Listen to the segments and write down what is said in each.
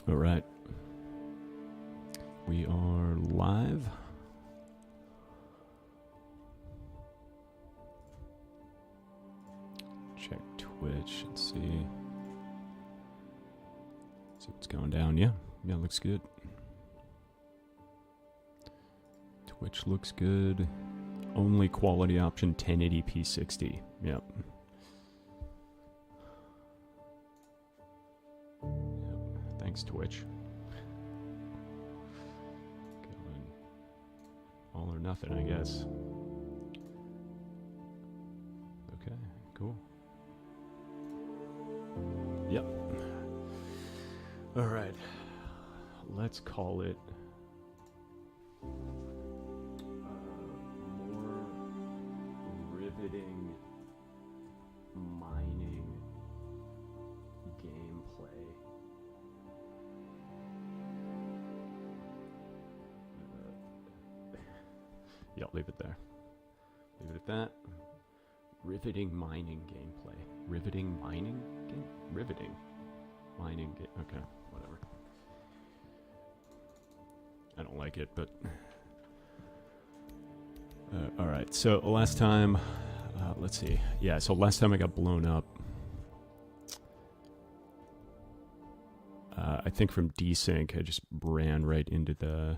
All right. We are live. Check Twitch and see what's going down. Yeah, looks good. Twitch looks good. Only quality option 1080p 60. Yep. Thanks, Twitch. Going all or nothing, I guess. Okay, cool. Yep. All right. Let's call it more riveting mining gameplay. Yeah, leave it there. Leave it at that. Riveting mining gameplay. Riveting mining game? Riveting mining game. Okay, whatever. I don't like it, but... Alright, so last time... let's see. Yeah, so last time I got blown up. I think from desync, I just ran right into the...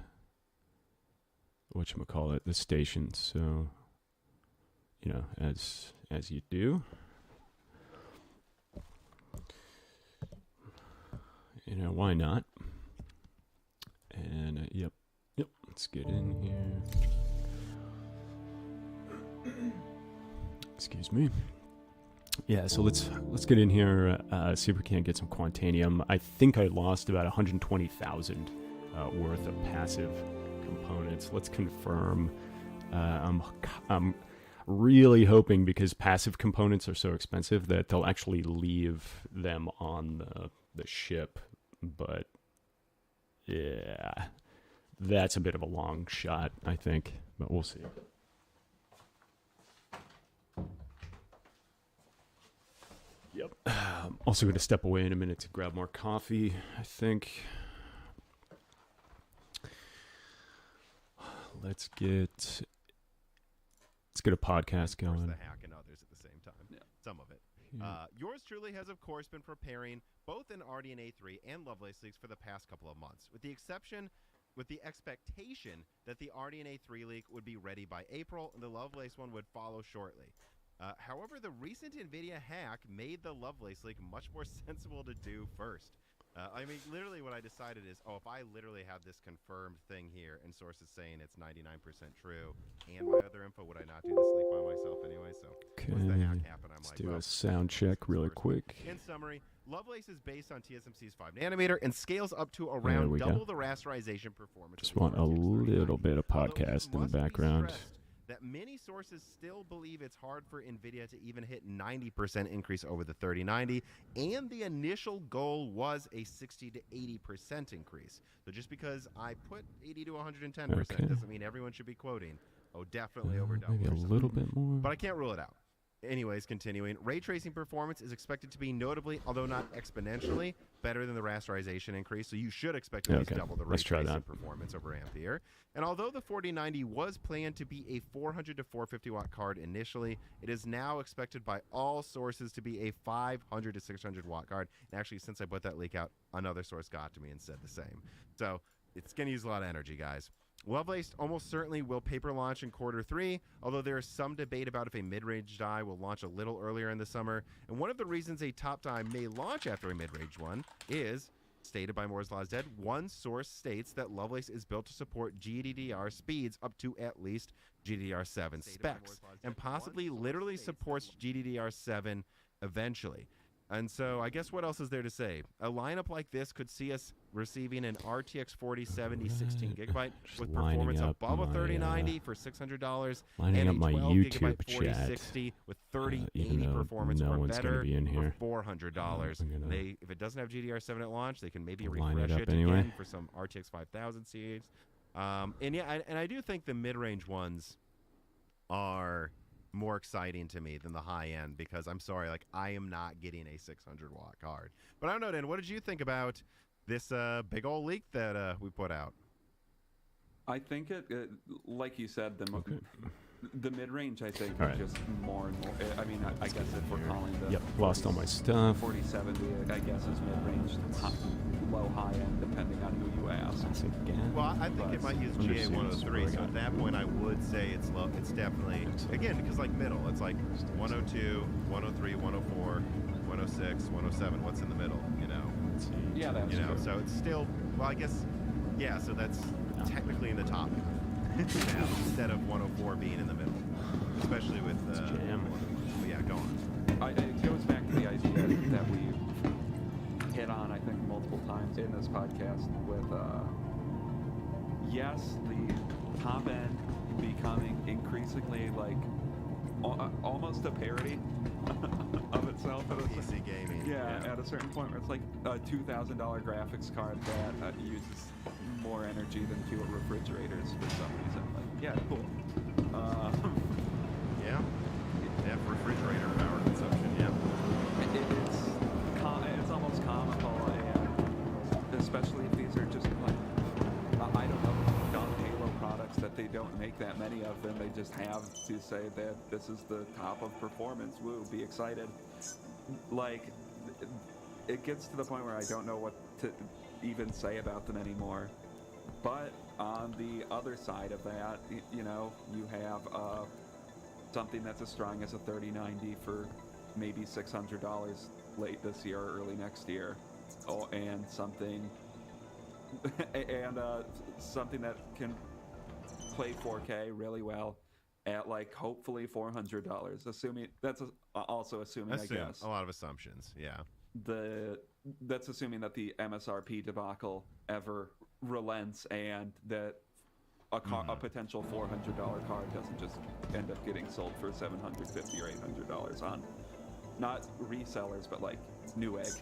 whatchamacallit, the station, so... You know, as you do. You know, why not? And yep, let's get in here. Excuse me. Yeah, so let's get in here. See if we can't get some Quantanium. I think I lost about 120,000 worth of passive components. Let's confirm. I'm really hoping, because passive components are so expensive, that they'll actually leave them on the ship. But yeah, that's a bit of a long shot, I think, but we'll see. Yep. I'm also going to step away in a minute to grab more coffee, I think. Let's get a podcast going. The hack and others at the same time. Yeah. Some of it. Yeah. Yours truly has, of course, been preparing both an RDNA 3 and Lovelace leaks for the past couple of months, with the expectation that the RDNA 3 leak would be ready by April and the Lovelace one would follow shortly. However, the recent NVIDIA hack made the Lovelace leak much more sensible to do first. I mean, literally what I decided is, if I literally have this confirmed thing here and sources saying it's 99% true and my other info, would I not do this leak by myself anyway? So once the hack happened, I'm let's like, do a sound check really quick. In summary, Lovelace is based on TSMC's 5nm and scales up to around double the rasterization performance. Just want a little bit of podcast in the background. That many sources still believe it's hard for NVIDIA to even hit 90% increase over the 3090, and the initial goal was a 60 to 80% increase. So just because I put 80 to 110% doesn't mean everyone should be quoting, definitely over double. Maybe a little bit more. But I can't rule it out. Anyways, continuing, ray tracing performance is expected to be notably, although not exponentially, better than the rasterization increase. So you should expect at least double the ray tracing performance over Ampere. And although the 4090 was planned to be a 400 to 450 watt card initially, it is now expected by all sources to be a 500 to 600 watt card. And actually, since I put that leak out, another source got to me and said the same. So it's going to use a lot of energy, guys. Lovelace almost certainly will paper launch in Q3, although there is some debate about if a mid-range die will launch a little earlier in the summer. And one of the reasons a top die may launch after a mid-range one is, stated by Moore's Law is Dead, one source states that Lovelace is built to support GDDR speeds up to at least GDDR7 specs, and possibly literally supports GDDR7 eventually. And so I guess what else is there to say? A lineup like this could see us receiving an RTX 4070 16GB with performance above a 3090 for $600 and a 12GB 4060 with 3080 performance or better for $400. If it doesn't have GDDR7 at launch, they can maybe refresh it again for some RTX 5000 series. And I do think the mid-range ones are more exciting to me than the high end, because I'm sorry, like, I am not getting a 600 watt card. But I don't know, Dan, what did you think about this big old leak that we put out? I think it like you said, the mid-range, I think, right. just more and more. I mean, I guess if we're calling the lost all my stuff. 4070, I guess, is mid-range, low, high end, depending on who you ask. Well, I think it might use GA103, so at that point I would say it's low. It's definitely, again, because like middle, it's like 102, 103, 104, 106, 107. What's in the middle, you know? Yeah, that's true. So it's still, well, I guess, yeah, so that's technically in the top now, instead of 104 being in the middle, especially with yeah, go on. It goes back to the idea that we've hit on, I think, multiple times in this podcast with, yes, the top end becoming increasingly like almost a parody of itself. PC gaming. Yeah, at a certain point where it's like a $2,000 graphics card that uses more energy than 2 refrigerators for some reason. Like, yeah, cool. Yeah, refrigerator power consumption, yeah. It's almost comical, and especially if these are just like, I don't know, dumb Halo products that they don't make that many of them. They just have to say that this is the top of performance. Woo, be excited. Like, it gets to the point where I don't know what to even say about them anymore. But on the other side of that, you know, you have something that's as strong as a 3090 for maybe $600 late this year or early next year. Oh, and something something that can play 4K really well at like hopefully $400. Assuming that's also assuming, I guess, a lot of assumptions. Yeah. That's assuming that the MSRP debacle ever relents and that a potential $400 card doesn't just end up getting sold for $750 or $800 on not resellers but like Newegg.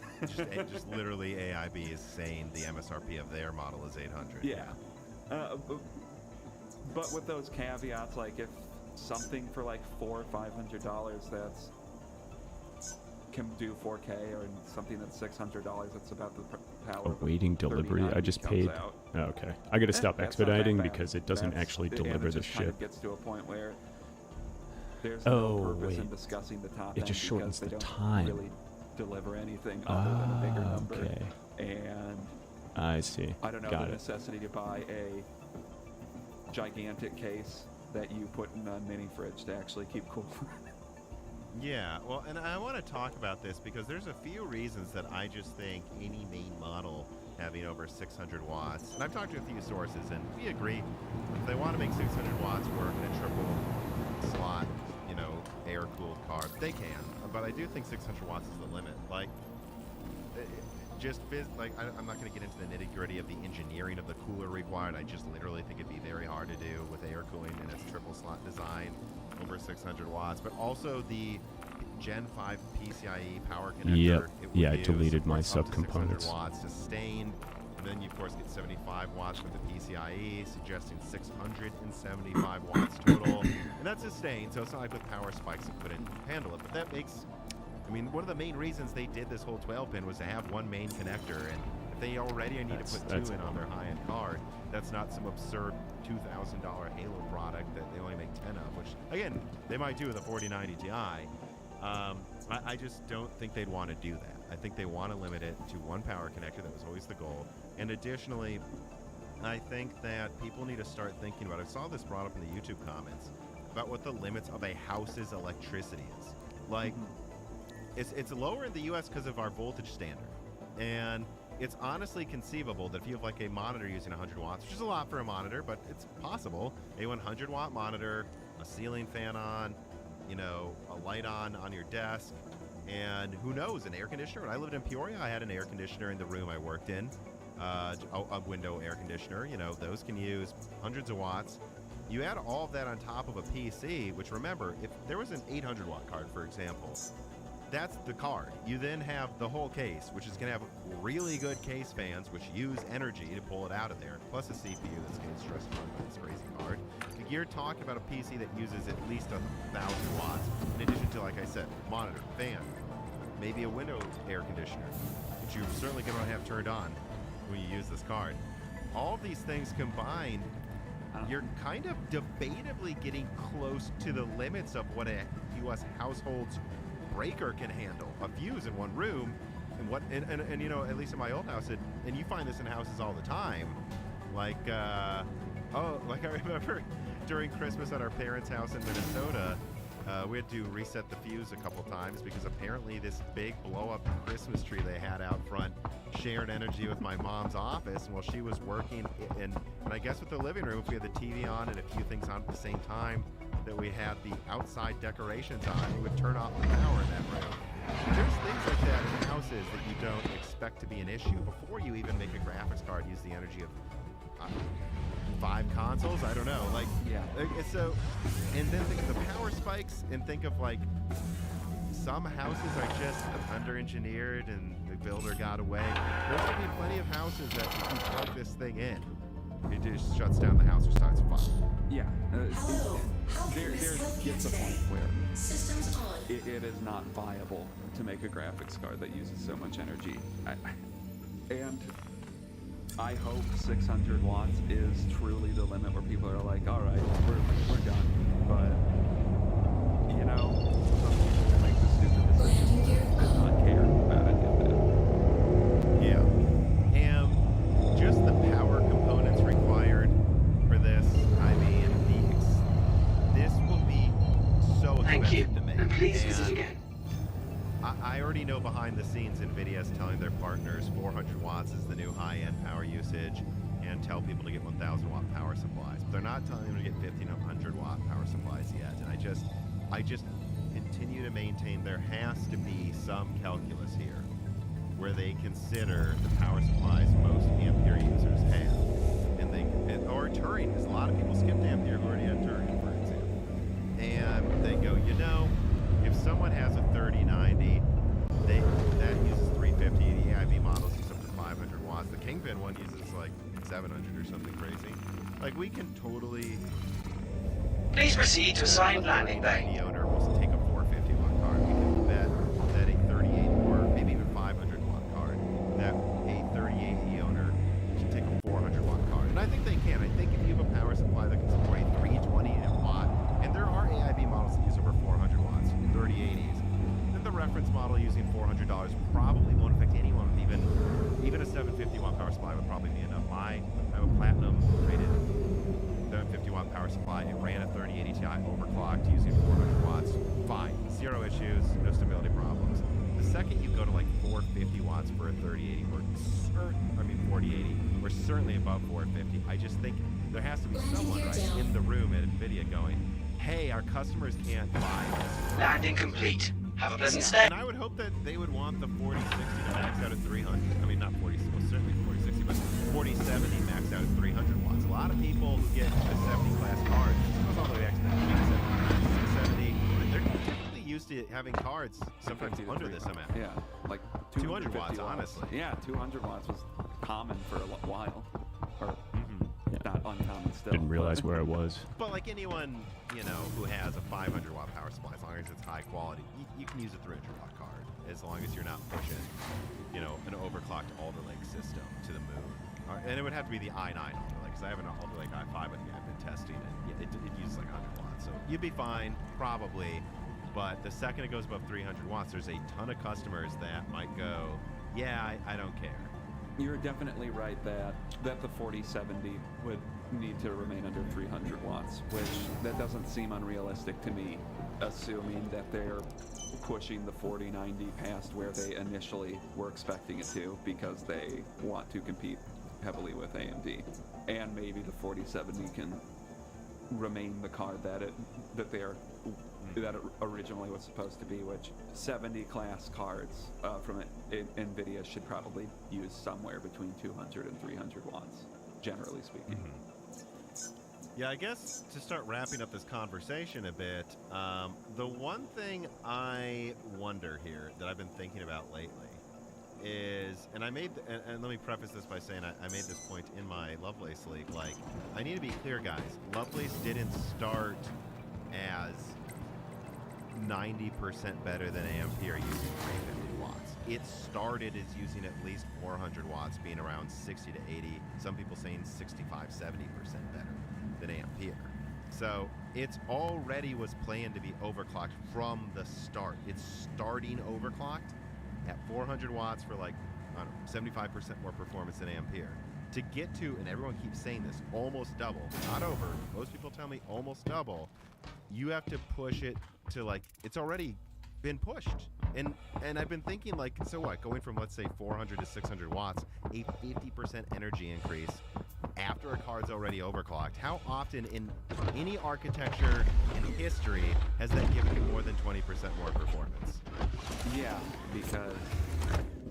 just literally AIB is saying the MSRP of their model is $800. Yeah. But with those caveats, like if something for like $400 or $500 that's can do 4K, or something that's $600 that's about the power. Awaiting delivery. I just paid. Oh, okay, I got to stop expediting because it doesn't actually deliver the ship. Kind of gets to a point where there's no purpose in discussing the top. It just shortens the time. They don't really deliver anything other than a bigger number. Okay. And I see. I don't know the necessity to buy a gigantic case that you put in a mini fridge to actually keep cool. Yeah, well, and I want to talk about this because there's a few reasons that I just think any main model having over 600 watts, and I've talked to a few sources, and we agree, if they want to make 600 watts work in a triple slot, you know, air-cooled card, they can, but I do think 600 watts is the limit. Like, I'm not going to get into the nitty-gritty of the engineering of the cooler required. I just literally think it'd be very hard to do with air cooling in its triple slot design over 600 watts, but also the Gen 5 PCIe power connector. Yep. I deleted my subcomponents. 600 watts sustained, and then you of course get 75 watts with the PCIe, suggesting 675 watts total, and that's sustained. So it's not like with power spikes it couldn't handle it. But that makes, I mean, one of the main reasons they did this whole 12-pin was to have one main connector, and if they already need to put two in on their high-end card, that's not some absurd $2,000 Halo product that they only make 10 of, which, again, they might do with a 4090 Ti. I just don't think they'd want to do that. I think they want to limit it to one power connector. That was always the goal. And additionally, I think that people need to start thinking about, I saw this brought up in the YouTube comments, about what the limits of a house's electricity is. Like, it's lower in the US because of our voltage standard. And it's honestly conceivable that if you have like a monitor using 100 watts, which is a lot for a monitor, but it's possible, a 100 watt monitor, a ceiling fan on, you know, a light on your desk, and who knows, an air conditioner. When I lived in Peoria, I had an air conditioner in the room I worked in, a window air conditioner. You know, those can use hundreds of watts. You add all of that on top of a PC, which, remember, if there was an 800 watt card, for example, that's the card. You then have the whole case, which is going to have really good case fans, which use energy to pull it out of there, plus a CPU that's getting stressed on by this crazy card. You're talking about a PC that uses at least 1,000 watts, in addition to, like I said, monitor, fan, maybe a window air conditioner, which you're certainly going to have turned on. when you use this card. All of these things combined, you're kind of debatably getting close to the limits of what a U.S. household's breaker can handle. A fuse in one room, and you know, at least in my old house, and you find this in houses all the time. Like, I remember during Christmas at our parents' house in Minnesota, we had to reset the fuse a couple times because apparently this big blow-up Christmas tree they had out front shared energy with my mom's office. And while she was working, and I guess with the living room, if we had the TV on and a few things on at the same time, that we had the outside decorations on, it would turn off the power in that room. There's things like that in houses that you don't expect to be an issue before you even make a graphics card use the energy of 5 consoles. I don't know. Like, yeah. So, and then think of the power spikes, and think of like some houses are just under-engineered and the builder got away. There's gonna be plenty of houses that if you plug this thing in, it just shuts down the house or starts a fire. Yeah. There gets a point where it is not viable to make a graphics card that uses so much energy. And I hope 600 watts is truly the limit where people are like, all right, we're done. But, you know, some people make the stupid decision and not care about any of it. Yeah. And just the power components required for this, I mean, this will be so expensive to make. And please visit again. I already know behind the scenes NVIDIA is telling their partners 400 watts is the new high-end power usage, and tell people to get 1,000 watt power supplies. But they're not telling them to get 1,500 watt power supplies yet. And I just continue to maintain there has to be some calculus here where they consider the power supplies most Ampere users have. Or Turing, because a lot of people skipped Ampere who already had Turing, for example. And they go, you know, if someone has a 3090, that uses 350. The AIB models use up to 500 watts. The Kingpin one uses like 700 or something crazy. Like, we can totally... Please proceed to assigned landing bay. The owner will take a 450 watt card. We can bet that a 38 or maybe even 500 watt card, that a 3080 owner should take a 400 watt card. And I think they can. I think if you have a power supply that can support a 320 watt, and there are AIB models that use over 400 watts, 3080s, then the reference model using $400 probably won't affect anyone with even a 750 watt power supply would probably be enough. I have a platinum rated 750 watt power supply. It ran a 3080 Ti overclocked using 400 watts. Fine. Zero issues, no stability problems. The second you go to like 450 watts for a 3080, or 4080, we're certainly above 450. I just think there has to be someone right in the room at NVIDIA going, hey, our customers can't buy this. Landing complete. Have a pleasant stay. And I would hope that they would want the 4060 to max out at 300. I mean, not 40, well, certainly 4060, but 4070 max out at 300 watts. A lot of people who get a 70 class card, this goes all the way back to the 670, they're typically used to having cards sometimes under this amount. Yeah, like 200 watts, honestly. Yeah, 200 watts was common for a while. Or not uncommon still. Didn't realize where it was. But like anyone, you know, who has a 500 watt power supply, as long as it's high quality, you can use a 300 watt card, as long as you're not pushing, you know, an overclocked Alder Lake system to the moon. And it would have to be the i9 Alder Lake, because I have an Alder Lake i5 with me. I've been testing it. It uses like 100 watts, so you'd be fine, probably. But the second it goes above 300 watts, there's a ton of customers that might go, yeah, I don't care. You're definitely right that the 4070 would need to remain under 300 watts, which that doesn't seem unrealistic to me, assuming that they're pushing the 4090 past where they initially were expecting it to, because they want to compete heavily with AMD, and maybe the 4070 can remain the card that it originally was supposed to be, which 70 class cards from NVIDIA should probably use somewhere between 200 and 300 watts, generally speaking. Yeah, I guess to start wrapping up this conversation a bit, the one thing I wonder here that I've been thinking about lately is, and I made, and let me preface this by saying I made this point in my Lovelace League, like, I need to be clear, guys, Lovelace didn't start as 90% better than Ampere using 350 watts. It started as using at least 400 watts, being around 60 to 80. Some people saying 65, 70% better than Ampere. So it's already was planned to be overclocked from the start. It's starting overclocked at 400 watts for like, I don't know, 75% more performance than Ampere. To get to, and everyone keeps saying this, almost double, not over, most people tell me almost double, you have to push it to like, it's already been pushed. And I've been thinking like, so what, going from let's say 400 to 600 watts, a 50% energy increase after a card's already overclocked. How often in any architecture in history has that given you more than 20% more performance? Yeah, because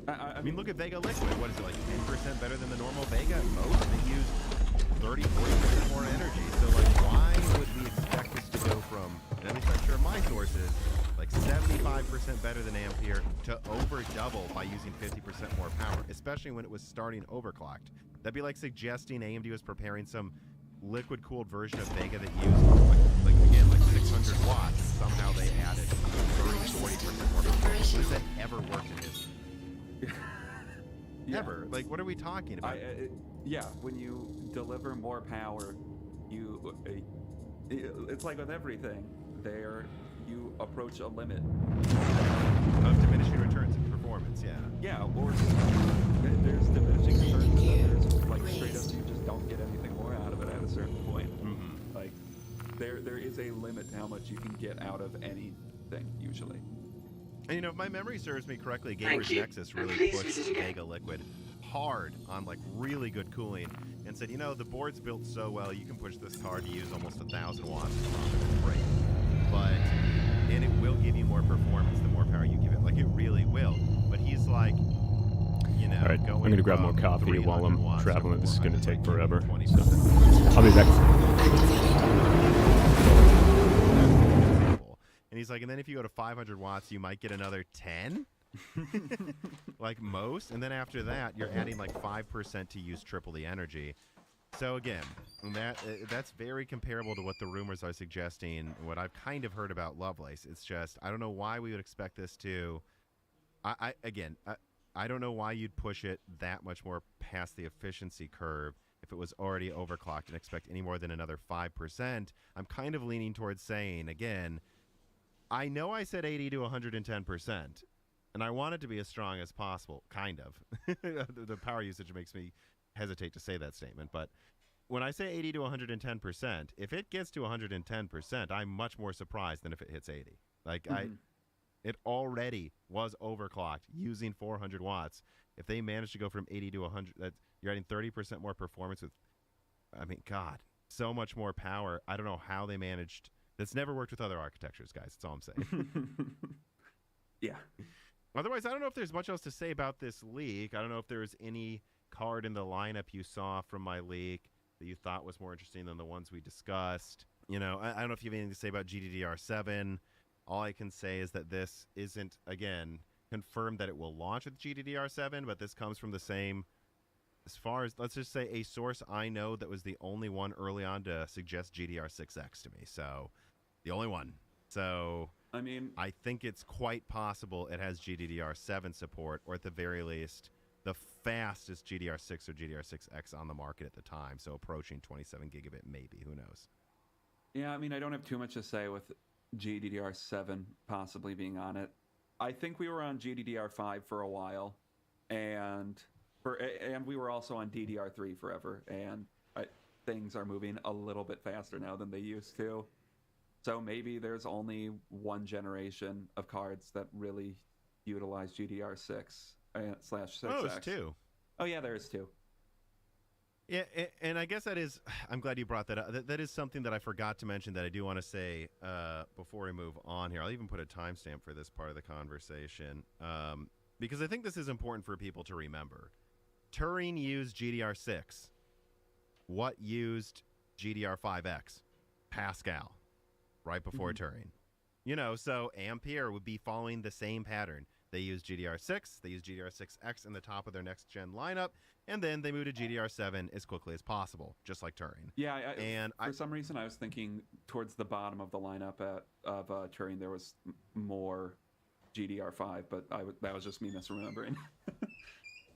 I mean, look at Vega Liquid. What is it, like 10% better than the normal Vega at most? They use 30, 40% more energy. So, like, why would we expect this to go from, and at least I'm sure my sources, like 75% better than Ampere to over double by using 50% more power, especially when it was starting overclocked? That'd be like suggesting AMD was preparing some liquid-cooled version of Vega that used, like 600 watts, and somehow they added 30, 40% more performance. Has that ever worked in history? Never. Yeah. Like, what are we talking about? Yeah, when you deliver more power, it's like with everything. You approach a limit of diminishing returns in performance. Yeah, or there's diminishing returns, and then there's like straight up you just don't get anything more out of it at a certain point. Mm-hmm. Like there is a limit to how much you can get out of anything usually. And if my memory serves me correctly, Gamers Nexus really pushed Vega Liquid hard on like really good cooling and said, the board's built so well, you can push this card to use almost 1,000 watts. Great. And it will give you more performance the more power you give it. Like, it really will. But he's like, all right, I'm going to grab more coffee while I'm traveling. This is going to take forever. So I'll be back. And he's like, and then if you go to 500 watts, you might get another 10? Like most. And then after that, you're adding like 5% to use triple the energy. So again, that's very comparable to what the rumors are suggesting, what I've kind of heard about Lovelace. It's just, I don't know why we would expect this to... I don't know why you'd push it that much more past the efficiency curve if it was already overclocked and expect any more than another 5%. I'm kind of leaning towards saying, again... I know I said 80 to 110%, and I want it to be as strong as possible, kind of. The power usage makes me hesitate to say that statement, but when I say 80 to 110%, if it gets to 110%, I'm much more surprised than if it hits 80. Like, it already was overclocked using 400 watts. If they manage to go from 80 to 100, you're adding 30% more performance with, God, so much more power. I don't know how they managed... That's never worked with other architectures, guys. That's all I'm saying. Yeah. Otherwise, I don't know if there's much else to say about this leak. I don't know if there was any card in the lineup you saw from my leak that you thought was more interesting than the ones we discussed. I don't know if you have anything to say about GDDR7. All I can say is that this isn't, again, confirmed that it will launch with GDDR7, but this comes from the same... As far as, let's just say, a source I know that was the only one early on to suggest GDR6X to me. So... The only one. So, I think it's quite possible it has GDDR7 support, or at the very least, the fastest GDR6 or GDR6X on the market at the time. So approaching 27 gigabit, maybe. Who knows? Yeah, I don't have too much to say with GDDR7 possibly being on it. I think we were on GDDR5 for a while, and we were also on DDR3 forever, and things are moving a little bit faster now than they used to. So maybe there's only one generation of cards that really utilize GDR6 /6X. Oh, it's two. Oh, yeah, there is two. Yeah, and I guess that is, I'm glad you brought that up. That is something that I forgot to mention that I do want to say before we move on here. I'll even put a timestamp for this part of the conversation because I think this is important for people to remember. Turing used GDR6. What used GDR5X? Pascal. Right before Turing. So Ampere would be following the same pattern. They use GDR6, they use GDR6X in the top of their next-gen lineup, and then they move to GDR7 as quickly as possible, just like Turing. Yeah, for some reason I was thinking towards the bottom of the lineup of Turing there was more GDR5, but that was just me misremembering.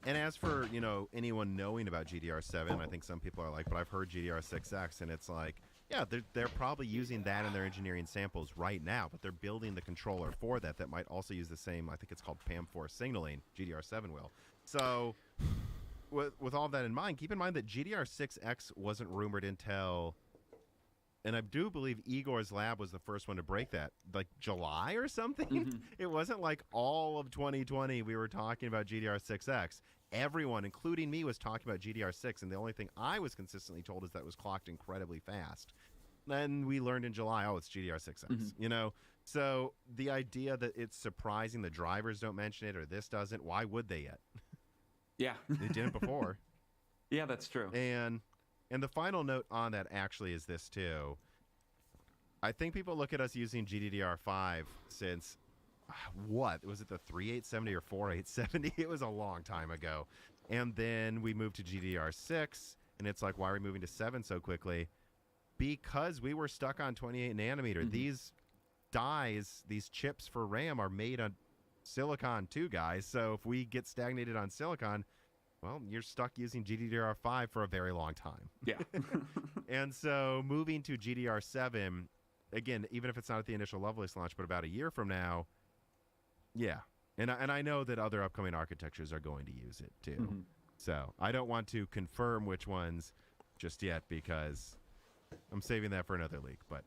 And as for, anyone knowing about GDR7, I think some people are like, but I've heard GDR6X, and it's like, yeah, they're probably using that in their engineering samples right now, but they're building the controller for that might also use the same, I think it's called PAM4 signaling, GDR7 will. So with all that in mind, keep in mind that GDR6X wasn't rumored until, and I do believe Igor's lab was the first one to break that, like July or something. Mm-hmm. It wasn't like all of 2020 we were talking about GDR6X. Everyone, including me, was talking about GDR6, and the only thing I was consistently told is that it was clocked incredibly fast. Then we learned in July, it's GDR6X, mm-hmm. So the idea that it's surprising the drivers don't mention it or this doesn't, why would they yet? Yeah. They didn't before. Yeah, that's true. And the final note on that actually is this, too. I think people look at us using GDDR5 since, was it the 3870 or 4870? It was a long time ago. And then we moved to GDDR6, and it's like, why are we moving to 7 so quickly? Because we were stuck on 28 nanometer. Mm-hmm. These dies, these chips for RAM are made on silicon too, guys. So if we get stagnated on silicon, well, you're stuck using GDDR5 for a very long time. Yeah. And so moving to GDR7, again, even if it's not at the initial Lovelace launch, but about a year from now, yeah. And I know that other upcoming architectures are going to use it too. Mm-hmm. So I don't want to confirm which ones just yet because I'm saving that for another leak. But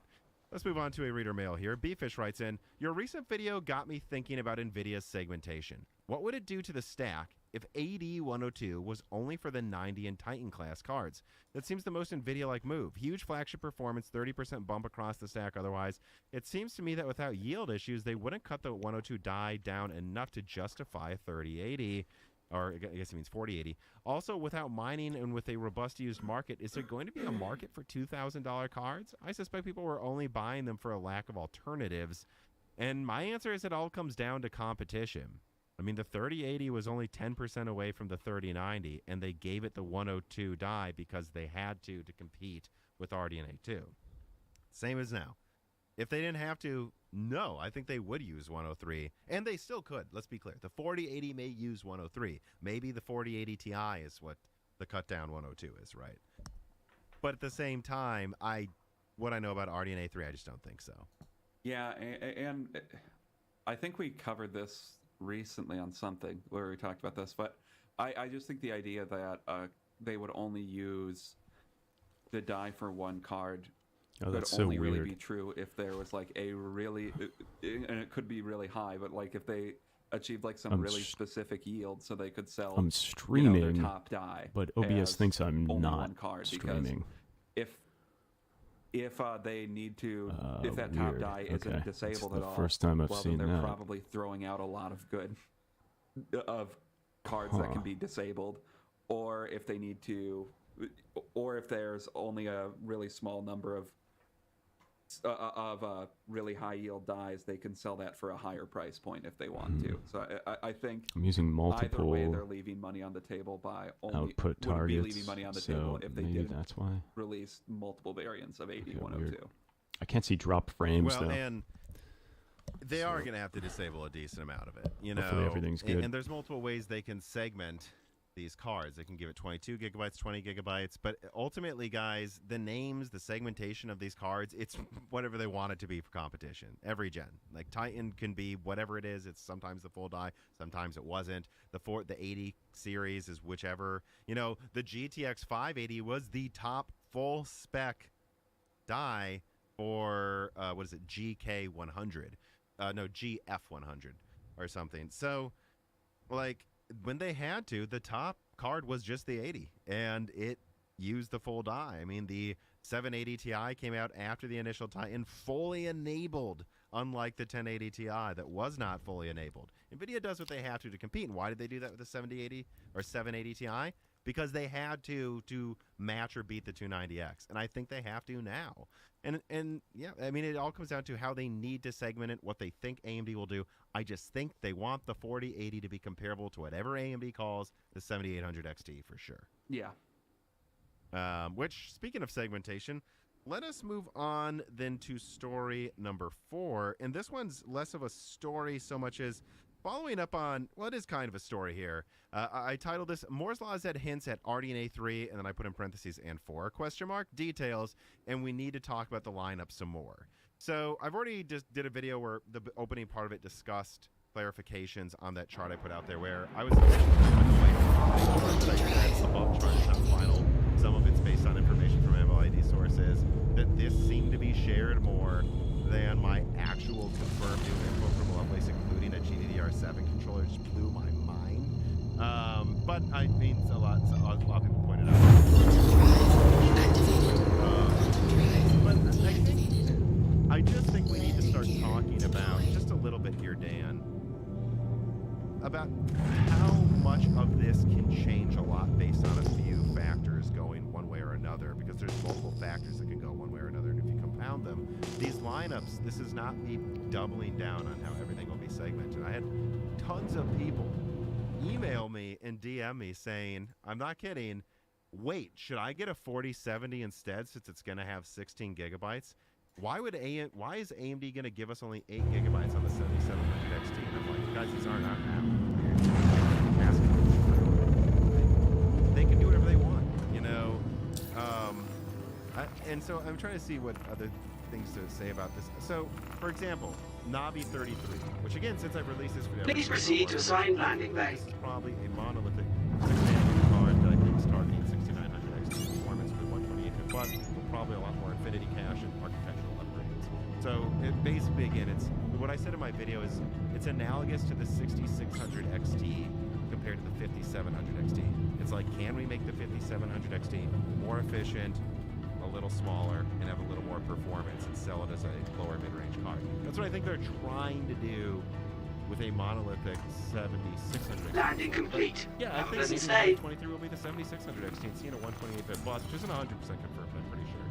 let's move on to a reader mail here. Bfish writes in, your recent video got me thinking about NVIDIA's segmentation. What would it do to the stack if AD102 was only for the 90 and Titan class cards? That seems the most NVIDIA-like move. Huge flagship performance, 30% bump across the stack otherwise. It seems to me that without yield issues, they wouldn't cut the 102 die down enough to justify a 3080, or I guess it means 4080. Also, without mining and with a robust used market, is there going to be a market for $2,000 cards? I suspect people were only buying them for a lack of alternatives. And my answer is it all comes down to competition. I mean, the 3080 was only 10% away from the 3090, and they gave it the 102 die because they had to compete with RDNA 2. Same as now. If they didn't have to, no, I think they would use 103, and they still could. Let's be clear. The 4080 may use 103. Maybe the 4080 Ti is what the cut down 102 is, right? But at the same time, what I know about RDNA 3, I just don't think so. Yeah, and I think we covered this recently on something where we talked about this, but I just think the idea that they would only use the die for one card could only really be true if there was like a really, and it could be really high, but like if they achieved like some really specific yield so they could sell I'm streaming, their top die. But OBS thinks I'm not streaming. If they need to, if that top die isn't disabled at all, first time I've seen they're that. probably throwing out a lot of good cards that can be disabled, or if they need to, or if there's only a really small number of really high yield dies, they can sell that for a higher price point if they want to. So I think I'm using multiple either way they're leaving money on the table by only output targets. Be leaving money on the table if they didn't that's why. release multiple variants of AD102. I can't see drop frames though. And they are going to have to disable a decent amount of it. Hopefully everything's good. And there's multiple ways they can segment these cards. They can give it 22 gigabytes, 20 gigabytes, but ultimately, guys, the names, the segmentation of these cards, it's whatever they want it to be for competition. Every gen. Like Titan can be whatever it is. It's sometimes the full die, sometimes it wasn't. The 80 series is whichever. The GTX 580 was the top full spec die for GK 100. GF 100 or something. So like when they had to, the top card was just the 80, and it used the full die. I mean, the 780 Ti came out after the initial Titan, fully enabled, unlike the 1080 Ti that was not fully enabled. NVIDIA does what they have to compete, and why did they do that with the 7080 or 780 Ti? because they had to match or beat the 290X, and I think they have to now. And yeah, I mean, it all comes down to how they need to segment it, what they think AMD will do. I just think they want the 4080 to be comparable to whatever AMD calls the 7800 XT for sure. Yeah. Which, speaking of segmentation, let us move on then to story number 4. And this one's less of a story so much as following up on, well, it is kind of a story here. I titled this, Moore's Law had hints at RDNA 3, and then I put in parentheses, and 4, details, and we need to talk about the lineup some more. So I've already just did a video where the opening part of it discussed clarifications on that chart I put out there where I was above chart is not final. Some of it's based on information from MLID sources, that this seemed to be shared more than my actual confirmed new info from Lovelace, including a GDDR7 controller. Just blew my mind. But I mean, a lot of people pointed out. But I just think we need to start talking about just a little bit here, Dan, about how much of this can change a lot based on a few factors going one way or another, because there's multiple factors that can go one way or another, and if you compound them, these lineups, this is not me doubling down on how everything will be segmented. I had tons of people email me and DM me saying, I'm not kidding, wait, should I get a 4070 instead since it's going to have 16 gigabytes? Why is AMD going to give us only 8 gigabytes on the 7700 XT? And I'm like, guys, these aren't out now. They can do whatever they want, you know. And so I'm trying to see what other things to say about this. So, for example, Navi 33, which again, since I've released this video, please proceed to assign landing bay. This is probably a monolithic 6-nanometer card that I think is targeting 6900 XT performance with 128-bit plus, with probably a lot more infinity cache and architectural upgrades. So it basically, again, it's what I said in my video is it's analogous to the 6600 XT compared to the 5700 XT. It's like, can we make the 5700 XT more efficient, a little smaller, and have a little more performance and sell it as a lower mid-range card? That's what I think they're trying to do with a monolithic 7600. Landing complete. Yeah, I think Doesn't maybe say. 23 will be the 7600 XT and seeing a 128-bit plus, which isn't 100% confirmed, I'm pretty sure.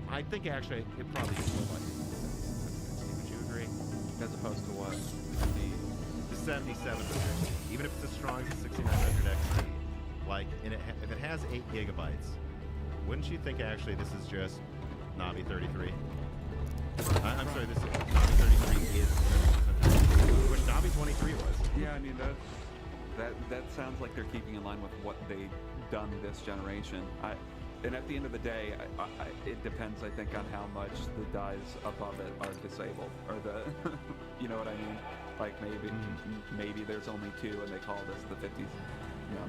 I think actually it probably is more likely to be the 7600 XT. Would you agree? As opposed to what? The 7700 XT. Even if it's as strong as the 6900 XT, like, if it has 8 gigabytes, wouldn't you think actually this is just Navi 33? I'm sorry, this Navi 33 is 7600, which Navi 23 was. Yeah, I mean that sounds like they're keeping in line with what they've done this generation. And at the end of the day, it depends, I think, on how much the dies above it are disabled, or the, you know what I mean? Like maybe there's only 2 and they call this the 50s. You know,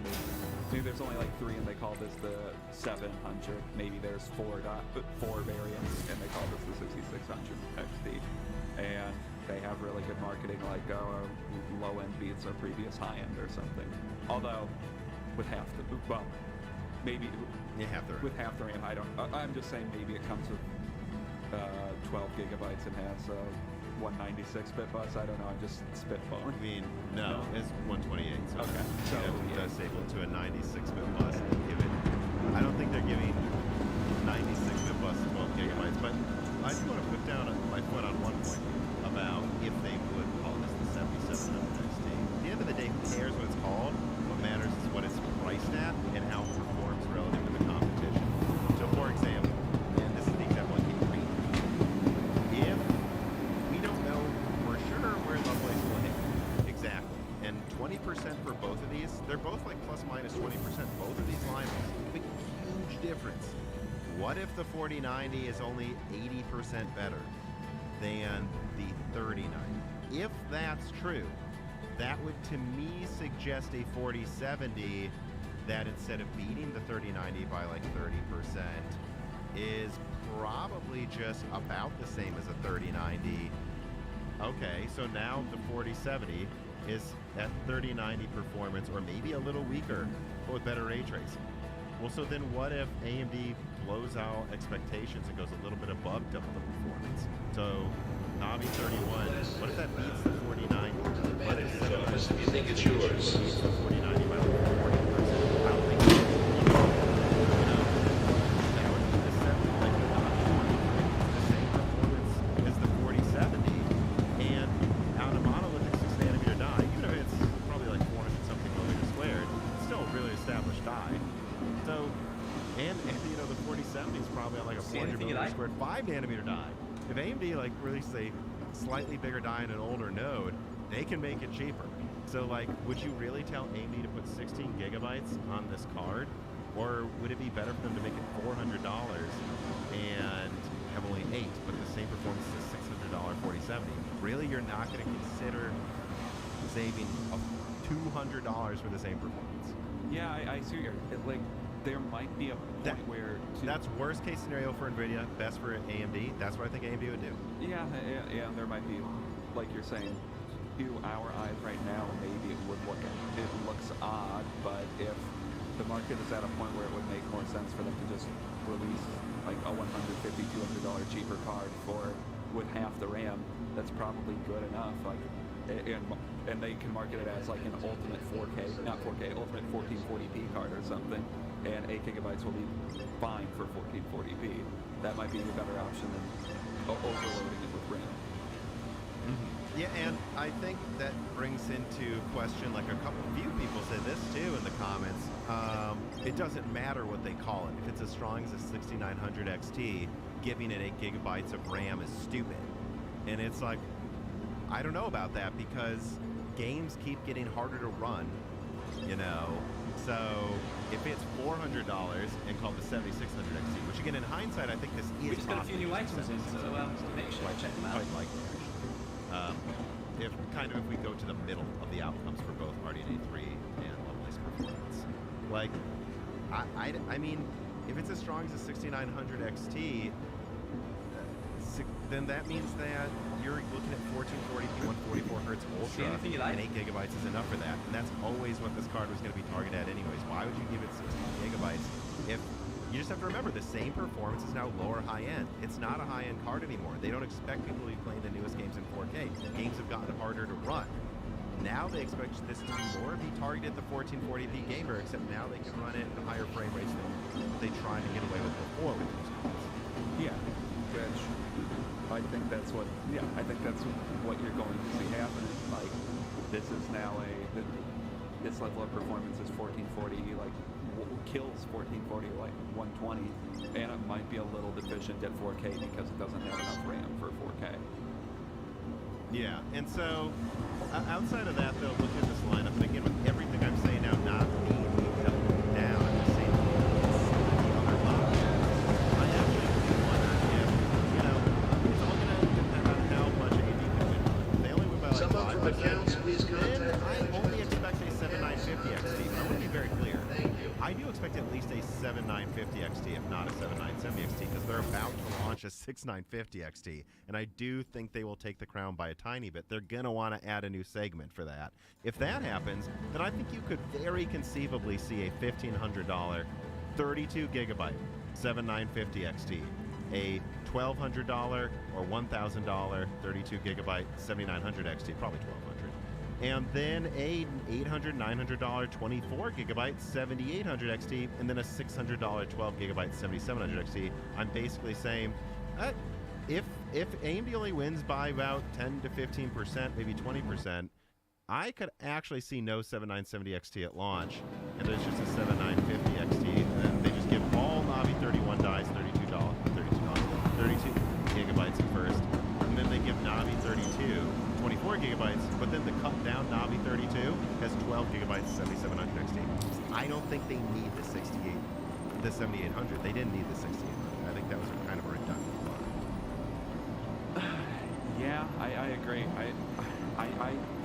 maybe there's only like 3 and they call this the 700. Maybe there's 4 variants and they call this the 6600 XT. And they have really good marketing, like low end beats our previous high end or something. Although with half the maybe with half the RAM, I'm just saying maybe it comes with 12 gigabytes and has 196-bit bus. I don't know. I'm just spitballing. I mean, no, it's 128. So okay. So it does stable to a 96-bit bus. I don't think they're giving 96-bit bus 12 gigabytes. But I do want to put down my foot on one point about if they would call this the 7700 XT. At the end of the day, who cares what it's called? What matters is what it's priced at and how it performs relative to the competition. So, for example, and this is the example I keep reading. If we don't know for sure where Lovelace will hit exactly, and 20% for both of these, they're both like plus minus 20%. Both of these lines have a huge difference. What if the 4090 is only 80% better than the 3090? If that's true, that would to me suggest a 4070 that instead of beating the 3090 by like 30% is probably just about the same as a 3090. Okay, so now the 4070 is at 3090 performance, or maybe a little weaker, but with better ray tracing. Well, so then what if AMD blows out expectations and goes a little bit above double the performance? So Navi 31, what if that beats the 4090? What if you think it's yours? the 4090 by like 40%? I don't think probably on like a 400 millimeter squared 5 nanometer die. If AMD like releases a slightly bigger die in an older node, they can make it cheaper. So like, would you really tell AMD to put 16 gigabytes on this card? Or would it be better for them to make it $400 and have only 8, but the same performance as $600 4070? Really, you're not going to consider saving $200 for the same performance? Yeah, I see your like. There might be a point where that's worst case scenario for NVIDIA, best for AMD. That's what I think AMD would do. Yeah, there might be, like you're saying, to our eyes right now, maybe it looks odd, but if the market is at a point where it would make more sense for them to just release like a $150, $200 cheaper card with half the RAM, that's probably good enough. Like, and they can market it as like an ultimate 4K, not 4K, ultimate 1440p card or something. And 8 gigabytes will be fine for 1440p. That might be a better option than overloading it with RAM. Mm-hmm. Yeah, and I think that brings into question, like few people said this too in the comments, it doesn't matter what they call it. If it's as strong as a 6900 XT, giving it 8 gigabytes of RAM is stupid. And it's like, I don't know about that, because games keep getting harder to run, you know? So if it's $400 and called the 7600 XT, which again in hindsight I think this is. We just got a few new items in, so make sure to check them out. Quite likely, actually. If we go to the middle of the outcomes for both RDNA 3 and Lovelace performance, like I mean, if it's as strong as a 6900 XT, then that means that you're looking at 1440p 144 hertz ultra, and 8 gigabytes is enough for that. And that's always what this card was going to be targeted at anyways. Why would you give it 16 gigabytes if you just have to remember the same performance is now lower high-end? It's not a high-end card anymore. They don't expect people to be playing the newest games in 4K. Games have gotten harder to run. Now they expect this to more be targeted at the 1440p gamer, except now they can run it at higher frame rates than they tried to get away with before with those cards. Yeah, which I think that's what you're going to see happen. Like, this is now this level of performance is 1440, like kills 1440 like 120, and it might be a little deficient at 4K because it doesn't have enough RAM for 4K. Yeah, and so outside of that, though, looking at this lineup, again, with everything I'm saying now not being held down, I'm just saying the other options. I actually wonder if, you know, it's all going to depend on how much AD can win. If they only win by like 5%, then I only expect a 7950 XT, but I want to be very clear. I do expect at least a 7950 XT, if not a 7970 XT, because they're about to launch a 6950 XT, and I do think they will take the crown by a tiny bit. They're going to want to add a new segment for that. If that happens, then I think you could very conceivably see a $1,500 32 gigabyte 7950 XT, a $1,200 or $1,000 32 gigabyte 7900 XT, probably $1,200. And then a $800, $900 24 gigabyte 7800 XT, and then a $600 12 gigabyte 7700 XT. I'm basically saying, if AMD only wins by about 10 to 15%, maybe 20%, I could actually see no 7970 XT at launch, and there's just a 7950 XT, and then they just give all Navi 31 dies $32 gigabytes at first, and then they give Navi 32 24 gigabytes, but then the cut down Navi 32 has 12 gigabytes 7700 XT. I don't think they need the 7800. They didn't need the 6800. I think that was kind of a redundant card. Yeah, I agree. I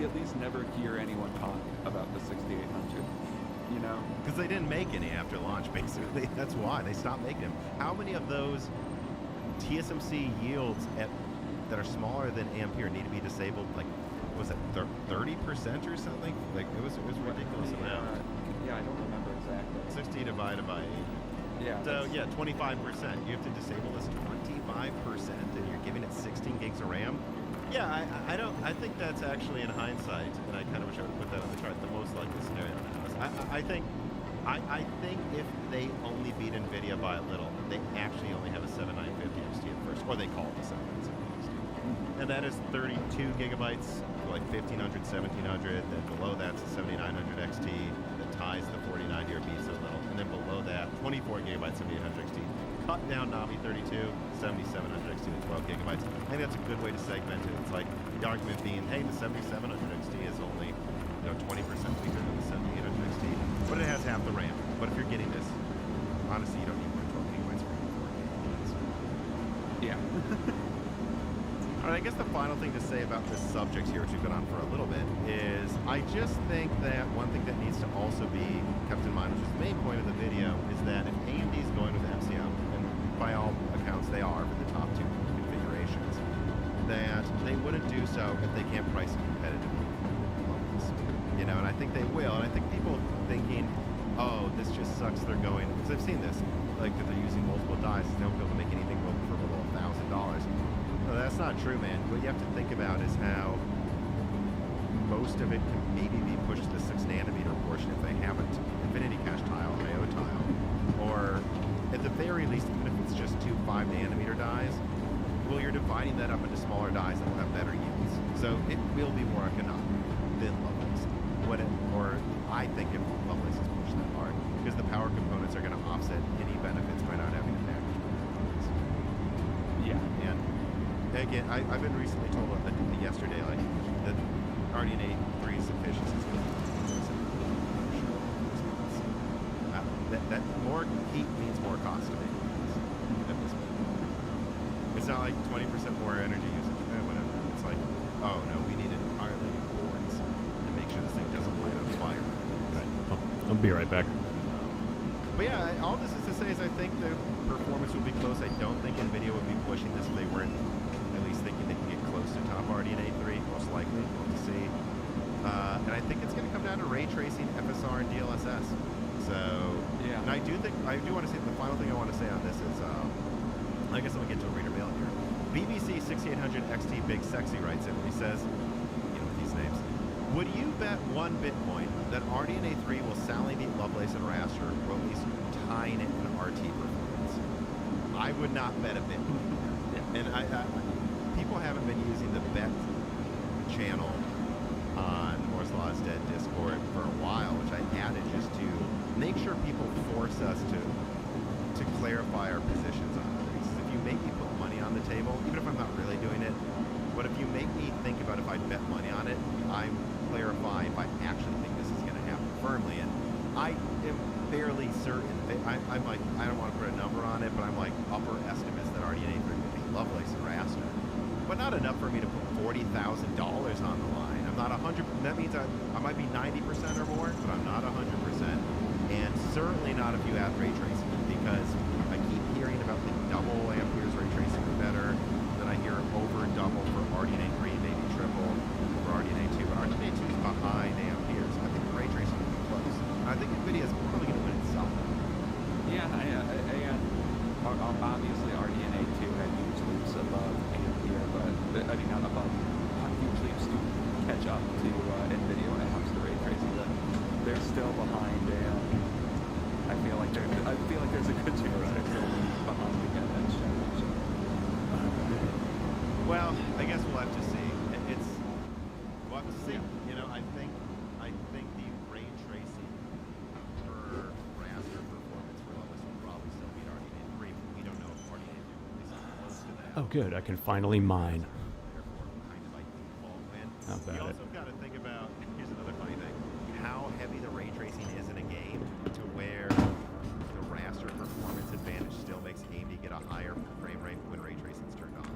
at least never hear anyone talk about the 6800. You know, because they didn't make any after launch. Basically, that's why they stopped making them. How many of those TSMC yields that are smaller than Ampere need to be disabled? Like, was it 30% or something? Like, it was a ridiculous amount. Yeah, I don't remember exactly. 60 divided by 8. Yeah. So yeah, 25%. You have to disable this 25%, and you're giving it 16 gigs of RAM. Yeah, I think that's actually in hindsight, and I kind of wish I would put that on the chart, the most likely scenario now. I think if they only beat NVIDIA by a little, they actually only have a 7950 XT at first, or they call it the 7970 XT. And that is 32 gigabytes for like 1500, 1700, then below that's a 7900 XT, the high as the 4090 or be so little. And then below that, 24 gigabytes 7800 XT. Cut down Navi 32, 7700 XT to 12 gigabytes. I think that's a good way to segment it. It's like the argument being, hey, the 7700 XT is only 20% weaker than the 7800 XT, but it has half the RAM. But if you're getting this, honestly, you don't need more 12 gigabytes for 4 gigabytes. Yeah. All right, I guess the final thing to say about this subject here, which we've been on for a little bit, is I just think that one thing that needs to also be kept in mind, which is the main point of the video, is that if AMD is going with MCM, and by all accounts they are for the top two configurations, that they wouldn't do so if they can't price it competitively. And I think they will. And I think people thinking, oh, this just sucks, they're going, because I've seen this, like that they're using multiple dies, they don't be able to make anything for below $1,000. No, that's not true, man. What you have to think about is how most of it can maybe be pushed to the 6 nanometer portion if they haven't Infinity Cache tile, IO tile, or at the very least, even if it's just 2 5 nanometer dies, well, you're dividing that up into smaller dies that will have better yields. So it will be more economic than Lovelace. Or I think if Lovelace is pushed that hard, because the power components are going to offset any benefits by not having a package. Yeah. And again, I've been recently told yesterday, like, that RDNA 3's efficiency is going to be that more heat means more cost to make at this point. It's not like 20% more energy usage, whatever. It's like, oh no, we need entirely new boards to make sure this thing doesn't light on fire. Right. I'll be right back. But yeah, all this is to say is I think the performance will be close. I don't think NVIDIA would be pushing this if they weren't at least thinking they can get close to top RDNA 3, most likely. We'll see. And I think it's going to come down to ray tracing, FSR, and DLSS. So, yeah. And I do want to say, the final thing I want to say on this is, I guess I'm going to get to a reader mail here. BBC 6800 XT Big Sexy writes in, he says, these names, would you bet one Bitcoin that RDNA 3 will soundly beat Lovelace and Raster, or at least tying it in RT performance? I would not bet a Bitcoin. And people haven't been using the bet channel on Moore's Law's Dead Discord for a while, which I added just to make sure people force us to clarify our positions on things. If you make me put money on the table, even if I'm not really doing it, but if you make me think about if I bet money on it, I'm clarifying if I actually think this is going to happen firmly. And I am fairly certain. I'm like, I don't want to put a number on it, but I'm like upper estimates that RDNA 3 would be Lovelace and Raster. But not enough for me to put $40,000 on the line. I'm not 100. That means I might be 90% or more, but I'm not 100%. And certainly not if you add ray tracing, because I keep hearing about the double amperes ray tracing are better. Then I hear over double for RDNA 3, maybe triple for RDNA 2. But RDNA 2 is behind amperes. I think the ray tracing will be close. And I think NVIDIA is probably going to win itself. Yeah, and obviously RDNA 2 had huge leaps above ampere, but I mean not above, huge leaps to catch up to NVIDIA when it comes to ray tracing. They're still behind, and I feel like there's a good chance they're still behind again at this generation. Well, I guess we'll have to see. We'll have to see. I think the ray tracing for raster performance for Lovelace will probably still beat RDNA 3. We don't know if RDNA 2 is close to that. Oh, good. I can finally mine. Therefore, kind of by default win. Not bad. You also got to think about, here's another funny thing, how heavy the ray tracing is in a game to where the raster performance advantage still makes AMD get a higher frame rate when ray tracing's turned on.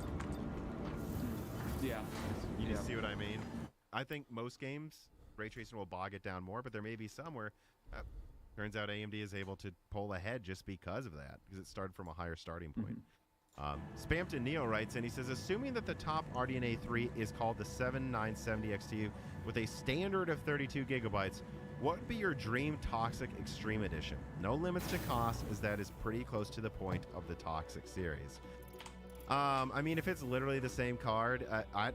Yeah. You just see what I mean? I think most games, ray tracing will bog it down more, but there may be some where turns out AMD is able to pull ahead just because of that, because it started from a higher starting point. Spamton Neo writes in, he says, assuming that the top RDNA 3 is called the 7970 XT with a standard of 32 gigabytes, what would be your dream Toxic Extreme Edition? No limits to cost, as that is pretty close to the point of the Toxic series. I mean, if it's literally the same card,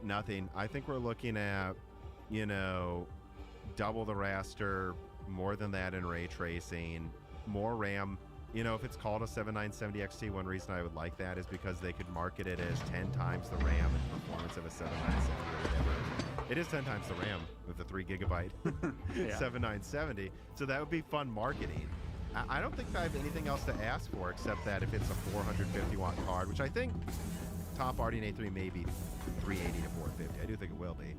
nothing. I think we're looking at, double the raster, more than that in ray tracing, more RAM. If it's called a 7970 XT, one reason I would like that is because they could market it as 10 times the RAM and performance of a 7970 or whatever. It is 10 times the RAM with the 3 gigabyte 7970. So that would be fun marketing. I don't think I have anything else to ask for except that if it's a 450 watt card, which I think top RDNA 3 may be 380 to 450. I do think it will be.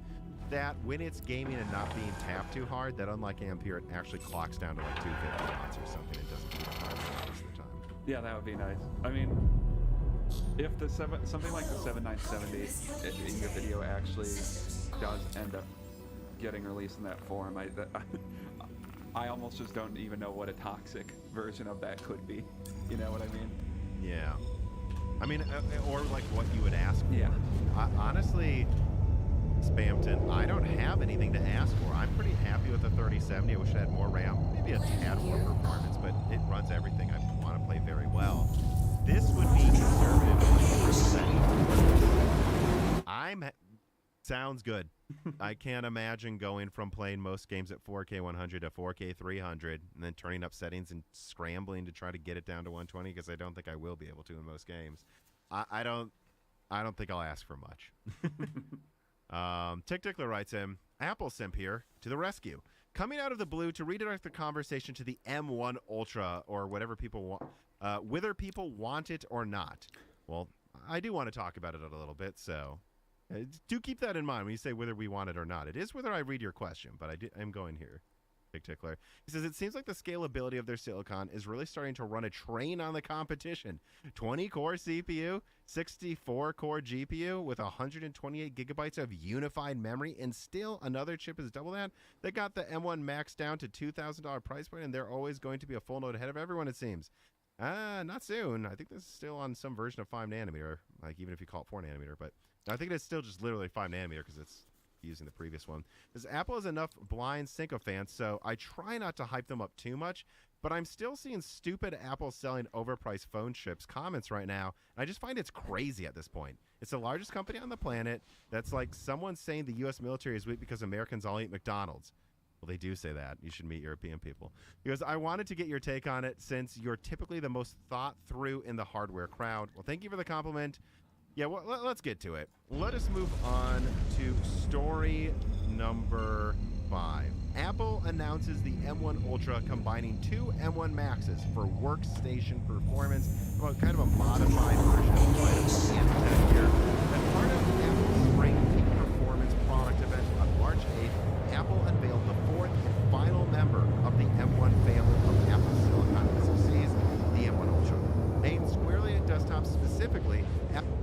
That when it's gaming and not being tapped too hard, that unlike Ampere, it actually clocks down to like 250 watts or something. It doesn't keep it hard most of the time. Yeah, that would be nice. I mean, if the something like the 7970 in your video actually does end up getting released in that form, I almost just don't even know what a toxic version of that could be. You know what I mean? Yeah. I mean, or like what you would ask for. Yeah. Honestly, Spamton, I don't have anything to ask for. I'm pretty happy with the 3070. I wish it had more RAM, maybe a tad more performance, but it runs everything I want to play very well. This would be conservative. Sounds good. I can't imagine going from playing most games at 4K 100 to 4K 300 and then turning up settings and scrambling to try to get it down to 120 because I don't think I will be able to in most games. I don't think I'll ask for much. Tick Tickler writes in, Apple Simp here to the rescue. Coming out of the blue to redirect the conversation to the M1 Ultra or whatever people want, whether people want it or not. Well, I do want to talk about it a little bit, so do keep that in mind when you say whether we want it or not. It is whether I read your question, but I'm going here. Big Tickler. He says, it seems like the scalability of their silicon is really starting to run a train on the competition. 20-core CPU, 64-core GPU with 128 gigabytes of unified memory, and still another chip is double that. They got the M1 Max down to $2,000 price point, and they're always going to be a full node ahead of everyone, it seems. Not soon. I think this is still on some version of 5 nanometer, like even if you call it 4 nanometer, but I think it's still just literally 5 nanometer because it's using the previous one. Because Apple has enough blind sycophants, so I try not to hype them up too much, but I'm still seeing stupid Apple selling overpriced phone chips comments right now, and I just find it's crazy at this point. It's the largest company on the planet. That's like someone saying the U.S. military is weak because Americans all eat McDonald's. Well, they do say that. You should meet European people. Because I wanted to get your take on it since you're typically the most thought through in the hardware crowd. Well, thank you for the compliment. Yeah, well, let's get to it. Let us move on to story number 5. Apple announces the M1 Ultra combining 2 M1 Maxes for workstation performance. Well, kind of a modified version of the Antec here. As part of Apple's Spring Peak Performance product event on March 8th, Apple unveiled the 4th and final member of the M1 family of Apple Silicon SoCs, the M1 Ultra. Aimed squarely at desktops specifically,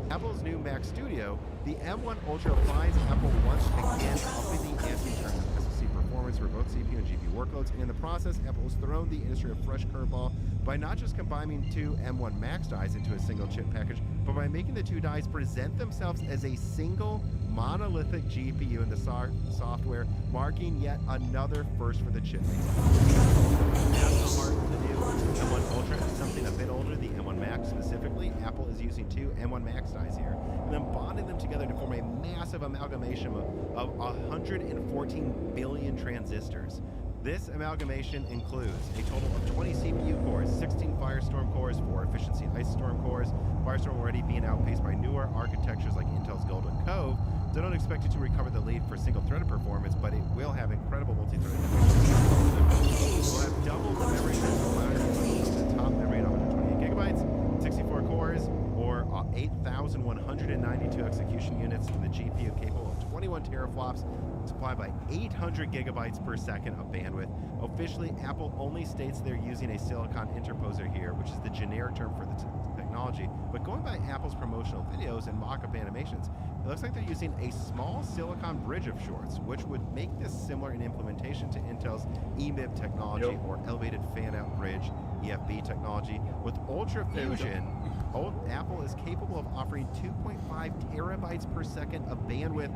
Apple's new Mac Studio, the M1 Ultra finds Apple once again upping the ante in terms of SoC performance for both CPU and GPU workloads, and in the process, Apple has thrown the industry a fresh curveball by not just combining 2 M1 Max dies into a single chip package, but by making the 2 dies present themselves as a single monolithic GPU in the software, marking yet another first for the chip maker. At the heart of the new M1 Ultra is something a bit older, the M1 Max specifically. Apple is using 2 M1 Max dies here, and then bonding them together to form a massive amalgamation of 114 billion transistors. This amalgamation includes a total of 20 CPU cores, 16 Firestorm cores, 4 efficiency Ice Storm cores, Firestorm already being outpaced by newer architectures like Intel's Golden Cove. So don't expect it to recover the lead for single-threaded performance, but it will have incredible multi-threaded efficiency. We'll have double the memory from the top memory at 128 gigabytes, 64 cores, or 8,192 execution units, and the GPU capable of 21 teraflops, supplied by 800 gigabytes per second of bandwidth. Officially, Apple only states they're using a silicon interposer here, which is the generic term for the technology. But going by Apple's promotional videos and mock-up animations, it looks like they're using a small silicon bridge of sorts, which would make this similar in implementation to Intel's EMIB technology or elevated fan-out bridge EFB technology. With Ultra Fusion, Apple is capable of offering 2.5 terabytes per second of bandwidth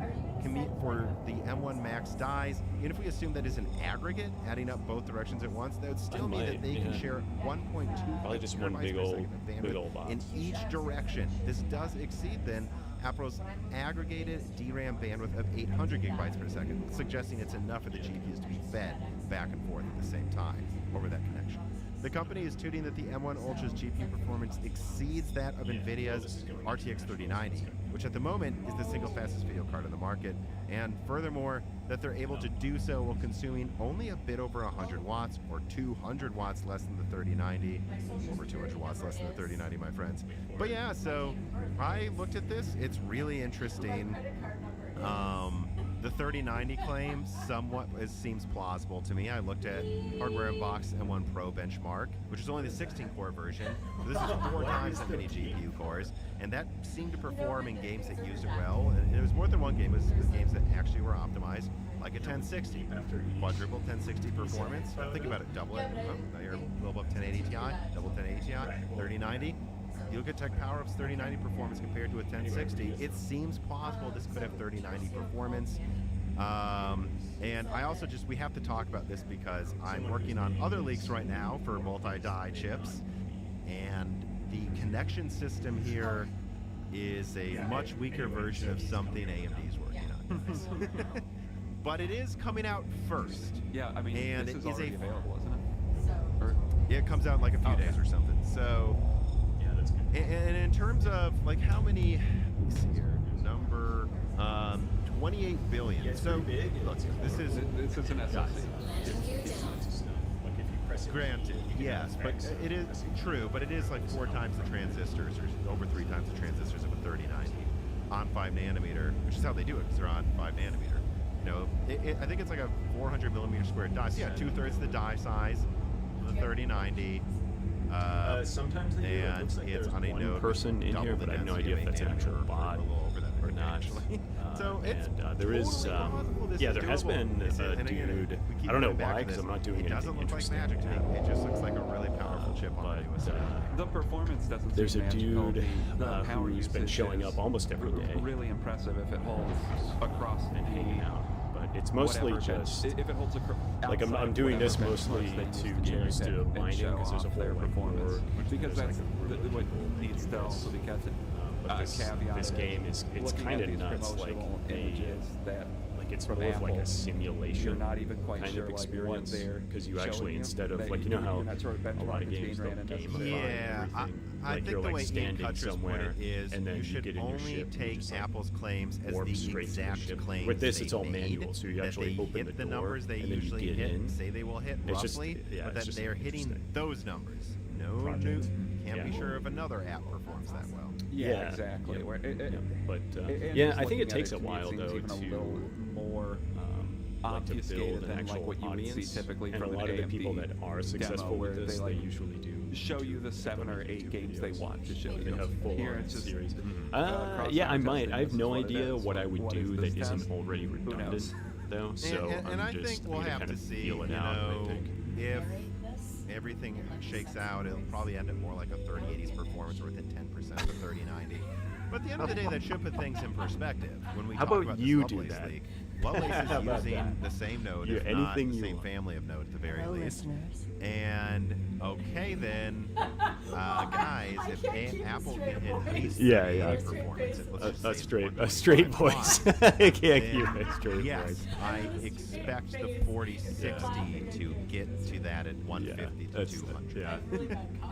for the M1 Max dies. Even if we assume that is an aggregate, adding up both directions at once, that would still mean that they can share 1.2 probably just one big old bandwidth in each direction. This does exceed then Apple's aggregated DRAM bandwidth of 800 gigabytes per second, suggesting it's enough for the GPUs to be fed back and forth at the same time over that connection. The company is tooting that the M1 Ultra's GPU performance exceeds that of NVIDIA's RTX 3090. which at the moment is the single fastest video card on the market. And furthermore, that they're able to do so while consuming only a bit over 100 watts or 200 watts less than the 3090. Over 200 watts less than the 3090, my friends. But yeah, so I looked at this. It's really interesting. The 3090 claim somewhat seems plausible to me. I looked at Hardware Unboxed M1 Pro benchmark, which is only the 16-core version. So this is 4 times that many GPU cores, and that seemed to perform in games that used it well. And it was more than one game. It was games that actually were optimized, like a 1060. Quadruple 1060 performance. Think about it. Double it. Oh, now you're a little above 1080 Ti. Double 1080 Ti. 3090. You look at Tech PowerUp's 3090 performance compared to a 1060, it seems plausible this could have 3090 performance. And I also we have to talk about this because I'm working on other leaks right now for multi-die chips, and the connection system here is a much weaker version of something AMD's working on. But it is coming out first. Yeah, I mean, and this it is is already available, isn't it? Or, yeah, it comes out in like a few days or something. So. And in terms of like how many, let me see here, number 28 billion. Yeah, it's so pretty big. look, this is an SoC. granted, yes, but it is true. But it is like 4 times the transistors, or over 3 times the transistors of a 3090 on 5 nanometer, which is how they do it because they're on 5 nanometer. You know, I think it's like a 400 millimeter square die. So yeah, 2/3 the die size of the 3090. Sometimes they do. It looks like it's there's on a one node person in here, but I have no idea if that's an actual bot or not. So it's there is, there has been a dude. I don't know why, because I'm not doing it anything doesn't look like interesting. magic to me. It just looks like a really powerful chip on the newest. The performance doesn't There's seem a magical. dude The power who's been usage showing is up almost every day Really impressive if it holds across and hanging out. But it's mostly just if it holds like I'm doing this mostly to get used to mining because there's a whole performance. Because there's that's what needs to also be kept in. but this game is it's kind of nuts. Like images that it's from more of like Apple, a simulation you're not even quite kind sure of like experience what they're because you showing actually you, instead of that like you know how you're not sure what a lot of benchmark is games being they'll ran gamify Yeah, everything. I Like think you're the like way standing Ian somewhere is and then you you should get in your only ship and take just, like, Apple's claims as warp the straight to the exact ship. claims. With this, they it's all made, manual, so you that actually they open hit the door numbers they and then you usually get hit in. and say they will hit It's just- roughly, yeah, but it's that just they're hitting interesting. those numbers. No Project. new, can't be Yeah. sure if another app performs that well. Yeah, exactly. Yeah. Where But and yeah, just I think looking it at takes a to me, while seems though even to a little more like to build obfuscated an than actual like what you audience. would see typically and from a lot an of the people AMD that are successful demo, with where this, they like usually do show you the 7 or 8 games they want to show They you. have full Here on it's just series. cross-eye Yeah, I testing, might. I have this is no what it idea is. what I would What do is that this isn't test? already Who redundant, knows? though. So and I'm I just think we'll gonna have kind to of see, feel it you out. know, I think. if everything shakes out, it'll probably end up more like a 3080s performance or within 10% of the 3090. But at the end of the day, that should put things in perspective. When we How talk about about you this do Lovelace that? leak, Lovelace How is about using that? the same node, Yeah, if not anything the you same want. family of node at the very Hello, least. listeners. And okay then, guys, if Apple can hit at least Yeah, 3080 yeah. performance, let's just say A straight 125 voice. watts, I can't then keep a straight yes, voice. I expect the 4060 to get to that at 150 to that's 200. yeah.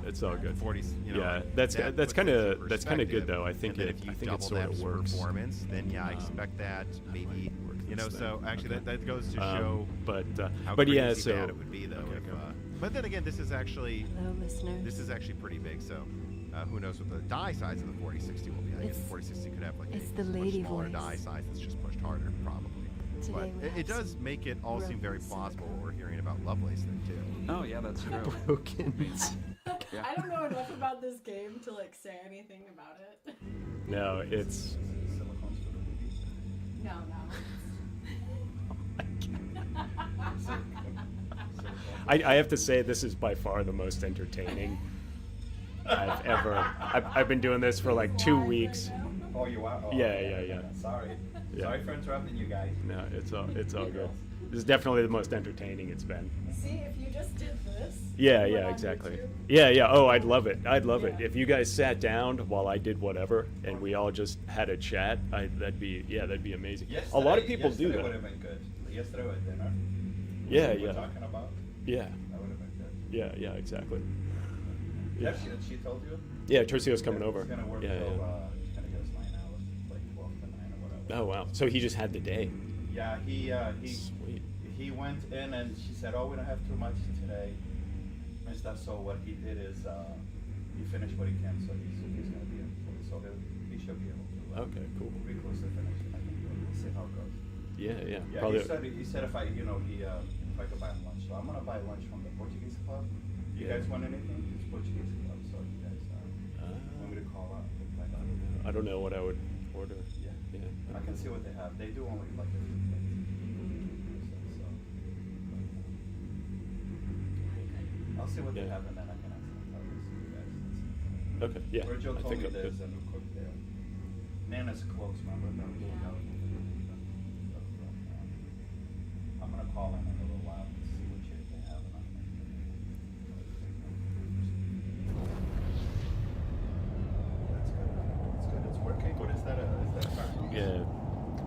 It's all good. 40, you know, Yeah, that's that that's puts kind things of in that's kind of good perspective. though. I think And then it if you I think it double sort that of works. performance, then yeah, I expect that maybe you know. So actually, that goes to show but how but crazy yeah, so bad it would be though. okay, If, go. but then again, this is actually Hello, listeners. actually pretty big. So who knows what the die size of the 4060 will be? I guess the It's- 4060 could have like it's a the much lady smaller voice. die size that's just pushed harder, probably. Today But we it have does some make it all seem very broken plausible. silicone. What we're hearing about Lovelace thing too. Oh yeah, that's true. broken. Yeah. I don't know enough about this game to like say anything about it. No, it's No. I have to say this is by far the most entertaining I've ever. I've been doing this for like 2 weeks. Oh, you are? Oh, Yeah, okay. yeah. Sorry. Yeah. Sorry for interrupting you guys. No, it's all good. This is definitely the most entertaining it's been. See, if you just did this. Yeah, and yeah, went on exactly. YouTube, Yeah. Oh, I'd love it. I'd love it Yeah. if you guys sat down while I did whatever and we all just had a chat. That'd be amazing. A lot of people do Yesterday would that. have been good. Yesterday with dinner. Yeah, we were yeah, talking about. yeah, That would have been good. yeah, exactly. Yeah, Yeah. She told you? yeah. Tercio's coming over. He's gonna work Yeah, till, yeah. he's gonna get us 9 hours. Like, Oh wow! So he just had the day. Yeah, Sweet. he went in and she said, "Oh, we don't have too much today," and stuff. So what he did is he finished what he can. So he's going to be in. So he should be able to. Okay, cool. Be close to finish. I think we'll see how it goes. Yeah. Yeah, Probably. he said if I if I could buy him lunch. So I'm gonna buy lunch from the Portuguese club. You Yeah. guys want anything? It's Portuguese club. So you guys want me to call out? I don't know what I would order. Yeah. Yeah. I can see what they have. They do only like a few things. So, I'll see what they Yeah. have and then I can ask them. I'll see you guys. Okay. Yeah. Virgil I told think me I'm good. there's a new cook there. Nana's close, remember? I'm gonna call in a little while and see what shape they have. And That's good. It's working. What is that? Is that a cartoon?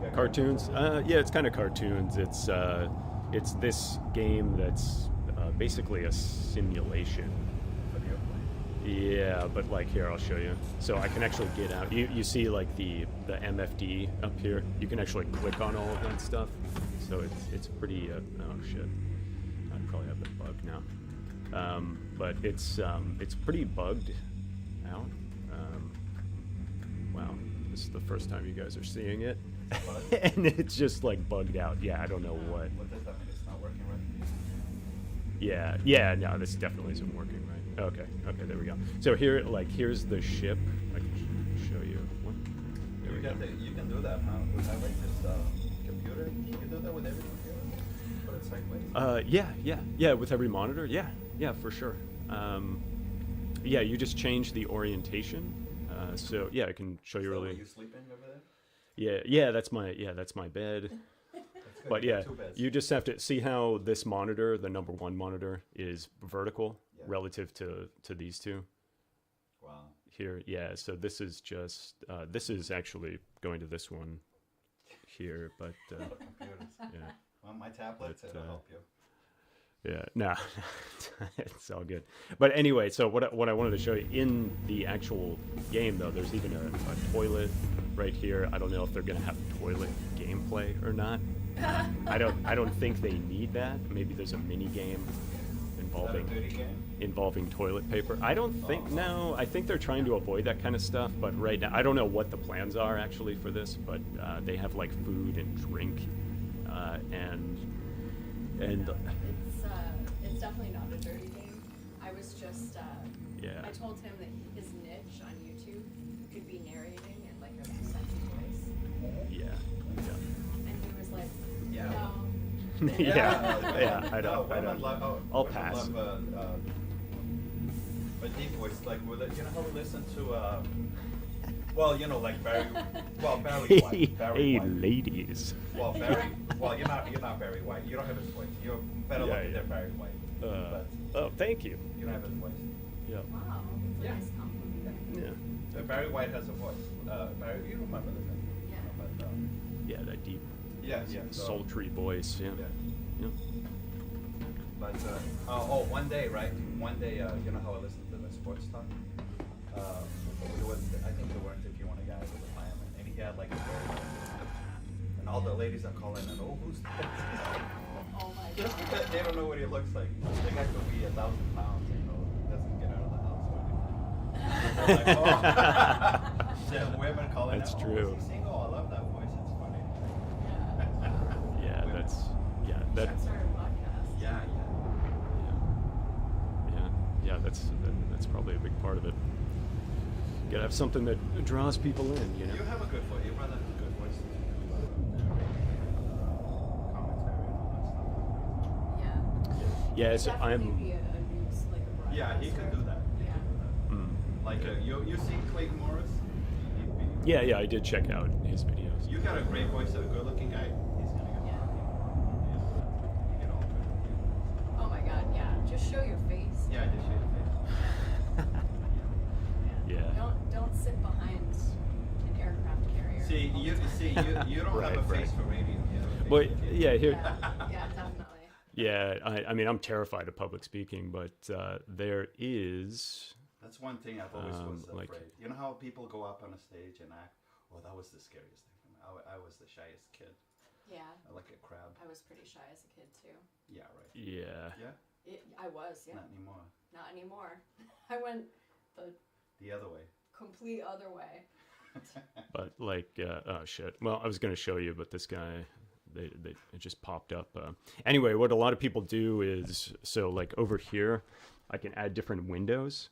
Yeah. Cartoons. Yeah, it's kind of cartoons. It's this game that's basically a simulation. Yeah, but like here, I'll show you. So I can actually get out. You see like the MFD up here. You can actually click on all of that stuff. So it's pretty. Oh shit! I probably have it bugged now. But it's pretty bugged out. Wow, this is the first time you guys are seeing it, and it's just like bugged out. Yeah, I don't know what. What does that mean? It's not working right? Yeah. No, this definitely isn't working right. Okay, there we go. So here's the ship. I can show you. What? There we go. You can do that, huh? With that like this computer? You can do that with every computer? But it's like, wait. Yeah. With every monitor, yeah, for sure. Yeah, you just change the orientation. So yeah, I can show you really. Are you sleeping over there? Yeah, that's my bed. That's good. But You yeah, got 2 beds. you just have to see how this monitor, the number 1 monitor, is vertical relative to these two. Wow. Here, yeah. So this is just this is actually going to this one here, but Computers. yeah. Well, my tablet, But, it'll help you. Yeah, no, it's all good. But anyway, so what I wanted to show you in the actual game, though, there's even a toilet right here. I don't know if they're gonna have toilet gameplay or not. I don't think they need that. Maybe there's a mini game involving Is that a dirty game? involving toilet paper. I don't think no. I think they're trying to avoid that kind of stuff. But right now, I don't know what the plans are actually for this. But they have like food and drink, and It's definitely not a dirty game. I was just yeah. I told him that his niche on YouTube could be narrating in like a sexy voice, Yeah. and he was like, Yeah. no. Yeah. I don't. Women love, I'll women pass. Love, a deep voice, like with you know how we listen to, well, you know, like Barry White. Barry Hey, White. ladies. Well, you're not Barry White. You don't have his voice. You're better Yeah, looking yeah. than Barry White. But Oh, thank you. you don't have his voice. Yeah. Wow, that's a Yeah. nice compliment. Yeah. Barry White has a voice. Barry, you remember the thing? Yeah. But, Yeah. That deep, yeah. So, sultry voice. Yeah. Yeah. Yeah. But one day, you know how I listened to the sports talk. I think they were interviewing a guy with a fireman, and he had like a very, and all the ladies are calling and who's that? Oh my Just god. because they don't know what he looks like. The guy could be 1,000 pounds, doesn't get out of the house or anything. They're like, oh. So women calling That's out, true. is he single? I love that voice. It's funny. Yeah. Women. That. Should start a podcast. Yeah. Yeah. That's probably a big part of it. You gotta have something that draws people in. You know. You have a good voice. Your brother has a good voice. Commentary and all that stuff. Yeah. Yeah. So Definitely be a news, like a broadcaster. Yeah, he can do that. He Yeah. can do that. Like you see Clayton Morris? Yeah. I did check out his videos. You got a great voice, a good-looking guy. He's gonna get. Yeah. You get all good. Oh my god, yeah. Just show your face. Yeah, just show your face. Yeah. Don't sit behind an aircraft carrier. See, all the you time. you don't have a Right. face for radio. You have a face Well, for TV. yeah. Here. Yeah, definitely. Yeah. I mean, I'm terrified of public speaking, but there is. That's one thing I've always was like- afraid. You know how people go up on a stage and act? Oh, that was the scariest thing for me. I I was the shyest kid. Yeah. Like a crab. I was pretty shy as a kid too. Yeah, right. Yeah. Yeah? I was, yeah. Not anymore. Not anymore. I went the other way. Complete other way. But like, oh shit. Well, I was going to show you, but this guy, it just popped up. Anyway, what a lot of people do is, so like over here, I can add different windows.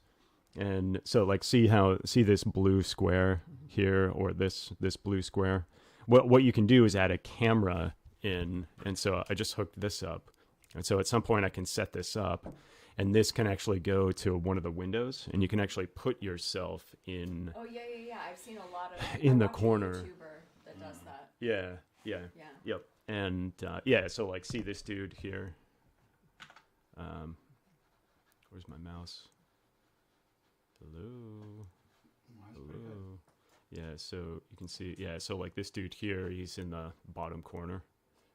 And so like, see this blue square here, or this blue square? What you can do is add a camera in. And so I just hooked this up. And so at some point I can set this up, and this can actually go to one of the windows, and you can actually put yourself in. Oh yeah. I've seen a lot of in the a corner. YouTuber that does that. Yeah. Yep. And so like, see this dude here. Where's my mouse? Hello. Yeah, so you can see. Yeah, so like this dude here, he's in the bottom corner.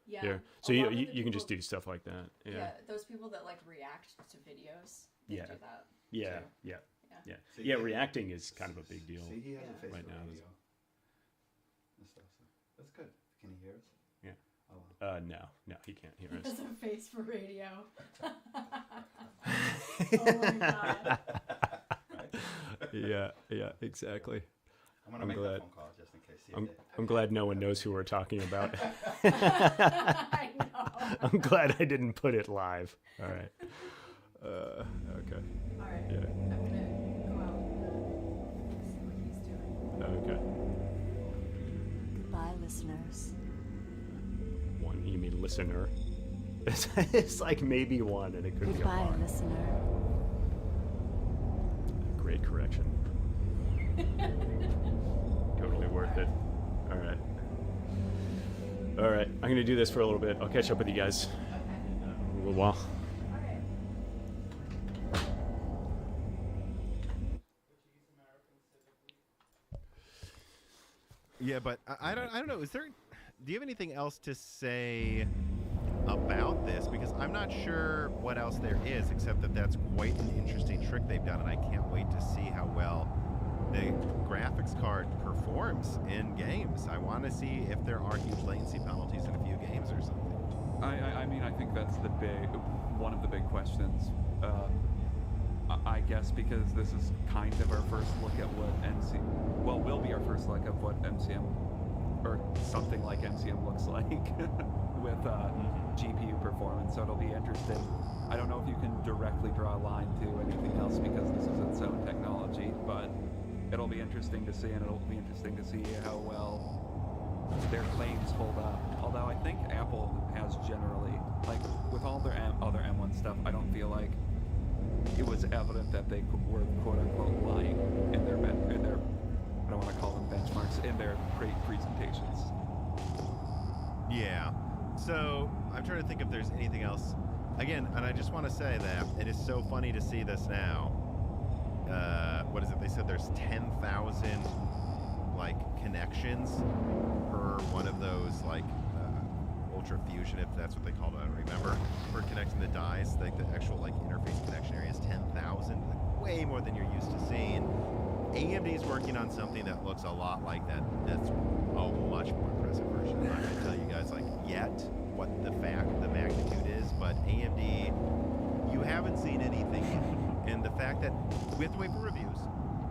Yeah. Here. So you can just do stuff like that. Yeah. Those people that like react to videos. They do that. Yeah. Too. Yeah. Yeah. Reacting is kind of a big deal. See, he has a face right for now. radio. And stuff, so that's good. Can he hear us? Yeah. Oh, wow. No, he can't hear He us. has a face for radio. Oh my god. Yeah, exactly. I'm gonna make that phone call just in case. I'm glad no one knows who we're talking about. I know. I'm glad I didn't put it live. All right. Okay. All right. Yeah. I'm gonna go out and see what he's doing. Okay. Goodbye, listeners. One, you mean listener? It's like maybe one, and it could be a Goodbye, lot. listener. Great correction. Totally worth it. All right. I'm going to do this for a little bit. I'll catch up with you guys in a little while. Yeah, but I don't know. Do you have anything else to say about this? Because I'm not sure what else there is, except that that's quite an interesting trick they've done, and I can't wait to see how well the graphics card performs in games. I want to see if there are huge latency penalties in a few games or something. I mean, I think that's one of the big questions. I guess because this is kind of our first look at what will be our first look at what MCM, or something like MCM looks like with GPU performance, so it'll be interesting. I don't know if you can directly draw a line to anything else because this is its own technology, but it'll be interesting to see, and it'll be interesting to see how well their claims hold up. Although I think Apple has generally, like with all their other M1 stuff, I don't feel like it was evident that they were quote-unquote lying in their I don't want to call them benchmarks, in their presentations. Yeah. So I'm trying to think if there's anything else. Again, and I just want to say that it is so funny to see this now. What is it? They said there's 10,000 like connections per one of those like Ultra Fusion, if that's what they called it. I don't remember. For connecting the dies, like the actual like interface connection area is 10,000, way more than you're used to seeing. AMD's working on something that looks a lot like that. That's a much more impressive version. I'm not going to tell you guys like yet what the magnitude is, but AMD, you haven't seen anything yet. And the fact that we have to wait for reviews,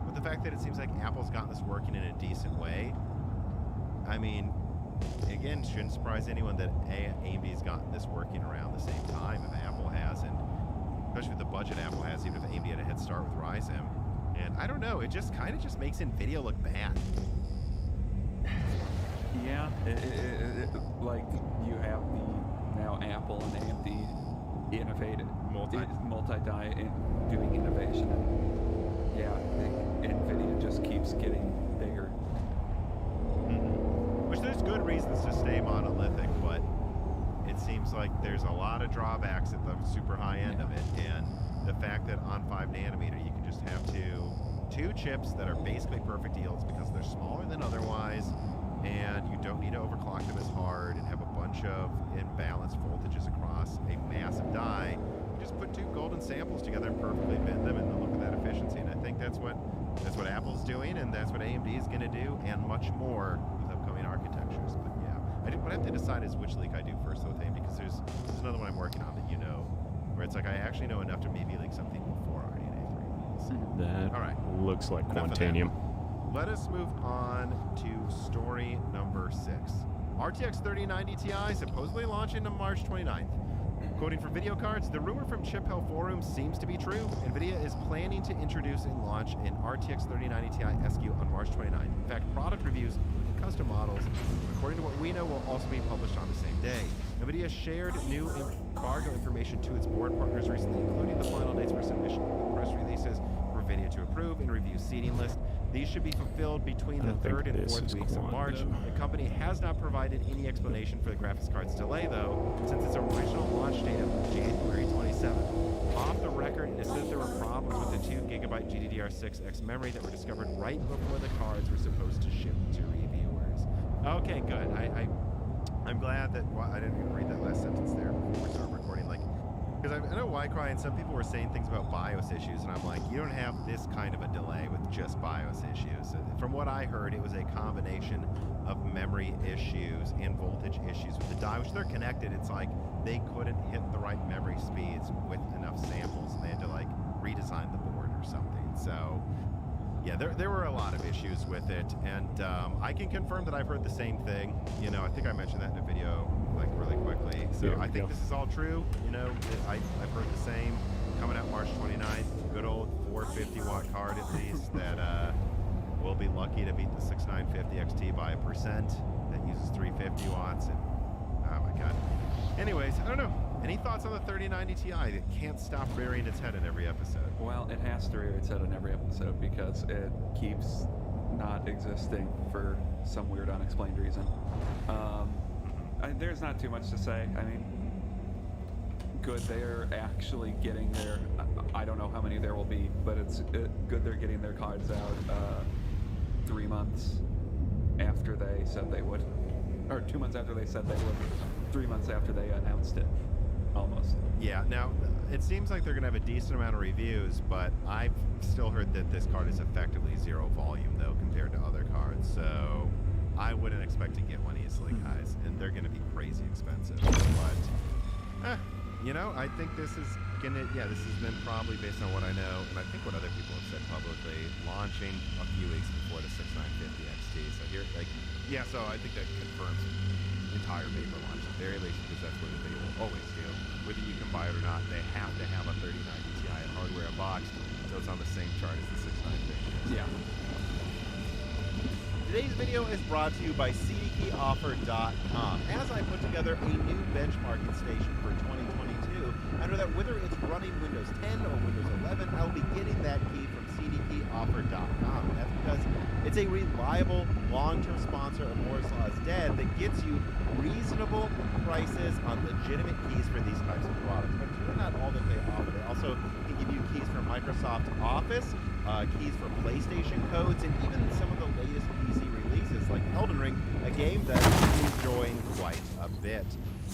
but the fact that it seems like Apple's gotten this working in a decent way, I mean, again, shouldn't surprise anyone that AMD's gotten this working around the same time if Apple hasn't, especially with the budget Apple has, even if AMD had a head start with Ryzen. And I don't know, it just kind of just makes NVIDIA look bad. Yeah, like you have now Apple and AMD innovated multi-die in doing innovation, and yeah, NVIDIA just keeps getting bigger. Which there's good reasons to stay monolithic, but it seems like there's a lot of drawbacks at the super high end of it, and the fact that on 5 nanometer you can just have two chips that are basically perfect yields because they're smaller than otherwise, and you don't need to overclock them as hard and have a bunch of imbalanced voltages across a massive die. You just put 2 golden samples together and perfectly bend them, and then look at that efficiency. And I think that's what Apple's doing, and that's what AMD is going to do, and much more with upcoming upcoming architectures. But yeah, what I have to decide is which leak I do first, though, Thane, because there's another one I'm working on that where it's like I actually know enough to maybe leak something before RDNA 3 release. That All right. looks like Enough of Quantanium. Let us move on to story number 6. RTX 3090 Ti supposedly launching on March 29th. Quoting from video cards, the rumor from Chip Hell Forum seems to be true. NVIDIA is planning to introduce and launch an RTX 3090 Ti SKU on March 29th. In fact, product reviews and custom models, according to what we know, will also be published on the same day. NVIDIA shared new embargo information to its board partners recently, including the final dates for submission of press releases for NVIDIA to approve and review seating list. These should be fulfilled between the 3rd and 4th weeks of March. The company has not provided any explanation for the graphics card's delay, though, since its original launch date of January 27th. Off the record, it says there were problems with the 2GB GDDR6X memory that were discovered right before the cards were supposed to ship to reviewers. Okay, good. I'm glad that I didn't even read that last sentence there before we started recording. Because I know Ycry and some people were saying things about BIOS issues, and I'm like, you don't have this kind of a delay with just BIOS issues. From what I heard, it was a combination of memory issues and voltage issues with the die, which they're connected. It's like they couldn't hit the right memory speeds with enough samples, and they had to redesign the board or something. So yeah, there were a lot of issues with it, and I can confirm that I've heard the same thing. I think I mentioned that in a video really quickly. So I think this is all true. I've heard the same. Coming out March 29th, good old 450 watt card at least that we'll be lucky to beat the 6950 XT by 1%. That uses 350 watts, and oh my god. Anyways, I don't know. Any thoughts on the 3090 Ti that can't stop rearing its head in every episode? Well, it has to rear its head in every episode because it keeps not existing for some weird unexplained reason. There's not too much to say. I mean, good they're actually getting their, I don't know how many there will be, but it's good they're getting their cards out 3 months after they said they would. Or 2 months after they said they would. 3 months after they announced it. Almost. Yeah, now it seems like they're going to have a decent amount of reviews, but I've still heard that this card is effectively zero volume, though, compared to other cards. So I wouldn't expect to get one easily, guys, and they're going to be crazy expensive. But, I think this is going to, this has been probably based on what I know, and I think what other people have said publicly, launching a few weeks before the 6950 XT. So here, so I think that confirms entire vapor launch at the very least, because that's what they will always do. Whether you can buy it or not, they have to have a 3090 Ti hardware box, so it's on the same chart as the 6950. Yeah. Today's video is brought to you by CDKeyOffer.com. As I put together a new benchmarking station for 2022, I know that whether it's running Windows 10 or Windows 11, I'll be getting that key from CDKeyOffer.com. And that's because it's a reliable, long-term sponsor of Moore's Law is Dead that gets you reasonable prices on legitimate keys for these types of products. But they're not all that they offer. They also can give you keys for Microsoft Office, keys for PlayStation codes, and even some of the latest PC releases like Elden Ring, a game that I'm enjoying quite a bit.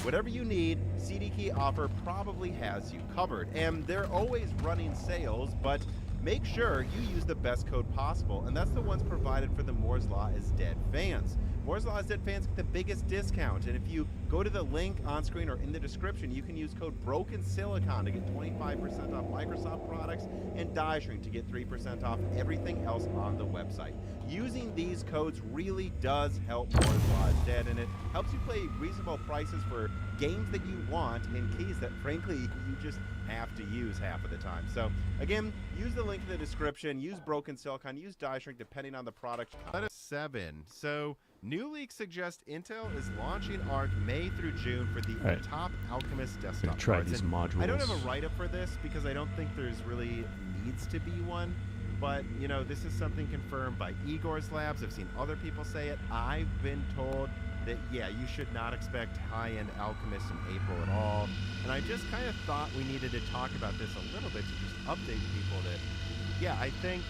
Whatever you need, CDK Offer probably has you covered. And they're always running sales, but make sure you use the best code possible, and that's the ones provided for the Moore's Law is Dead fans. Moore's Law is Dead fans get the biggest discount, and if you go to the link on screen or in the description, you can use code BROKENSILICON to get 25% off Microsoft products and Die Shrink to get 3% off everything else on the website. Using these codes really does help Moore's Law is Dead, and it helps you play reasonable prices for games that you want and keys that, frankly, you just have to use half of the time. So, again, use the link in the description, use Broken Silicon, use Die Shrink, depending on the product. Let us 7. So, new leaks suggest Intel is launching ARC May through June for the top Alchemist desktop try cards. these And modules. I don't have a write-up for this because I don't think there's really needs to be one. But, this is something confirmed by Igor's Labs. I've seen other people say it. I've been told that, you should not expect high-end Alchemist in April at all. And I just kind of thought we needed to talk about this a little bit to just update people that, I think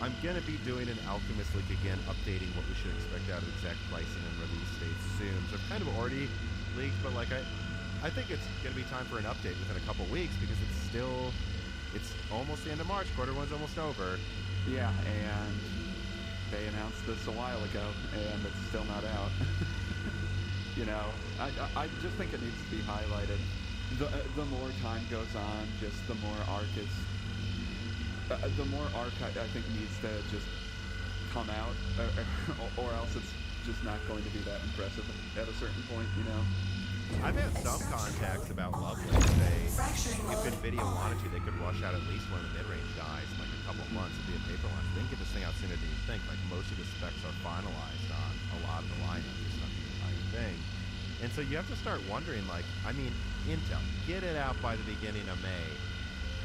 I'm going to be doing an Alchemist leak again, updating what we should expect out of exact pricing and release dates soon. So I've kind of already leaked, but I think it's going to be time for an update within a couple weeks because it's almost the end of March. Quarter one's almost over. Yeah, and they announced this a while ago, and it's still not out. You know, I just think it needs to be highlighted. The more time goes on, just the more arc is. The more arc I think needs to just come out, or else it's just not going to be that impressive at a certain point, you know. I've had some contacts about Lovelace say if NVIDIA wanted to, they could rush out at least one of the mid-range guys in like a couple of months. It'd be a paper launch. They can get this thing out sooner than you think. Like most of the specs are finalized on a lot of the lineup, just not the entire thing. And so you have to start wondering, like, I mean, Intel, get it out by the beginning of May.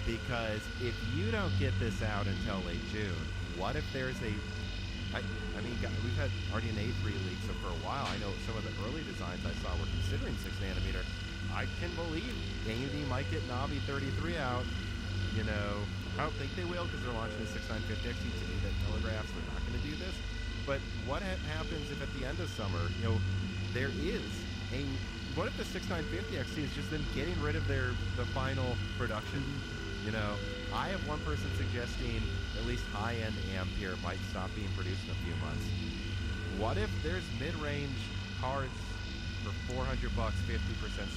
Because if you don't get this out until late June, what if there's a... I mean, we've had RDNA 3 leaks, so for a while, I know some of the early designs I saw were considering 6 nanometer. I can believe AMD might get Navi 33 out. You know, I don't think they will because they're launching the 6950X. To me, that telegraphs they're not going to do this. But what happens if at the end of summer, you know, there is a... What if the 6950XT is just them getting rid of the final production? You know, I have one person suggesting at least high-end Ampere might stop being produced in a few months. What if there's mid-range cards for $400, 50%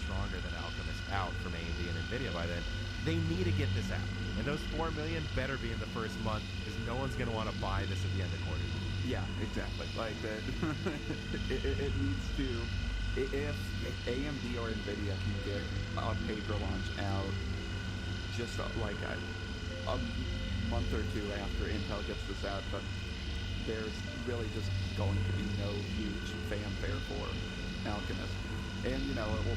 stronger than Alchemist out from AMD and NVIDIA by then? They need to get this out. And those 4 million better be in the first month because no one's going to want to buy this at the end of quarter. Yeah, exactly. Like that. it needs to... If AMD or NVIDIA can get a paper launch out just like a month or two after Intel gets this out, but there's really just going to be no huge fanfare for Alchemist. And, you know, it will,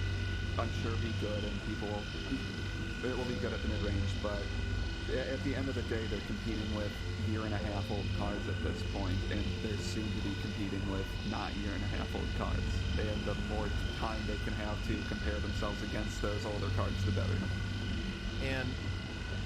I'm sure, be good, and it will be good at the mid-range, but at the end of the day, they're competing with year-and-a-half-old cards at this point, and they're soon to be competing with not year-and-a-half-old cards. And the more time they can have to compare themselves against those older cards, the better. And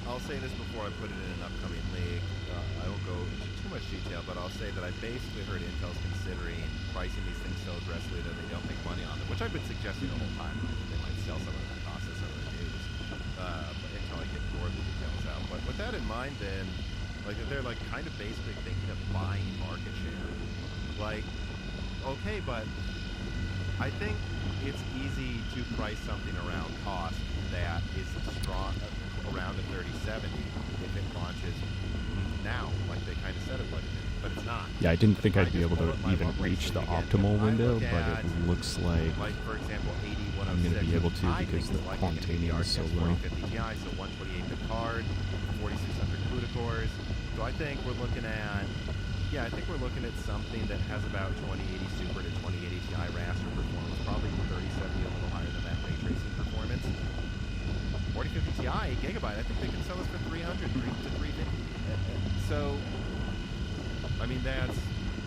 I'll say this before I put it in an upcoming league. I won't go into too much detail, but I'll say that I basically heard Intel's considering pricing these things so aggressively that they don't make money on them, which I've been suggesting the whole time. They might sell some of that process over the news until I get more of the details out. But with that in mind, then, like they're like kind of basically thinking of buying market share. Like, okay, but I think it's easy to price something around cost that is strong around a 3070 if it launches now, like they kind of said it would, but it's not. Yeah, I didn't think I'd be able to even reach the optimal window, but it looks like for example, I'm going to be able to because the Quantanium is so low. 4050 Ti, so 128-bit card, 4600 CUDA cores. So I think we're looking at, I think we're looking at something that has about 2080 Super to 2080 Ti raster performance, probably 3070 a little higher than that ray tracing performance. 4050 Ti, 8 gigabyte, I think they can sell this for 300 to 350. So, I mean, that's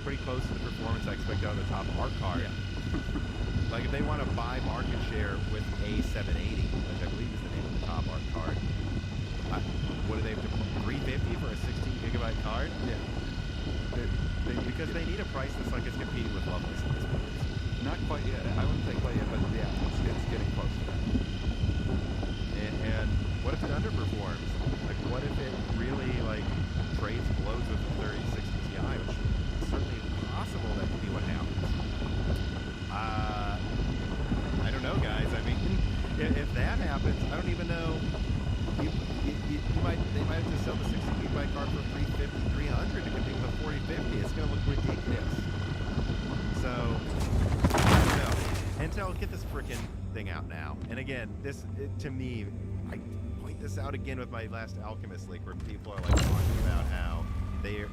pretty close to the performance I expect out of the top ARC card. Yeah. Like, if they want to buy market share with a 780, which I believe is the name of the top ARC card, what do they have to 350 for a 16 gigabyte card? Yeah. Because they need a price that's like it's competing with Lovelace at this point. Not quite yet. I wouldn't say quite yet, but yeah, it's getting close to that. And what if it underperforms? Like, what if it really, like, trades blows with the 3060 Ti, which is certainly possible that could be what happens. I don't know, guys. I mean, if that happens, I don't even know. They might have to sell the 60 gigabyte card for 350, 300 to compete with a 4050. It's going to look ridiculous. So, I don't know. Intel, get this frickin' thing out now. And again, to me, I point this out again with my last Alchemist leak, where people are like talking about how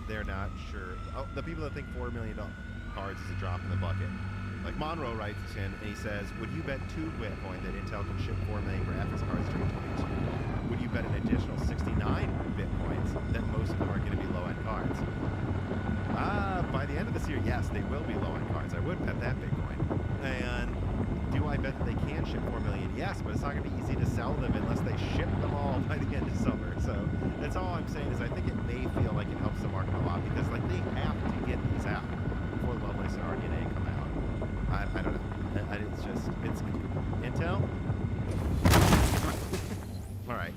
they're not sure. Oh, the people that think $4 million cards is a drop in the bucket. Like Monroe writes in and he says, would you bet 2 Bitcoin that Intel can ship 4 million graphics cards during 2022? Would you bet an additional 69 Bitcoins that most of them are going to be low-end cards? By the end of this year, yes, they will be low-end cards. I would bet that Bitcoin. And do I bet that they can ship 4 million? Yes, but it's not going to be easy to sell them unless they ship them all by the end of summer. So that's all I'm saying is I think it may feel like it helps the market a lot because like they have to get these out before Lovelace and RDNA come out. I don't know. It's Intel. All right,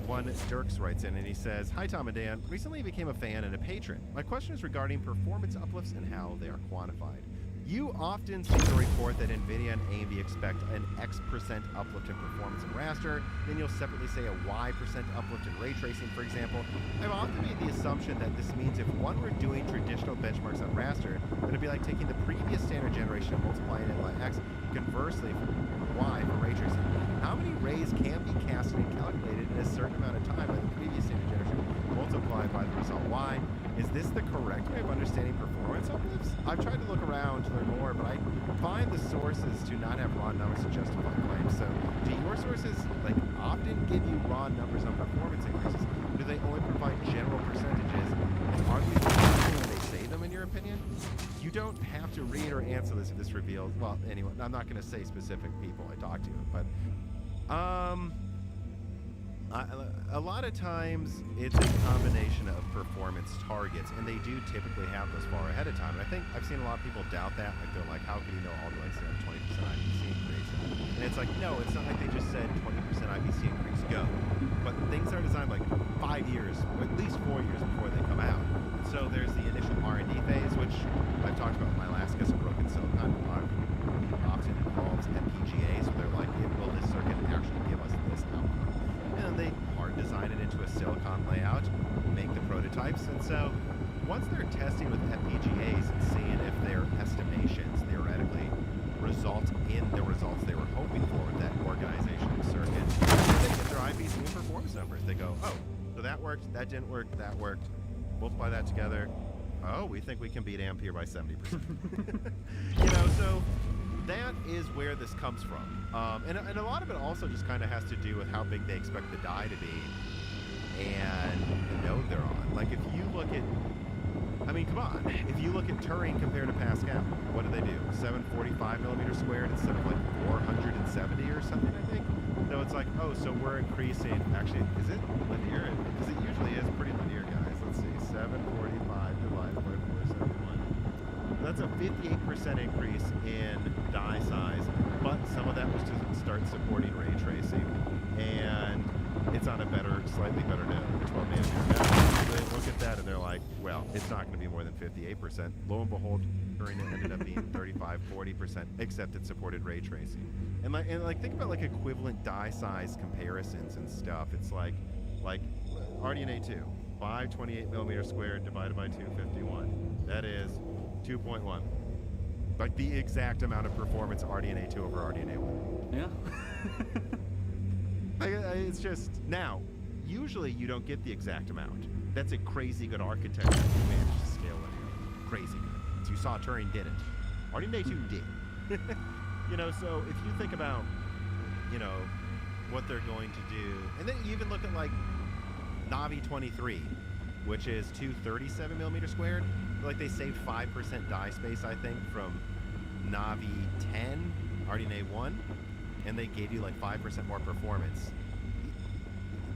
one Dirks writes in and he says, "Hi Tom and Dan, recently became a fan and a patron. My question is regarding performance uplifts and how they are quantified. You often see the report that NVIDIA and AMD expect an X% uplift in performance in raster, then you'll separately say a Y% uplift in ray tracing, for example. I've often made the assumption that this means if one were doing traditional benchmarks on raster, then it'd be like taking the previous standard generation and multiplying it by X. Conversely, for Y for ray tracing. How many rays can be casted and calculated in a certain amount of time by the previous standard generation multiplied by the result Y? Is this the correct way of understanding performance uplifts? I've tried to look around to learn more, but I find the sources to not have raw numbers to justify claims. So do your sources like often give you raw numbers on performance increases? Do they only provide general percentages? And are these true when they say them, in your opinion? You don't have to read or answer this if this reveals, well, anyway, I'm not going to say specific people I talk to, but a lot of times it's a combination of performance targets, and they do typically have those far ahead of time. And I think I've seen a lot of people doubt that. Like they're like, how can you know all the like 20% IPC increase? And it's like, no, it's not like they just said 20% IPC increase, go. But things are designed like 5 years, or at least 4 years before they come out. So there's the initial R&D phase, which I've talked about in my last guess of broken silicon. Often involves FPGAs, where they're like, will this circuit actually give us this outcome? And they hard design it into a silicon layout, make the prototypes, and so once they're testing with FPGAs and seeing if their estimations theoretically result in the results they were hoping for with that organization of circuit, they get their IPC and performance numbers. They go, oh, so that worked, that didn't work, that worked. Multiply that together. Oh, we think we can beat Ampere by 70%. So that is where this comes from. And a lot of it also just kind of has to do with how big they expect the die to be and the node they're on. Like if you look at, I mean, come on. If you look at Turing compared to Pascal, what do? 745 millimeters squared instead of like 470 or something, I think. So it's like, oh, so we're increasing. Actually, is it linear? Because it usually is pretty linear, guys. Let's see, 745 divided by 471. That's a 58% increase in die size, but some of that was to start supporting ray tracing, and it's on a slightly better node, 12 nanometer node. They look at that and they're like, well, it's not going to be more than 58%. Lo and behold, during it ended up being 35-40%, except it supported ray tracing. And think about like equivalent die size comparisons and stuff. It's like RDNA 2, 528 millimeters squared divided by 251. That is 2.1. Like the exact amount of performance RDNA 2 over RDNA 1. Yeah. It's just, now, usually you don't get the exact amount. That's a crazy good architecture if you manage to scale it. Crazy good. So you saw Turing did it. RDNA 2 did. So if you think about, what they're going to do, and then you even look at like Navi 23, which is 237 millimeters squared. Like they saved 5% die space, I think, from Navi 10, RDNA 1, and they gave you like 5% more performance.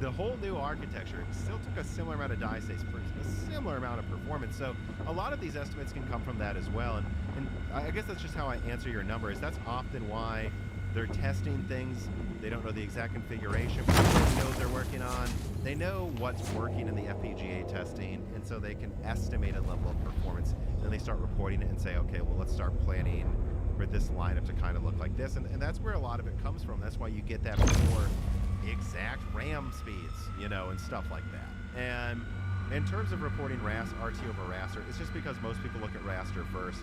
The whole new architecture still took a similar amount of die space for a similar amount of performance. So a lot of these estimates can come from that as well. And I guess that's just how I answer your numbers. That's often why they're testing things. They don't know the exact configuration, but they know they're working on. They know what's working in the FPGA testing, and so they can estimate a level of performance. Then they start reporting it and say, okay, well, let's start planning for this lineup to kind of look like this. And that's where a lot of it comes from. That's why you get that before the exact RAM speeds, and stuff like that. And in terms of reporting RT over raster, it's just because most people look at raster first.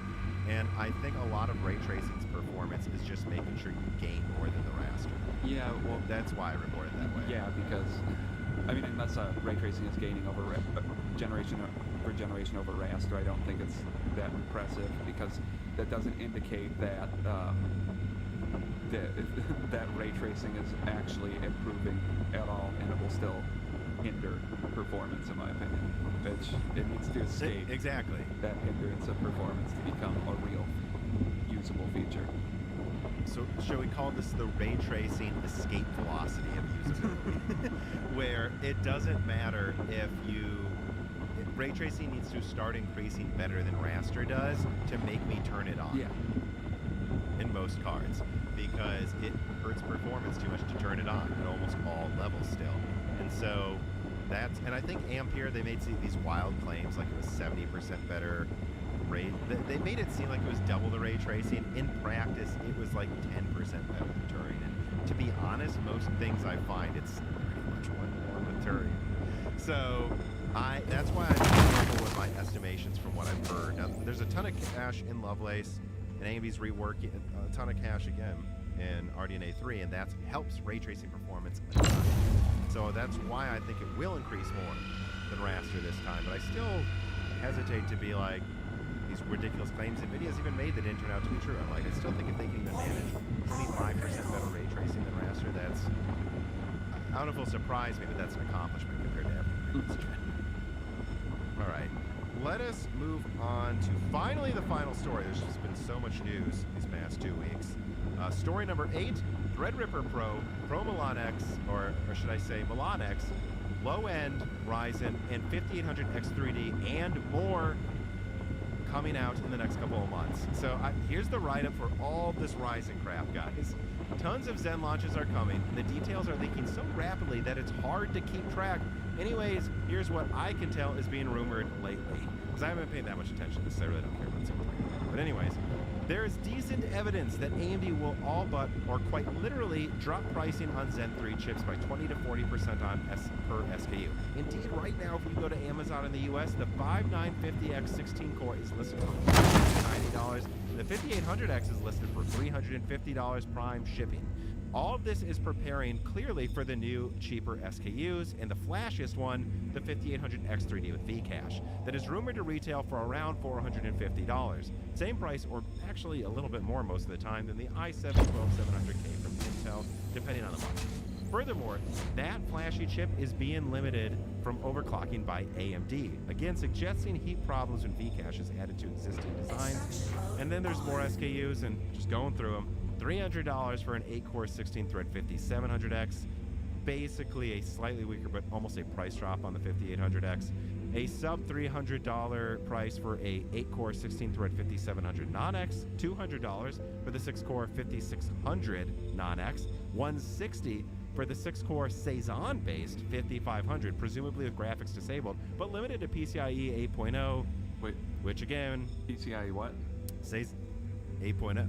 And I think a lot of ray tracing's performance is just making sure you gain more than the raster. Yeah, well, that's why I report it that way. Yeah, because unless ray tracing is gaining over generation over raster, I don't think it's that impressive, because that doesn't indicate that that ray tracing is actually improving at all, and it will still hinder performance, in my opinion. It needs to escape exactly that hindrance of performance to become a real usable feature. So shall we call this the ray tracing escape velocity of usability? Where it doesn't matter if ray tracing needs to start increasing better than raster does to make me turn it on. Yeah. In most cards, because it hurts performance too much to turn it on at almost all levels still. And So that's, and I think Ampere, they made these wild claims like it was 70% better ray. They made it seem like it was double the ray tracing. In practice, it was like 10% better than Turing. And to be honest, most things I find, it's pretty much one more with Turing. So that's why I'm careful with my estimations from what I've heard. Now, there's a ton of cache in Lovelace, and AMD's reworking a ton of cache again in RDNA 3, and that helps ray tracing performance a ton. So that's why I think it will increase more than raster this time. But I still hesitate to be like, these ridiculous claims NVIDIA's even made that didn't turn out to be true. I'm like, I still think if they can even manage 25% better ray tracing than raster, that's, I don't know if it'll surprise me, but that's an accomplishment compared to everything. All right, let us move on to finally the final story. There's just been so much news these past 2 weeks. Story number 8, Threadripper Pro Milan X, or should I say Milan X, low-end Ryzen, and 5800X 3D, and more coming out in the next couple of months. So here's the write-up for all this Ryzen crap, guys. Tons of Zen launches are coming, and the details are leaking so rapidly that it's hard to keep track. Anyways, here's what I can tell is being rumored lately, because I haven't paid that much attention to this, I really don't care about something like that. But anyways, there is decent evidence that AMD will all but, or quite literally, drop pricing on Zen 3 chips by 20 to 40% per SKU. Indeed, right now, if you go to Amazon in the US, the 5950X 16 core is listed for $90. The 5800X is listed for $350 prime shipping. All of this is preparing clearly for the new, cheaper SKUs, and the flashiest one, the 5800X 3D with V-Cache, that is rumored to retail for around $450. Same price, or actually a little bit more most of the time, than the i7-12700K from Intel, depending on the model. Furthermore, that flashy chip is being limited from overclocking by AMD, again suggesting heat problems when V-Cache is added to existing designs. And then there's more SKUs, and just going through them. $300 for an 8-core 16-thread 5700X, basically a slightly weaker but almost a price drop on the 5800X. A sub $300 price for a 8-core 16-thread 5700 non-X, $200 for the 6-core 5600 non-X, $160 for the 6-core Cezanne-based 5500, presumably with graphics disabled, but limited to PCIe 8.0. Wait, which again, PCIe what? 8.0.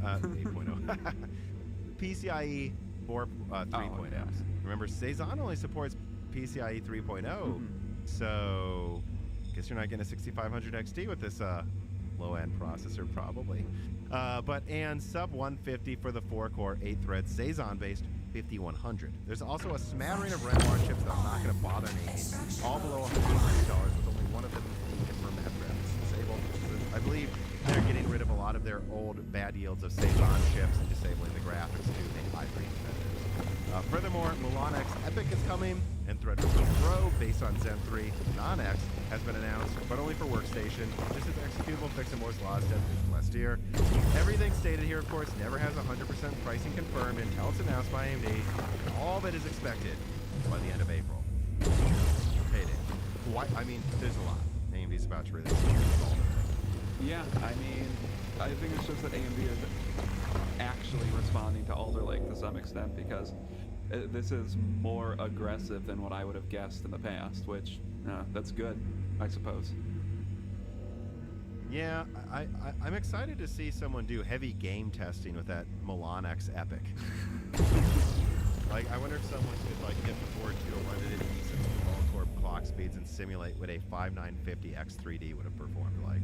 PCIe 3.0. Remember, Cezanne only supports PCIe 3.0, so guess you're not getting a 6500 XT with this low-end processor, probably. And sub 150 for the 4-core 8-thread Cezanne-based 5100. There's also a smattering of Renoir chips that I'm not going to bother naming, all below $150, with only one of them being confirmed to have graphics disabled. I believe they're getting rid of a lot of their old bad yields of Cezanne chips and disabling the graphics to make high-grade vendors. Furthermore, Milan X Epic is coming, and Threadripper Pro, based on Zen 3 non-X, has been announced, but only for workstation. This is executable fix in Moore's Law as tested last year. Everything stated here, of course, never has 100% pricing confirmed until it's announced by AMD. All of it is expected by the end of April. Payday. Why? I mean, there's a lot. AMD's about to release all of it. Yeah, I mean, I think it's just that AMD is actually responding to Alder Lake to some extent, because this is more aggressive than what I would have guessed in the past, which, that's good, I suppose. Yeah, I'm excited to see someone do heavy game testing with that Milan X Epic. Like, I wonder if someone could, like, get the board to run it at decent all-core clock speeds and simulate what a 5950X 3D would have performed like.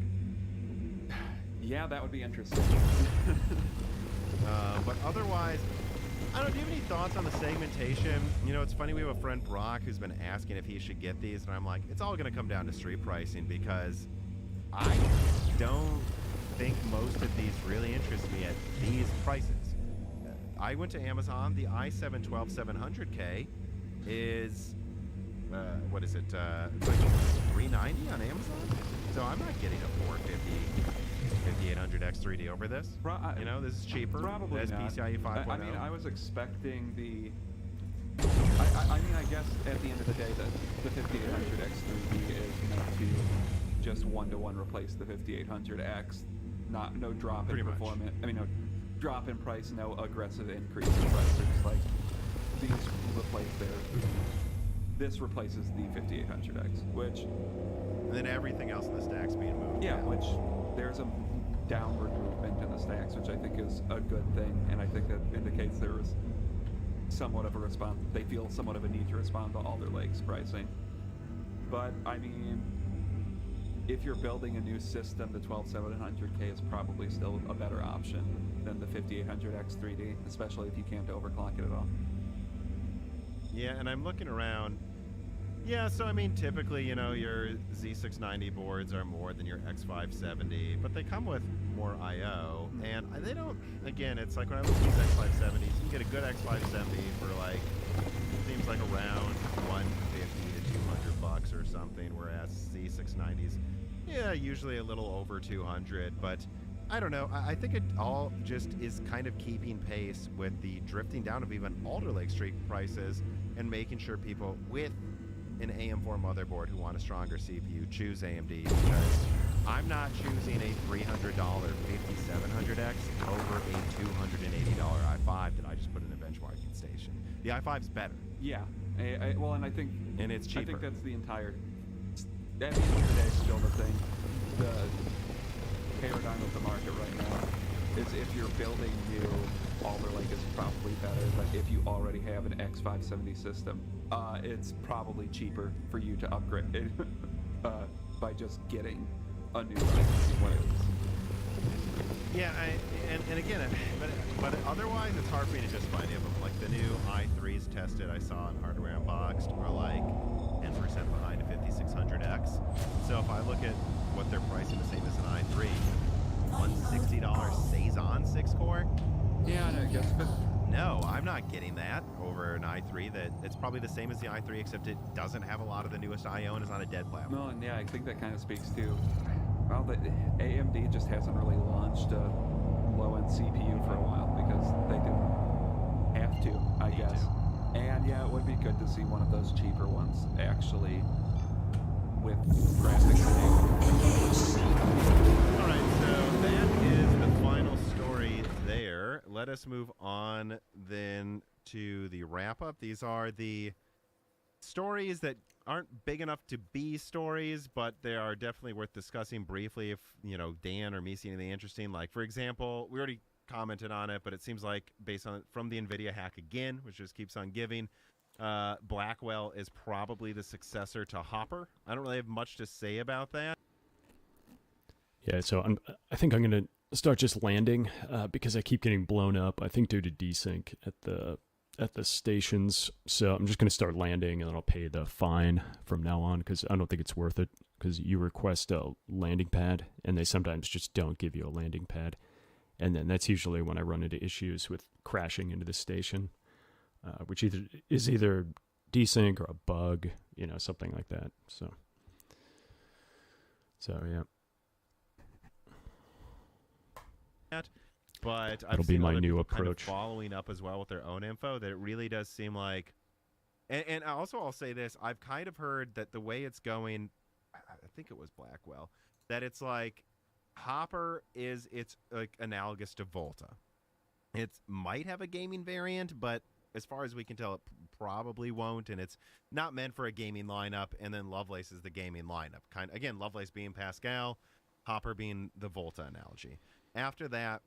Yeah, that would be interesting. But otherwise, I don't know, do you have any thoughts on the segmentation? You know, it's funny, we have a friend, Brock, who's been asking if he should get these, and I'm like, it's all going to come down to street pricing, because I don't think most of these really interest me at these prices. I went to Amazon, the i7-12700K is, what is it, it's like $390 on Amazon? So I'm not getting a 450 5800X 3D over this. You know, this is cheaper. Probably it has not. PCIe 5.0. I mean, I was expecting the... I mean, I guess at the end of the day, the 5800X 3D is meant to just one-to-one replace the 5800X. No drop in performance. I mean, no drop in price, no aggressive increase in price. They're just like, these replace this replaces the 5800X, which... And then everything else in the stack's being moved. Yeah, which there's a downward movement in the stacks, which I think is a good thing, and I think that indicates there is somewhat of a response. They feel somewhat of a need to respond to Alder Lake's pricing. But, I mean, if you're building a new system, the 12700K is probably still a better option than the 5800X 3D, especially if you can't overclock it at all. Yeah, and I'm looking around. Yeah, so I mean, typically, you know, your Z690 boards are more than your X570, but they come with more I/O, and they don't. Again, it's like when I look at these X570s, you can get a good X570 for like, seems like around 150 to 200 bucks or something, whereas Z690s, yeah, usually a little over 200, but. I don't know. I think it all just is kind of keeping pace with the drifting down of even Alder Lake Street prices and making sure people with an AM4 motherboard who want a stronger CPU choose AMD, because I'm not choosing a $300 5700X over a $280 i5 that I just put in a benchmarking station. The i5's better. Yeah. Well, and I think... And it's cheaper. I think that's the entire... At the end of the day, still the thing. The paradigm of the market right now is if you're building new, Alder Lake is probably better, but if you already have an X570 system, it's probably cheaper for you to upgrade it by just getting a new one. Yeah, and again, but otherwise it's hard for me to justify any of them. Like the new i3s tested I saw in Hardware Unboxed are like 10% behind a 5600X. So if I look at what they're pricing the same as an i3, $160 Cezanne 6-core? Yeah, I guess, but... No, I'm not getting that over an i3 it's probably the same as the i3, except it doesn't have a lot of the newest I/O and is on a dead platform. No, and yeah, I think that kind of speaks to, well, the AMD just hasn't really launched a low-end CPU for a while because they didn't have to, I guess. And yeah, it would be good to see one of those cheaper ones actually with graphics enabled. All right, so that is the final story there. Let us move on then to the wrap-up. These are the stories that aren't big enough to be stories, but they are definitely worth discussing briefly if, you know, Dan or me see anything interesting. Like, for example, we already commented on it, but it seems like based on from the NVIDIA hack again, which just keeps on giving, Blackwell is probably the successor to Hopper. I don't really have much to say about that. Yeah, so I think I'm going to start just landing because I keep getting blown up, I think due to desync at the stations. So I'm just going to start landing, and then I'll pay the fine from now on because I don't think it's worth it, because you request a landing pad, and they sometimes just don't give you a landing pad. And then that's usually when I run into issues with crashing into the station, which is either desync or a bug, you know, something like that. So yeah. But That'll be my new approach. Kind of following up as well with their own info, that it really does seem like, and also I'll say this, I've kind of heard that the way it's going, I think it was Blackwell, that it's like Hopper it's like analogous to Volta. It might have a gaming variant, but as far as we can tell, it probably won't, and it's not meant for a gaming lineup. And then Lovelace is the gaming lineup. Again, Lovelace being Pascal, Hopper being the Volta analogy. After that,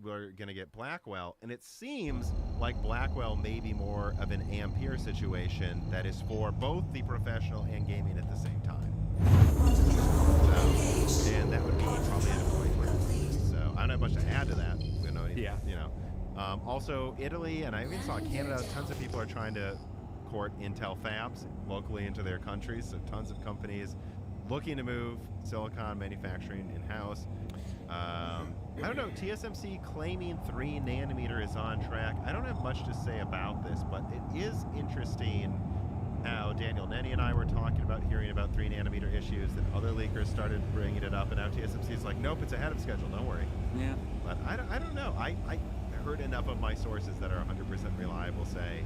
we're going to get Blackwell, and it seems like Blackwell may be more of an Ampere situation that is for both the professional and gaming at the same time. So, and that would be probably at a point where, so I don't have much to add to that. Also, Italy, and I even saw Canada, tons of people are trying to court Intel fabs locally into their countries, so tons of companies looking to move silicon manufacturing in-house. I don't know, TSMC claiming 3 nanometer is on track. I don't have much to say about this, but it is interesting how Daniel Nenny and I were talking about hearing about 3 nanometer issues, that other leakers started bringing it up, and now TSMC is like, nope, it's ahead of schedule, don't worry. Yeah. But I don't know. I heard enough of my sources that are 100% reliable say,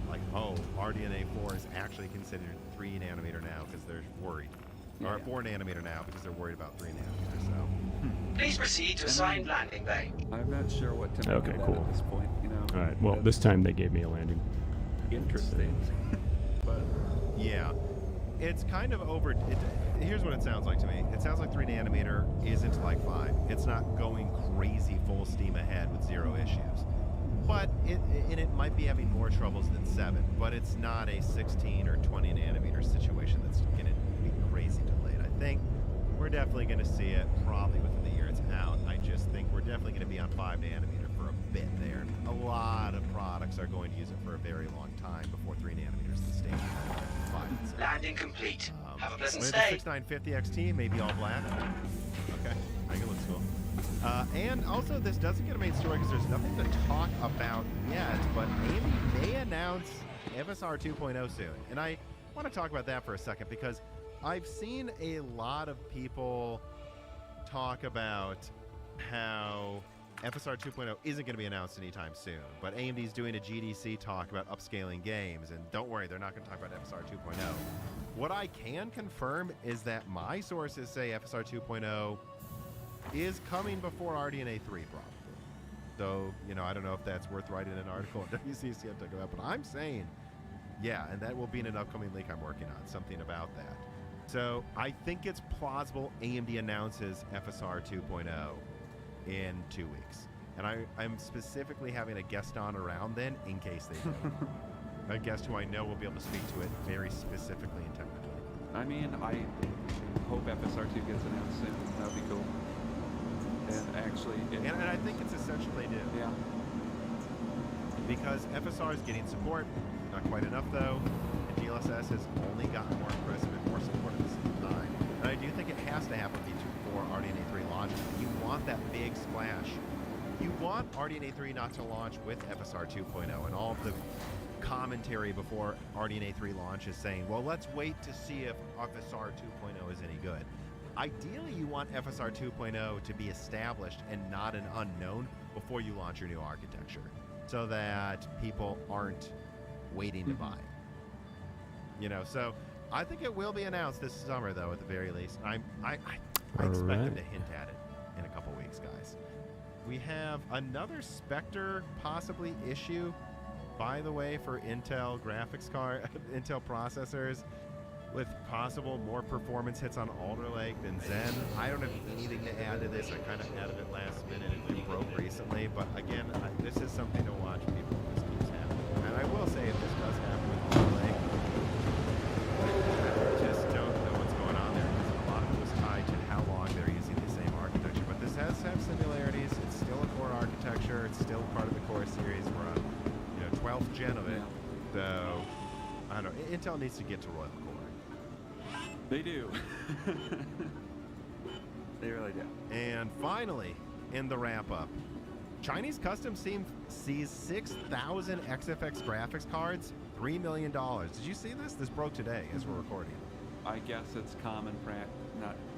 like, oh, RDNA 4 is actually considered 3 nanometer now because they're worried. Or 4 nanometer now because they're worried about 3 nanometer, so. Please proceed to assigned landing bay. I'm not sure what to make of that cool. at this point, you know. All right, well, this time they gave me a landing. Interesting. But yeah, it's kind of over. Here's what it sounds like to me. It sounds like 3 nanometer isn't like 5. It's not going crazy full steam ahead with 0 issues. But it might be having more troubles than 7. But it's not a 16 or 20 nanometer situation that's going to be crazy delayed. I think we're definitely going to see it probably within the year it's out. I just think we're definitely going to be on 5 nanometer for a bit there. A lot of products are going to use it for a very long time before 3 nanometers is the stage. 5. Landing complete. Have a pleasant The stay. 6950 XT, maybe all black. Okay, I think it looks cool. And also, this doesn't get a main story because there's nothing to talk about yet, but AMD may announce FSR 2.0 soon. And I want to talk about that for a second because I've seen a lot of people talk about how FSR 2.0 isn't going to be announced anytime soon, but AMD's doing a GDC talk about upscaling games, and don't worry, they're not going to talk about FSR 2.0. What I can confirm is that my sources say FSR 2.0 is coming before RDNA 3, probably. So, I don't know if that's worth writing an article at WCCM to talk about, but I'm saying, yeah, and that will be in an upcoming leak I'm working on, something about that. So, I think it's plausible AMD announces FSR 2.0 in 2 weeks. And I'm specifically having a guest on around then in case they do. A guest who I know will be able to speak to it very specifically and technically. I mean, I hope FSR 2 gets announced soon. That would be cool. And actually... And I think it's essential they do. Yeah. Because FSR is getting support, not quite enough though, and DLSS has only gotten more impressive and more support at the same time. And I do think it has to happen before RDNA 3 launches. You want that big splash. You want RDNA 3 not to launch with FSR 2.0 and all of the commentary before RDNA 3 launches saying, well, let's wait to see if FSR 2.0 is any good. Ideally, you want FSR 2.0 to be established and not an unknown before you launch your new architecture, so that people aren't waiting to buy. So I think it will be announced this summer, though, at the very least. I expect them to hint at it in a couple weeks, guys. We have another Spectre possibly issue, by the way, for Intel graphics card, Intel processors, with possible more performance hits on Alder Lake than Zen. I don't have anything to add to this. I kind of added it last minute. It broke recently, but again, this is something to watch, people, if this keeps happening. And I will say, if this does happen with Alder Lake, I just don't know what's going on there, because a lot of it was tied to how long they're using the same architecture. But this has similarities. It's still a core architecture. It's still part of the core series. We're on 12th gen of it. So, I don't know. Intel needs to get to Royal Core. They do. They really do. And finally, in the wrap-up, Chinese Custom sees 6,000 XFX graphics cards, $3 million. Did you see this? This broke today as we're recording. I guess it's common practice,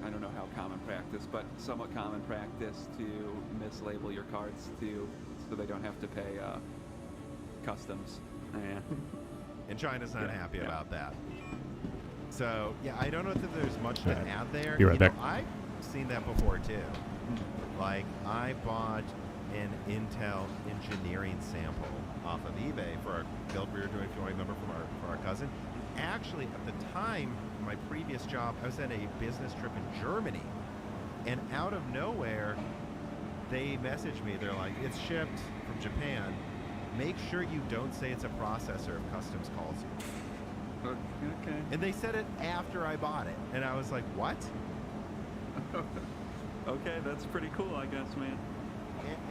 I don't know how common practice, but somewhat common practice to mislabel your cards so they don't have to pay customs. And China's not happy about that. So, yeah, I don't know if there's much to add there. You're right back. I've seen that before, too. Like, I bought an Intel engineering sample off of eBay for a build we were doing, if you remember, for our cousin. Actually, at the time, my previous job, I was at a business trip in Germany. And out of nowhere, they messaged me. They're like, it's shipped from Japan. Make sure you don't say it's a processor if customs calls you. Okay. And they said it after I bought it. And I was like, what? Okay, that's pretty cool, I guess, man.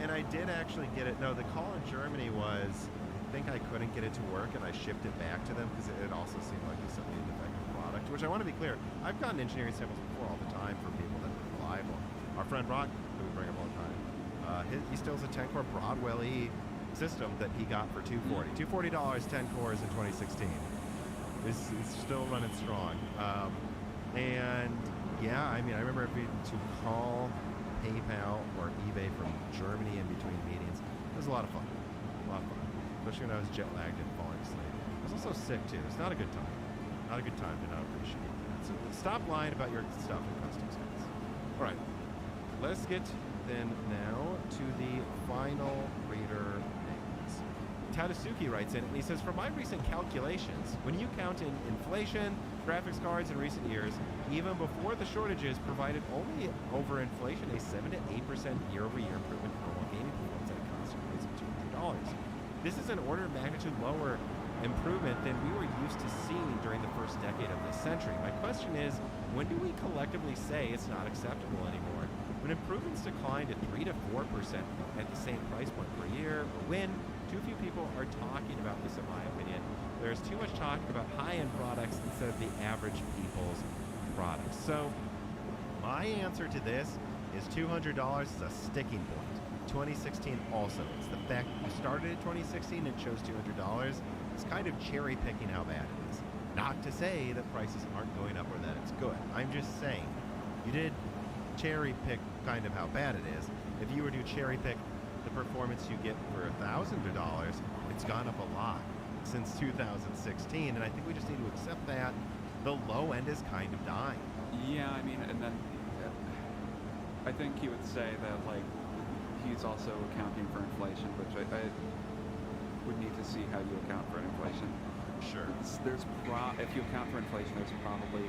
And I did actually get it. No, the call in Germany was, I think I couldn't get it to work, and I shipped it back to them because it also seemed like it sent me a defective product, which I want to be clear. I've gotten engineering samples before all the time for people that are reliable. Our friend Brock, who we bring up all the time, he still has a 10-core Broadwell E system that he got for $240. $240, 10 cores in 2016. It's still running strong. And yeah, I mean, I remember having to call PayPal or eBay from Germany in between meetings. It was a lot of fun. Especially when I was jet lagged and falling asleep. I was also sick too. It's not a good time. Not a good time to not appreciate that. So stop lying about your stuff in customs guys. All right. Let's get then now to the final reader names. Tadasuki writes in, and he says, from my recent calculations, when you count in inflation, graphics cards in recent years, even before the shortages provided only over inflation a 7 to 8% year-over-year improvement in normal gaming performance at a constant price of $200. This is an order of magnitude lower improvement than we were used to seeing during the first decade of this century. My question is, when do we collectively say it's not acceptable anymore? When improvements decline to 3 to 4% at the same price point per year, or when too few people are talking about this, in my opinion. There's too much talk about high-end products instead of the average people's products. So my answer to this is $200 is a sticking point. 2016 also is. The fact that you started at 2016 and chose $200 is kind of cherry picking how bad it is. Not to say that prices aren't going up or that it's good. I'm just saying you did cherry pick kind of how bad it is. If you were to cherry pick the performance you get for $1,000, it's gone up a lot since 2016, and I think we just need to accept that the low end is kind of dying. Yeah, I mean, and then I think he would say that, like, he's also accounting for inflation, which I would need to see how you account for inflation. Sure. If you account for inflation, there's probably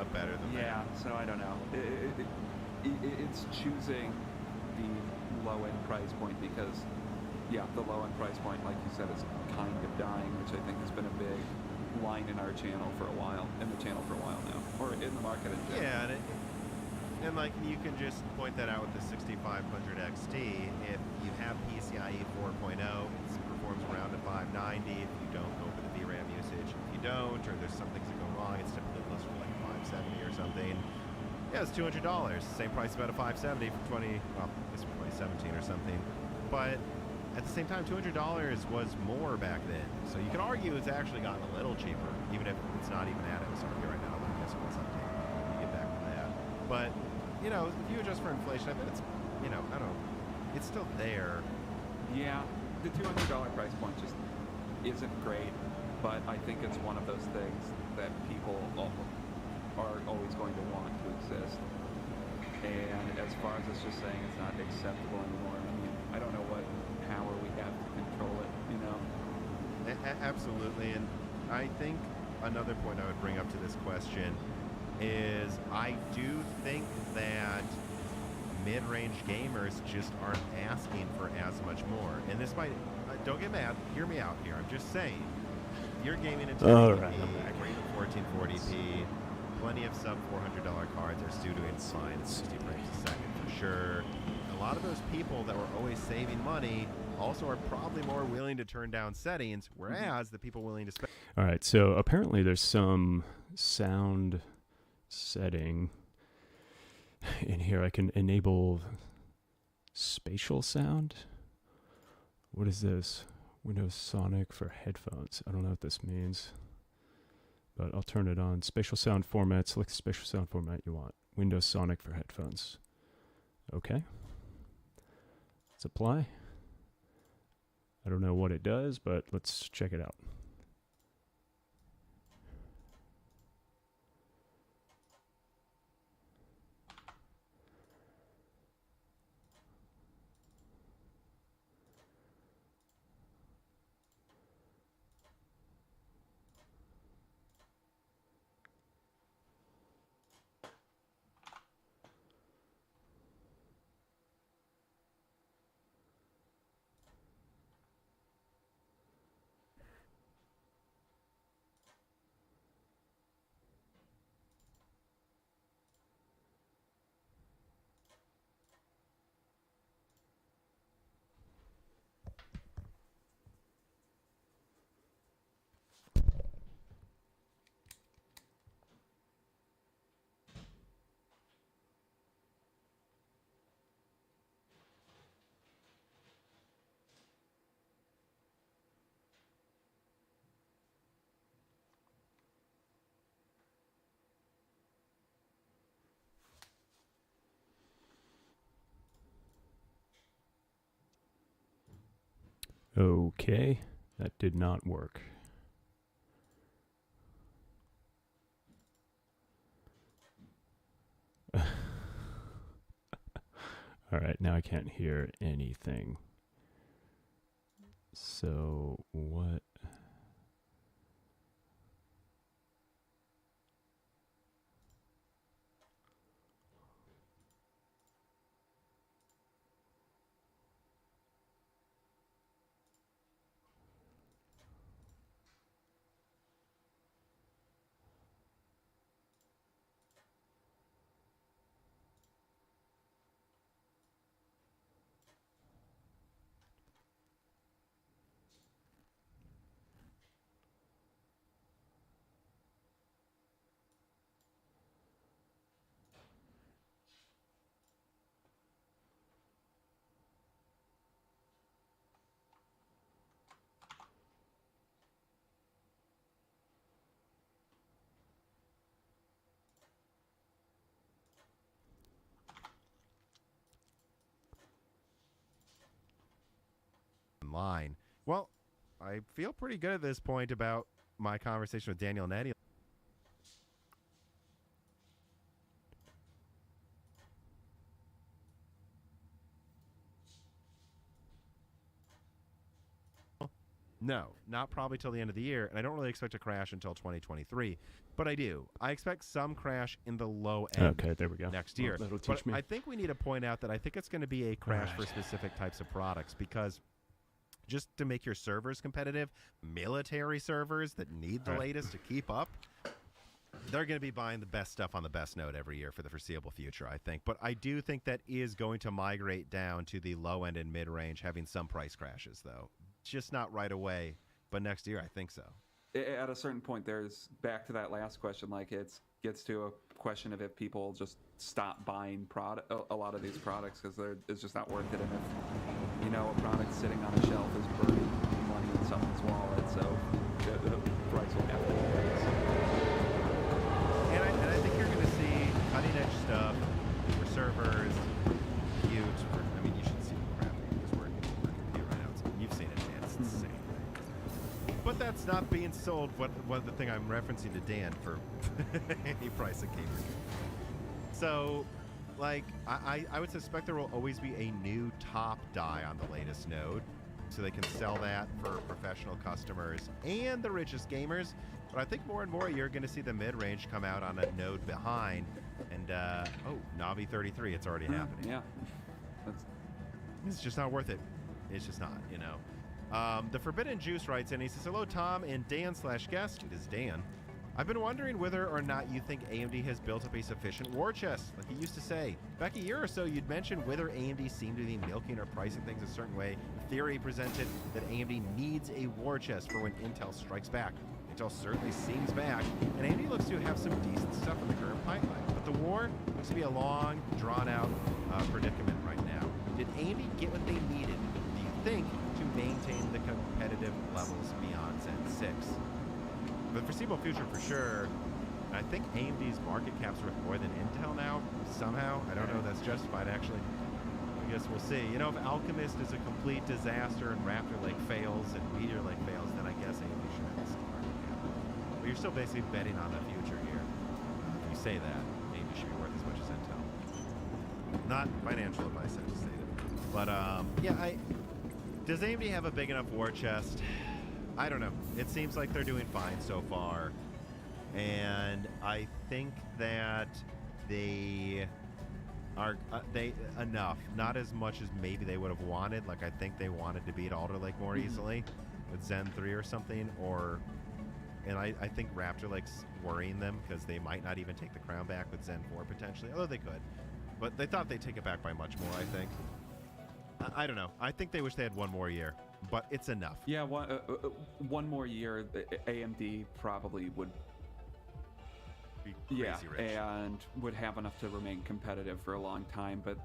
a better than that. Yeah, so I don't know. It's choosing the low-end price point because, yeah, the low-end price point, like you said, is kind of dying, which I think has been a big line in our channel for a while, in the channel for a while now, or in the market in general. Yeah, and like you can just point that out with the 6500 XT. If you have PCIe 4.0, it performs around a 590. If you don't go for the VRAM usage, if you don't, or there's some things that go wrong, it's typically closer to like 570 or something. Yeah, it's $200. Same price about a 570 for 2017 or something. But at the same time, $200 was more back then. So you can argue it's actually gotten a little cheaper, even if it's not even at MSRP right now. I guess it was updated. You get back from that. But, you know, if you adjust for inflation, I bet it's, you know, I don't know, it's still there. Yeah, the $200 price point just isn't great, but I think it's one of those things that people are always going to want to exist. And as far as it's just saying it's not acceptable anymore, I mean, I don't know what power we have to control it, you know? Absolutely, and I think another point I would bring up to this question is I do think that mid-range gamers just aren't asking for as much more. And this might, don't get mad, hear me out here, I'm just saying, you're gaming in 1080p, 1440p, plenty of sub $400 cards are still doing fine at 60 frames a second for sure. A lot of those people that were always saving money also are probably more willing to turn down settings, whereas the people willing to spend. All right, so apparently there's some sound setting in here. I can enable spatial sound. What is this? Windows Sonic for headphones. I don't know what this means, but I'll turn it on. Spatial sound format. Select the spatial sound format you want. Windows Sonic for headphones. Okay. Let's apply. I don't know what it does, but let's check it out. Okay, that did not work. All right, now I can't hear anything. So what? Line. Well, I feel pretty good at this point about my conversation with Daniel and Eddie. No, not probably till the end of the year, and I don't really expect a crash until 2023. But I do. I expect some crash in the low end. Okay, there we go. Next year. Well, that'll teach me. I think we need to point out that I think it's going to be a crash for specific types of products, because just to make your servers competitive, military servers that need the latest to keep up, they're going to be buying the best stuff on the best node every year for the foreseeable future, I think. But I do think that is going to migrate down to the low end and mid range, having some price crashes, though. Just not right away, but next year I think so. At a certain point, there's back to that last question. Like, it gets to a question of if people just stop buying a lot of these products because it's just not worth it. And if a product sitting on a shelf is burning money in someone's wallet, so the price will have to increase. And I think you're going to see cutting edge stuff for servers. You should see the crap that is working right now. You've seen it, Dan. It's insane. But that's not being sold. What the thing I'm referencing to Dan for any price that came in. So, like, I would suspect there will always be a new top die on the latest node, so they can sell that for professional customers and the richest gamers. But I think more and more you're going to see the mid-range come out on a node behind. And, Navi 33, it's already happening. Yeah. It's just not worth it. It's just not, The Forbidden Juice writes in, he says, hello, Tom and Dan/guest. It is Dan. I've been wondering whether or not you think AMD has built up a sufficient war chest, like you used to say. Back a year or so, you'd mentioned whether AMD seemed to be milking or pricing things a certain way. The theory presented that AMD needs a war chest for when Intel strikes back. Intel certainly seems back, and AMD looks to have some decent stuff in the current pipeline. But the war looks to be a long, drawn-out predicament right now. Did AMD get what they needed, do you think, to maintain the competitive levels beyond Zen 6? For the foreseeable future, for sure. I think AMD's market cap's worth more than Intel now, somehow. I don't know if that's justified, actually. I guess we'll see. If Alchemist is a complete disaster and Raptor Lake fails and Meteor Lake fails, then I guess AMD should have this market cap. But you're still basically betting on the future here. If you say that, AMD should be worth as much as Intel. Not financial advice, I just stated. But, does AMD have a big enough war chest? I don't know. It seems like they're doing fine so far. And I think that they are enough. Not as much as maybe they would have wanted. Like, I think they wanted to beat Alder Lake more easily with Zen 3 or something. And I think Raptor Lake's worrying them because they might not even take the crown back with Zen 4 potentially. Although they could. But they thought they'd take it back by much more, I think. I don't know. I think they wish they had one more year. But it's enough. Yeah, one more year, AMD probably would be crazy rich. And would have enough to remain competitive for a long time. But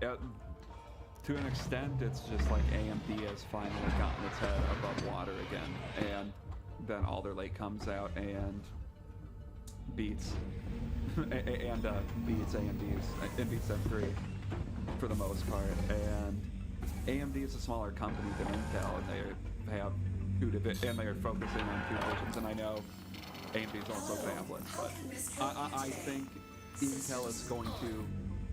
to an extent, it's just like AMD has finally gotten its head above water again, and then Alder Lake comes out and beats beats AMD's and beats M3 for the most part. And AMD is a smaller company than Intel, and they have and they are focusing on two divisions. And I know AMD is also fabless, but I think Intel is going to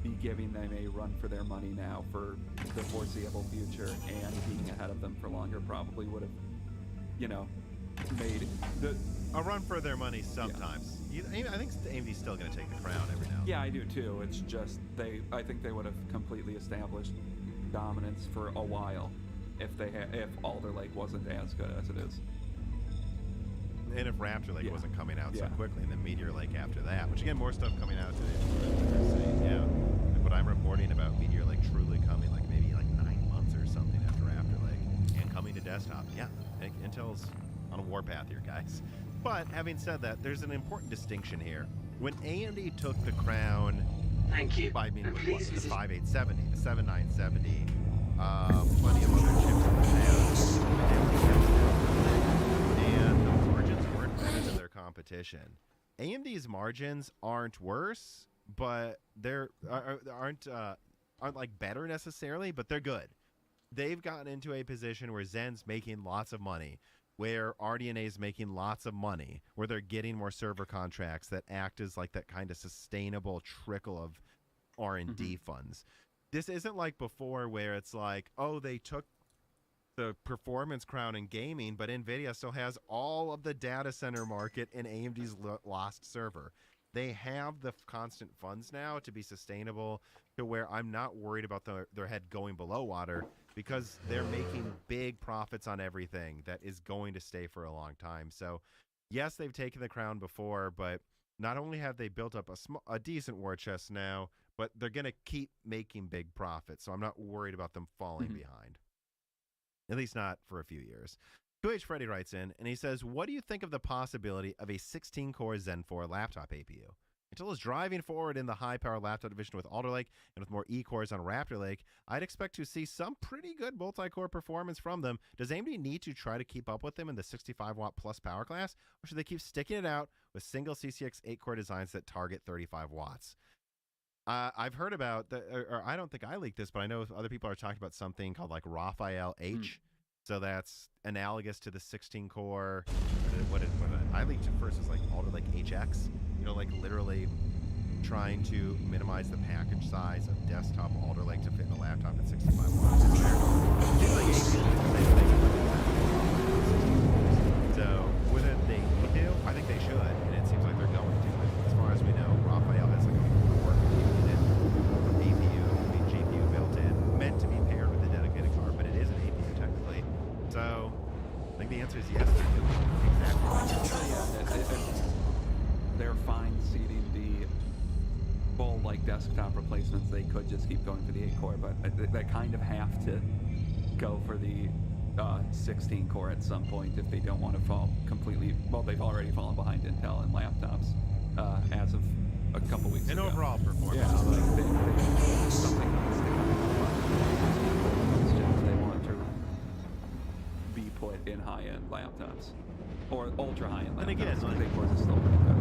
be giving them a run for their money now for the foreseeable future, and being ahead of them for longer probably would have, you know, made a run for their money sometimes. Yeah. I think AMD's still going to take the crown every now and then. Yeah, I do too. It's just I think they would have completely established dominance for a while if Alder Lake wasn't as good as it is. And if Raptor Lake wasn't coming out so quickly, and then Meteor Lake after that, which again, more stuff coming out today. Yeah, like what I'm reporting about Meteor Lake truly coming like maybe like 9 months or something after Raptor Lake, and coming to desktop. Yeah, I think Intel's on a warpath here, guys. But having said that, there's an important distinction here. When AMD took the crown, thank you. By meaning the 5870, the 7970, plenty of other chips in the and the margins weren't better than their competition. AMD's margins aren't worse, but they're aren't like better necessarily, but they're good. They've gotten into a position where Zen's making lots of money, where RDNA is making lots of money, where they're getting more server contracts that act as like that kind of sustainable trickle of R&D funds. This isn't like before where it's like, oh, they took the performance crown in gaming, but NVIDIA still has all of the data center market in AMD's lost server. They have the constant funds now to be sustainable to where I'm not worried about their head going below water, because they're making big profits on everything that is going to stay for a long time. So yes, they've taken the crown before, but not only have they built up a decent war chest now, but they're going to keep making big profits. So I'm not worried about them falling behind. At least not for a few years. 2H Freddy writes in, and he says, what do you think of the possibility of a 16-core Zen 4 laptop APU? Intel is driving forward in the high-power laptop division with Alder Lake, and with more E-cores on Raptor Lake, I'd expect to see some pretty good multi-core performance from them. Does AMD need to try to keep up with them in the 65-watt plus power class, or should they keep sticking it out with single CCX 8-core designs that target 35 watts? I've heard about, or I don't think I leaked this, but I know other people are talking about something called like Raphael H. So that's analogous to the 16-core. What I leaked it first was like Alder Lake HX. You know, like literally trying to minimize the package size of desktop Alder Lake to fit in a laptop at 65 watts. So whether they do, I think they should, and it seems like they're going to. As far as we know, Raphael has like a GPU built in, meant to be paired with a dedicated card, but it is an APU technically. So I think the answer is yes. Exactly. They're fine seeding the full like desktop replacements. They could just keep going for the 8-core, but they kind of have to go for the 16-core at some point if they don't want to fall completely. Well, they've already fallen behind Intel in laptops as of a couple weeks ago. And overall performance. Yeah, like they something needs to come. They want to be put in high-end laptops or ultra high-end laptops. And again, like, the 8-cores is still pretty good.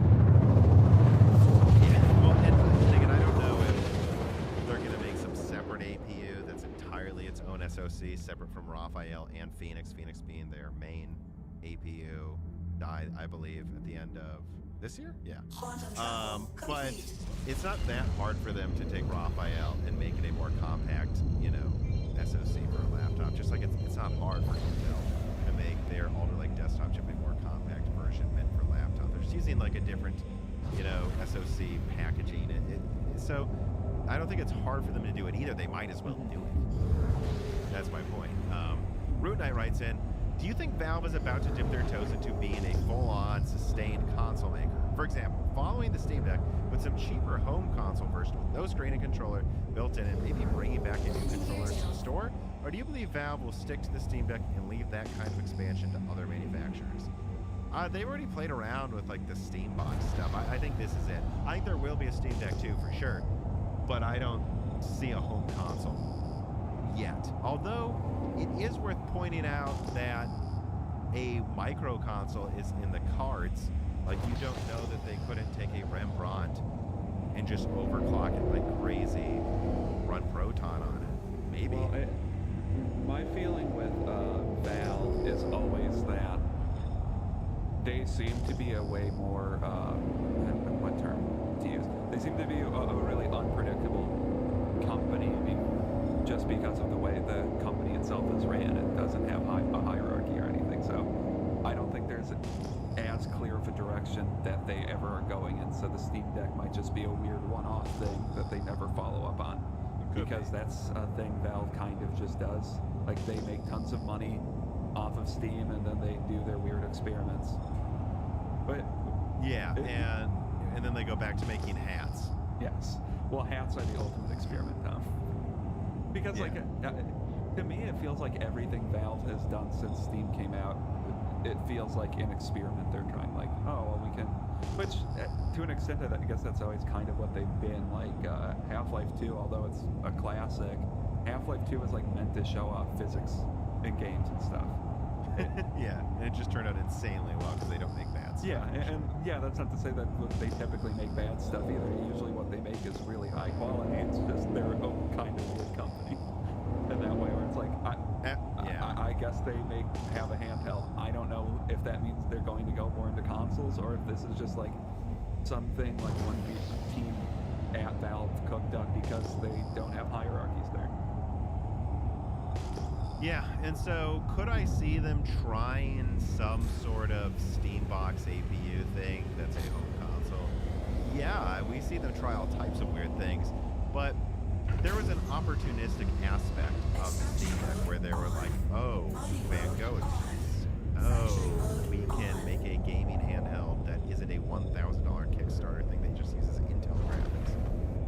Yeah, well, and again, I don't know if they're going to make some separate APU that's entirely its own SoC, separate from Raphael and Phoenix. Phoenix being their main APU, died, I believe, at the end of this year? Yeah. But it's not that hard for them to take Raphael and make it a more compact, you know, SoC for a laptop. Just like it's not hard for Intel to make their Alder Lake desktop chip a more compact version meant for laptop. They're just using like a different, you know, SoC packaging. So I don't think it's hard for them to do it either. They might as well do it. That's my point. Root Knight writes in, do you think Valve is about to dip their toes into being a full-on, sustained console maker? For example, following the Steam Deck with some cheaper home console version with no screen and controller built in and maybe bringing back a new controller to the store? Or do you believe Valve will stick to the Steam Deck and leave that kind of expansion to other manufacturers? They've already played around with like the Steam Box stuff. I think this is it. I think there will be a Steam Deck 2 for sure, but I don't see a home console yet. Although it is worth pointing out that a micro console is in the cards. Like, you don't know that they couldn't take a Rembrandt and just overclock it like crazy, run Proton on it. Maybe. Well, my feeling with Valve is always that they seem to be a way more, what term to use? They seem to be a really unpredictable company just because of the way the company itself is ran. It doesn't have a hierarchy or anything, so I don't think there's as clear of a direction that they ever are going in, so the Steam Deck might just be a weird one-off thing that they never follow up on. Because that's a thing Valve kind of just does. Like, they make tons of money off of Steam, and then they do their weird experiments. But yeah, and then they go back to making hats. Yes. Well, hats are the ultimate experiment, though. Because, like, to me, it feels like everything Valve has done since Steam came out, it feels like an experiment. They're trying, like, oh, well, we can... Which, to an extent, I guess that's always kind of what they've been. Like, Half-Life 2, although it's a classic, Half-Life 2 is, like, meant to show off physics in games and stuff. Yeah, and it just turned out insanely well because they don't make bad stuff. Yeah, and yeah, that's not to say that they typically make bad stuff either. Usually what they make is really high quality. It's just their own kind of weird company. In that way, where it's like, I guess they have a handheld. I don't know if that means they're going to go more into consoles or if this is just like something like one team at Valve cooked up because they don't have hierarchies there. Yeah, and so could I see them trying some sort of Steambox APU thing that's a home console? Yeah, we see them try all types of weird things, but there was an opportunistic aspect of the Steam Deck where they were like, oh, Van Gogh exists. Oh, we can make a gaming handheld that isn't a $1,000 Kickstarter thing that just uses Intel graphics.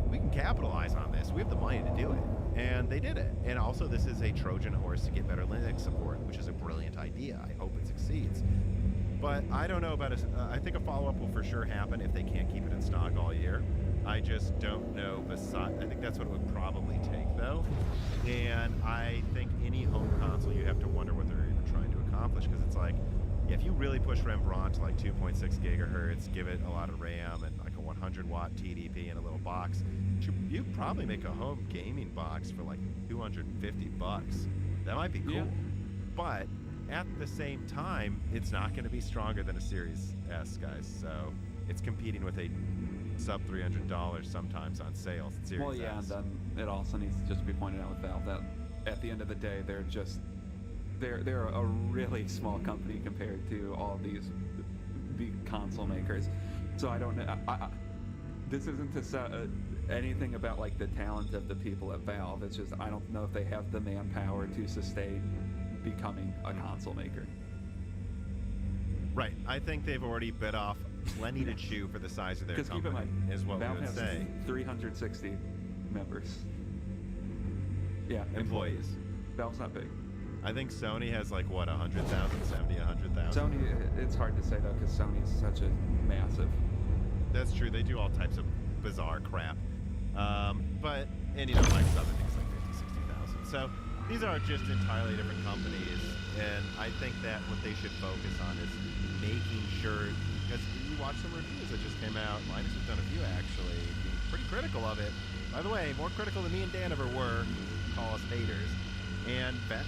We can capitalize on this. We have the money to do it. And they did it. And also, this is a Trojan horse to get better Linux support, which is a brilliant idea. I hope it succeeds. But I don't know about I think a follow-up will for sure happen if they can't keep it in stock all year. I just don't know. I think that's what it would probably take, though. And I think any home console, you have to wonder what they're even trying to accomplish, because it's like, yeah, if you really push Rembrandt to like 2.6 gigahertz, give it a lot of RAM and like a 100-watt TDP in a little box, you'd probably make a home gaming box for like $250. That might be cool. Yeah. But at the same time, it's not going to be stronger than a Series S, guys. So it's competing with a sub $300 sometimes on sales. Series well, yeah, S. and then it also needs to just be pointed out with Valve that at the end of the day, they're a really small company compared to all these big console makers. So I don't know. This isn't to say anything about like the talent of the people at Valve. It's just I don't know if they have the manpower to sustain becoming a console maker. Right. I think they've already bit off plenty to chew for the size of their company. Keep in mind, is what Valve we would say. 360 members. Yeah, employees. Valve's not big. I think Sony has like what, 100,000, 70, 100,000. Sony, it's hard to say though because Sony is such a massive. That's true. They do all types of bizarre crap. But Microsoft, I think it's like 50, 60,000. So these are just entirely different companies, and I think that what they should focus on is making sure, because you watch some reviews that just came out, Linus has done a few actually, being pretty critical of it. By the way, more critical than me and Dan ever were, call us haters. And the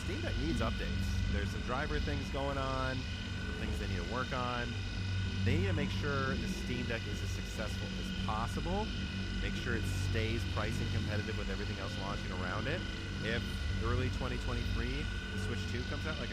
Steam Deck needs updates. There's some driver things going on, things they need to work on. They need to make sure the Steam Deck is as successful as possible. Make sure it stays pricing competitive with everything else launching around it. If early 2023 the Switch 2 comes out, like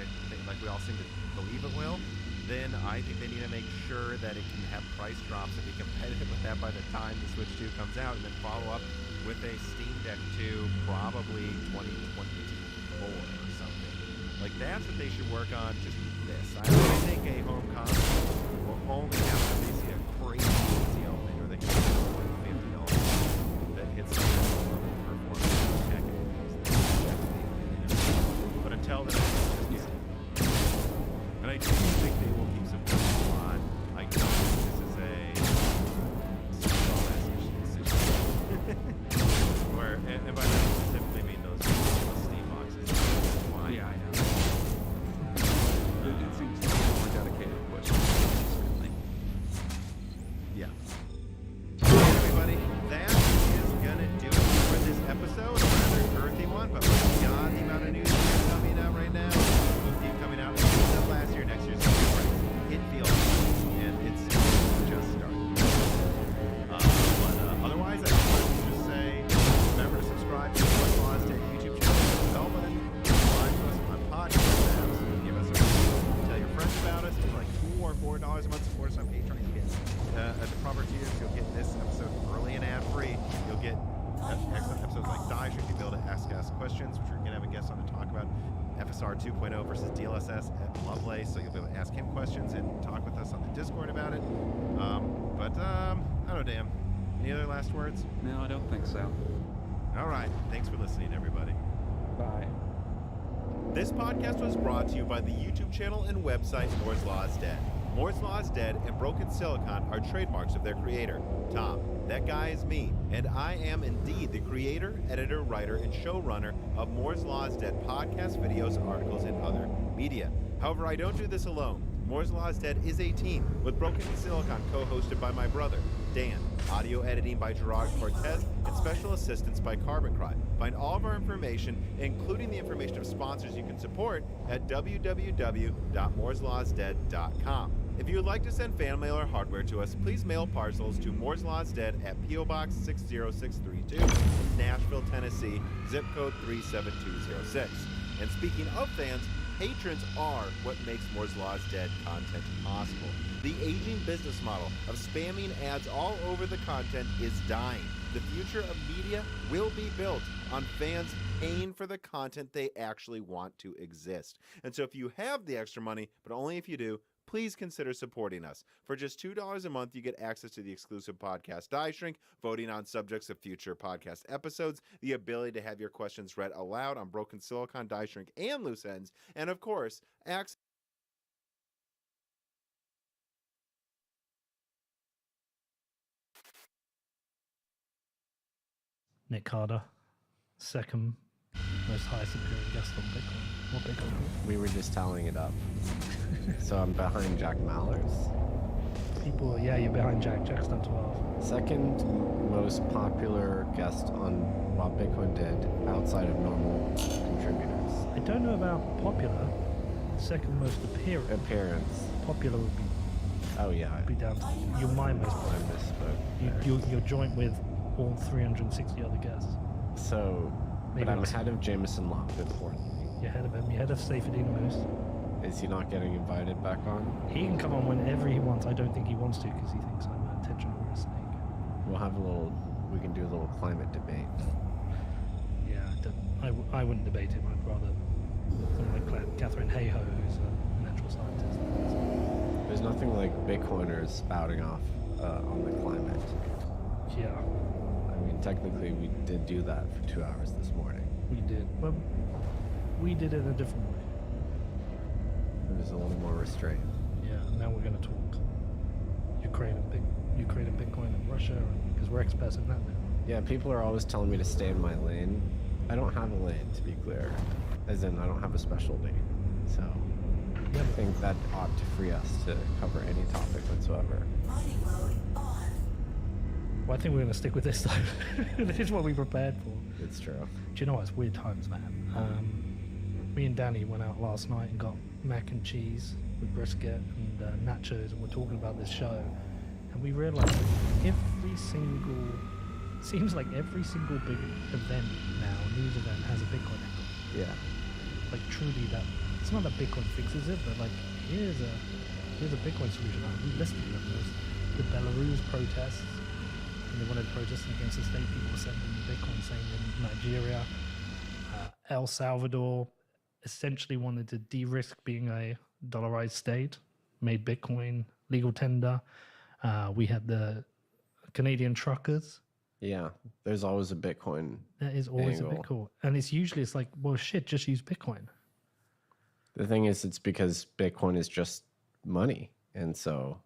we all seem to believe it will, then I think they need to make sure that it can have price drops and be competitive with that by the time the Switch 2 comes out, and then follow up with a Steam Deck 2 probably 2024 or something. Like, that's what they should work on, just this. I don't think a home console will only have to see a crazy easy element, or they can $50 that hits the performance tech. But until then, it's just and I do think they will keep some people on. I don't think this is a where, and by that I specifically mean those Steam boxes. Yeah, I know. It seems to be more for like $4 a month, support us on Patreon. You get at the proper tiers, you'll get this episode early and ad-free. You'll get excellent episodes like Die Stream. You'll be able to ask us questions, which we're going to have a guest on to talk about. FSR 2.0 versus DLSS at Lovelace, so you'll be able to ask him questions and talk with us on the Discord about it. I don't know, Dan. Any other last words? No, I don't think so. All right. Thanks for listening, everybody. Bye. This podcast was brought to you by the YouTube channel and website Moore's Law is Dead. Moore's Law is Dead and Broken Silicon are trademarks of their creator, Tom. That guy is me, and I am indeed the creator, editor, writer, and showrunner of Moore's Law is Dead podcasts, videos, articles, and other media. However, I don't do this alone. Moore's Law is Dead is a team, with Broken Silicon co-hosted by my brother, Dan, audio editing by Gerard Cortez, and special assistance by Carbon Cry. Find all of our information, including the information of sponsors you can support, at www.mooreslawsdead.com. If you would like to send fan mail or hardware to us, please mail parcels to Moore's Law is Dead at P.O. Box 60632, Nashville, Tennessee, zip code 37206. And speaking of fans, patrons are what makes Moore's Law is Dead content possible. The aging business model of spamming ads all over the content is dying. The future of media will be built on fans paying for the content they actually want to exist. And so if you have the extra money, but only if you do, please consider supporting us. For just $2 a month, you get access to the exclusive podcast Die Shrink, voting on subjects of future podcast episodes, the ability to have your questions read aloud on Broken Silicon, Die Shrink, and Loose Ends, and of course, access. Nick Carter, second most highest appearing guest on Bitcoin. What Bitcoin? We were just tallying it up. So I'm behind Jack Mallers. People, yeah, you're behind Jack. Jack's done 12. Second most popular guest on what Bitcoin did outside of normal contributors. I don't know about popular. Second most appearance. Popular would be. Oh yeah. Be down to you're my most popular. I misspoke. You're joint with all 360 other guests. So, maybe but I'm ahead of Jameson Locke, importantly. You're ahead of him. You're ahead of Seyfedin Moose. Is he not getting invited back on? He can come on whenever he wants. I don't think he wants to because he thinks I'm an attention or a snake. We'll have we can do a little climate debate. Yeah, I wouldn't debate him. I'd rather someone like Catherine Hayhoe, who's a natural scientist. There's nothing like Bitcoiners spouting off on the climate. Yeah. I mean, technically, we did do that for 2 hours this morning. We did. Well, we did it in a different way. It was a little more restrained. Yeah, now we're going to talk Ukraine and Bitcoin and Russia, because we're experts in that now. Yeah, people are always telling me to stay in my lane. I don't have a lane, to be clear. As in, I don't have a specialty. So, I think that ought to free us to cover any topic whatsoever. Well, I think we're going to stick with this, though. This is what we prepared for. It's true. Do you know what? It's weird times, man. Me and Danny went out last night and got mac and cheese with brisket and nachos, and we're talking about this show. And we realized that seems like every single big event now, news event, has a Bitcoin angle. Yeah. Like truly that, it's not that Bitcoin fixes it, but like here's a Bitcoin solution. We listed them. There's the Belarus protests, and they wanted protesting against the state. People were sending Bitcoin, saying in Nigeria, El Salvador essentially wanted to de-risk being a dollarized state, made Bitcoin legal tender. We had the Canadian truckers. Yeah, there's always a Bitcoin. That is always angle. a Bitcoin. And it's like, well, shit, just use Bitcoin. The thing is, it's because Bitcoin is just money. And so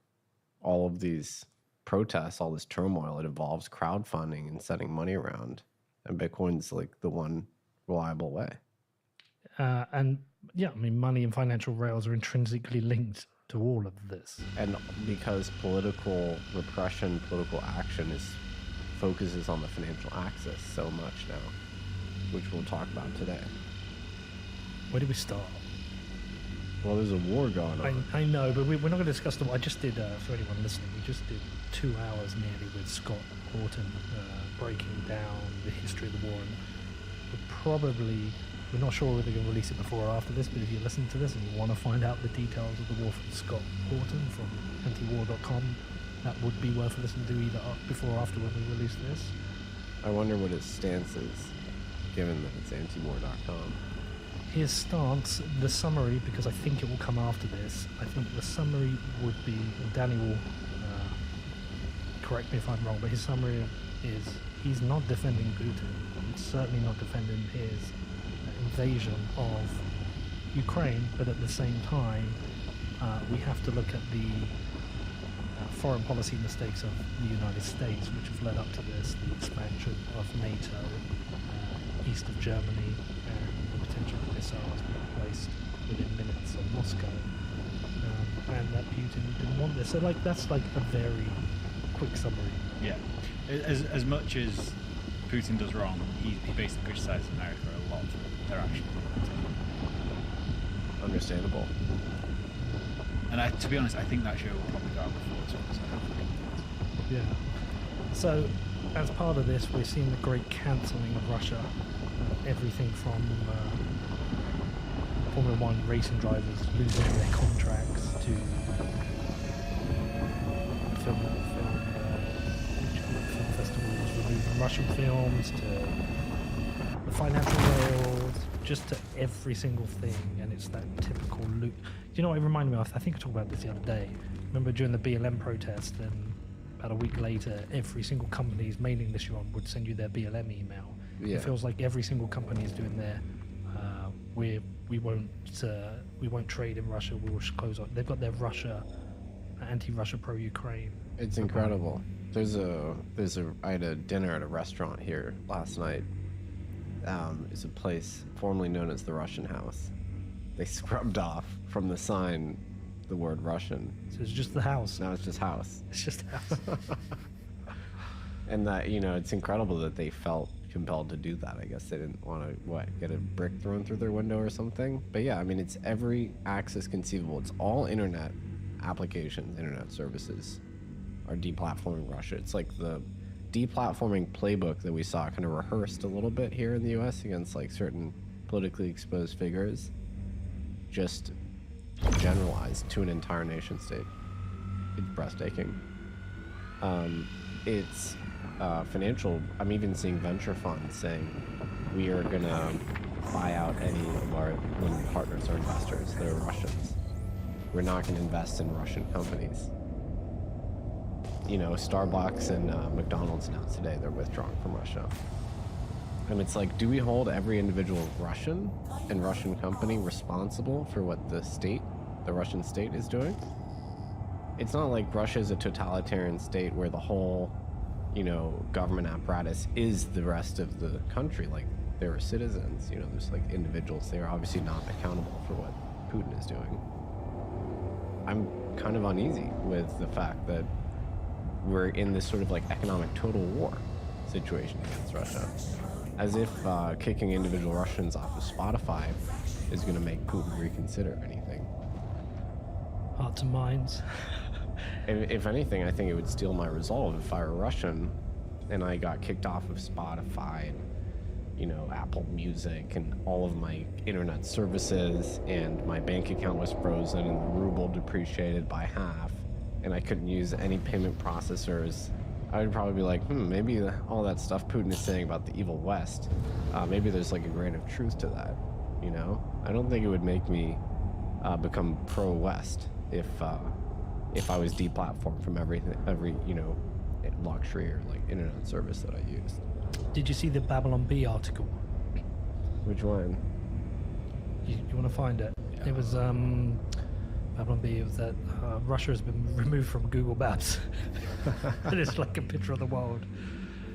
all of these protests, all this turmoil, it involves crowdfunding and sending money around. And Bitcoin's like the one reliable way. And yeah, I mean, money and financial rails are intrinsically linked to all of this. And because political repression, political action focuses on the financial axis so much now, which we'll talk about today. Where do we start? Well, there's a war going on. I know, but we're not going to discuss the war. I just did, for anyone listening, we just did 2 hours nearly with Scott Horton breaking down the history of the war. And we're probably We're not sure whether they're going to release it before or after this, but if you listen to this and you want to find out the details of the war from Scott Horton from antiwar.com, that would be worth listening to either before or after when we release this. I wonder what his stance is, given that it's antiwar.com. His stance, the summary, because I think it will come after this, I think the summary would be, Danny will correct me if I'm wrong, but his summary is he's not defending Putin. He's certainly not defending his invasion of Ukraine, but at the same time, we have to look at the foreign policy mistakes of the United States, which have led up to this, the expansion of NATO east of Germany, and the potential missiles being placed within minutes of Moscow, and that Putin didn't want this. So, like, that's like a very quick summary. Yeah, as much as Putin does wrong, he basically criticizes America a lot for their actions. Understandable. And to be honest, I think that show will probably go out before it's on. Yeah. So, as part of this, we're seeing the great cancelling of Russia. Everything from Formula One racing drivers losing their contracts to film festivals removing Russian films, to the financial world, just to every single thing. And it's that typical loop. Do you know what it reminded me of? I think I talked about this the other day. Remember during the BLM protest, and about a week later, every single company's mailing list you're on would send you their BLM email. Yeah. It feels like every single company is doing their we won't trade in Russia. We will close on. They've got their anti-Russia, pro-Ukraine. It's incredible. I had a dinner at a restaurant here last night. It's a place formerly known as the Russian House. They scrubbed off from the sign the word Russian. So it's just the house. Now it's just house. It's just house. And that, it's incredible that they felt compelled to do that. I guess they didn't want to, get a brick thrown through their window or something. But yeah, I mean, it's every access conceivable. It's all internet applications, internet services are deplatforming Russia. It's like the deplatforming playbook that we saw kind of rehearsed a little bit here in the US against like certain politically exposed figures, just generalized to an entire nation state. It's breathtaking. It's financial. I'm even seeing venture funds saying we are going to buy out any of our limited partners or investors that are Russians. We're not going to invest in Russian companies. Starbucks and McDonald's announced today they're withdrawing from Russia. And it's like, do we hold every individual Russian and Russian company responsible for what the Russian state is doing? It's not like Russia is a totalitarian state where the whole, government apparatus is the rest of the country. Like, there are citizens, there's like individuals. They are obviously not accountable for what Putin is doing. I'm kind of uneasy with the fact that we're in this sort of like economic total war situation against Russia. As if kicking individual Russians off of Spotify is going to make Putin reconsider anything. Hearts and minds. If anything, I think it would steal my resolve if I were Russian and I got kicked off of Spotify and, Apple Music and all of my internet services, and my bank account was frozen and the ruble depreciated by half, and I couldn't use any payment processors. I would probably be like, maybe all that stuff Putin is saying about the evil West, maybe there's like a grain of truth to that, I don't think it would make me become pro-West if I was deplatformed from every luxury or like internet service that I used. Did you see the Babylon Bee article? Which one? You want to find it? Yeah. It was Babylon Bee. It was that Russia has been removed from Google Maps. And it's like a picture of the world.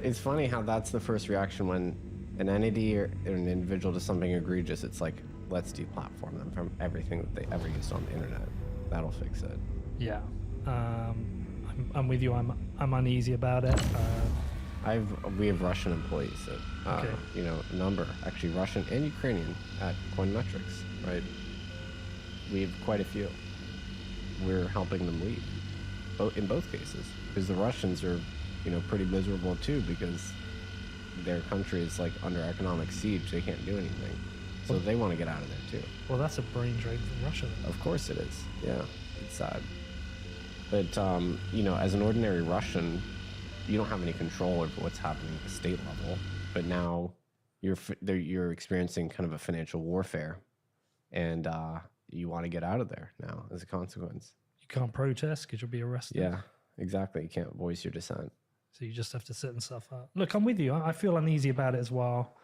It's funny how that's the first reaction when an entity or an individual does something egregious. It's like, let's deplatform them from everything that they ever used on the internet. That'll fix it. Yeah, I'm with you. I'm uneasy about it. We have Russian employees at, a number, actually Russian and Ukrainian at Quant, right? We have quite a few. We're helping them leave, in both cases, because the Russians are, pretty miserable too, because their country is like under economic siege. They can't do anything. So they want to get out of there too. Well, that's a brain drain from Russia. Of course it is. Yeah, it's sad. But, as an ordinary Russian, you don't have any control over what's happening at the state level. But now you're experiencing kind of a financial warfare, and you want to get out of there now as a consequence. You can't protest because you'll be arrested. Yeah, exactly. You can't voice your dissent. So you just have to sit and suffer. Look, I'm with you. I feel uneasy about it as well.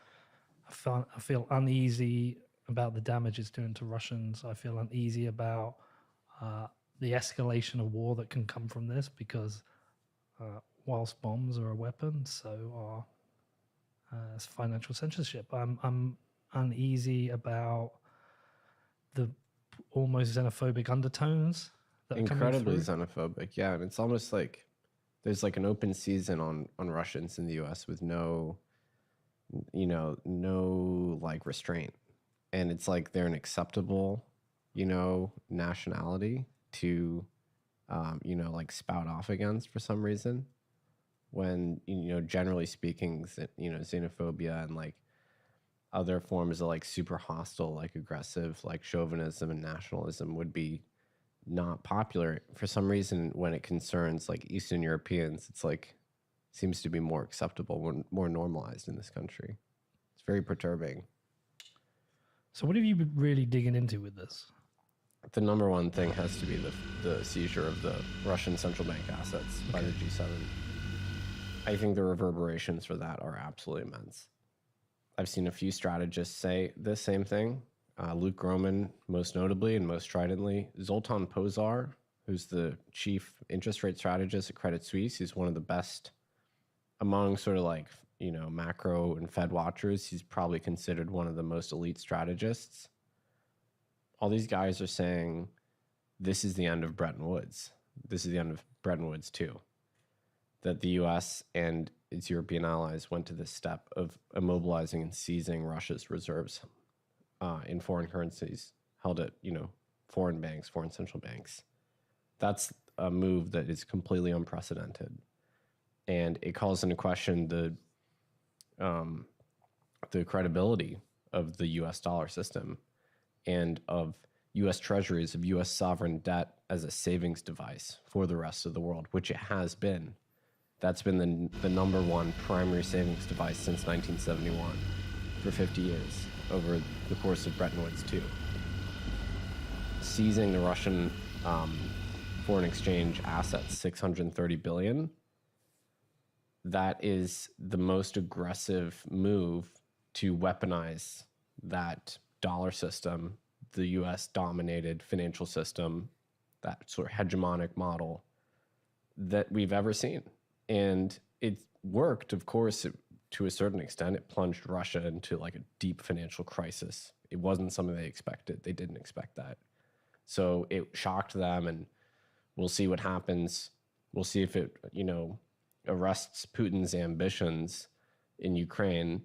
I feel uneasy about the damage it's doing to Russians. I feel uneasy about the escalation of war that can come from this, because whilst bombs are a weapon, so are financial censorship. I'm uneasy about the almost xenophobic undertones that are incredibly coming through. xenophobic. Yeah, and it's almost like there's like an open season on Russians in the U.S. with no like restraint, and it's like they're an acceptable, nationality to, like spout off against for some reason. When generally speaking, xenophobia and like other forms of like super hostile, like aggressive, like chauvinism and nationalism would be not popular. For some reason, when it concerns like Eastern Europeans, it's like seems to be more acceptable, more normalized in this country. It's very perturbing. So what have you been really digging into with this? The number one thing has to be the seizure of the Russian central bank assets by the G7. I think the reverberations for that are absolutely immense. I've seen a few strategists say the same thing. Luke Groman, most notably and most stridently. Zoltan Pozar, who's the chief interest rate strategist at Credit Suisse. He's one of the best among sort of like, macro and Fed watchers. He's probably considered one of the most elite strategists. All these guys are saying this is the end of Bretton Woods. This is the end of Bretton Woods too. That the US and its European allies went to this step of immobilizing and seizing Russia's reserves in foreign currencies held at, foreign banks, foreign central banks. That's a move that is completely unprecedented. And it calls into question the credibility of the US dollar system and of US treasuries, of US sovereign debt as a savings device for the rest of the world, which it has been. That's been the number one primary savings device since 1971 for 50 years over the course of Bretton Woods II. Seizing the Russian foreign exchange assets, $630 billion, that is the most aggressive move to weaponize that dollar system, the US-dominated financial system, that sort of hegemonic model that we've ever seen. And it worked, of course, to a certain extent. It plunged Russia into like a deep financial crisis. It wasn't something they expected. They didn't expect that. So it shocked them, and we'll see what happens. We'll see if it, arrests Putin's ambitions in Ukraine,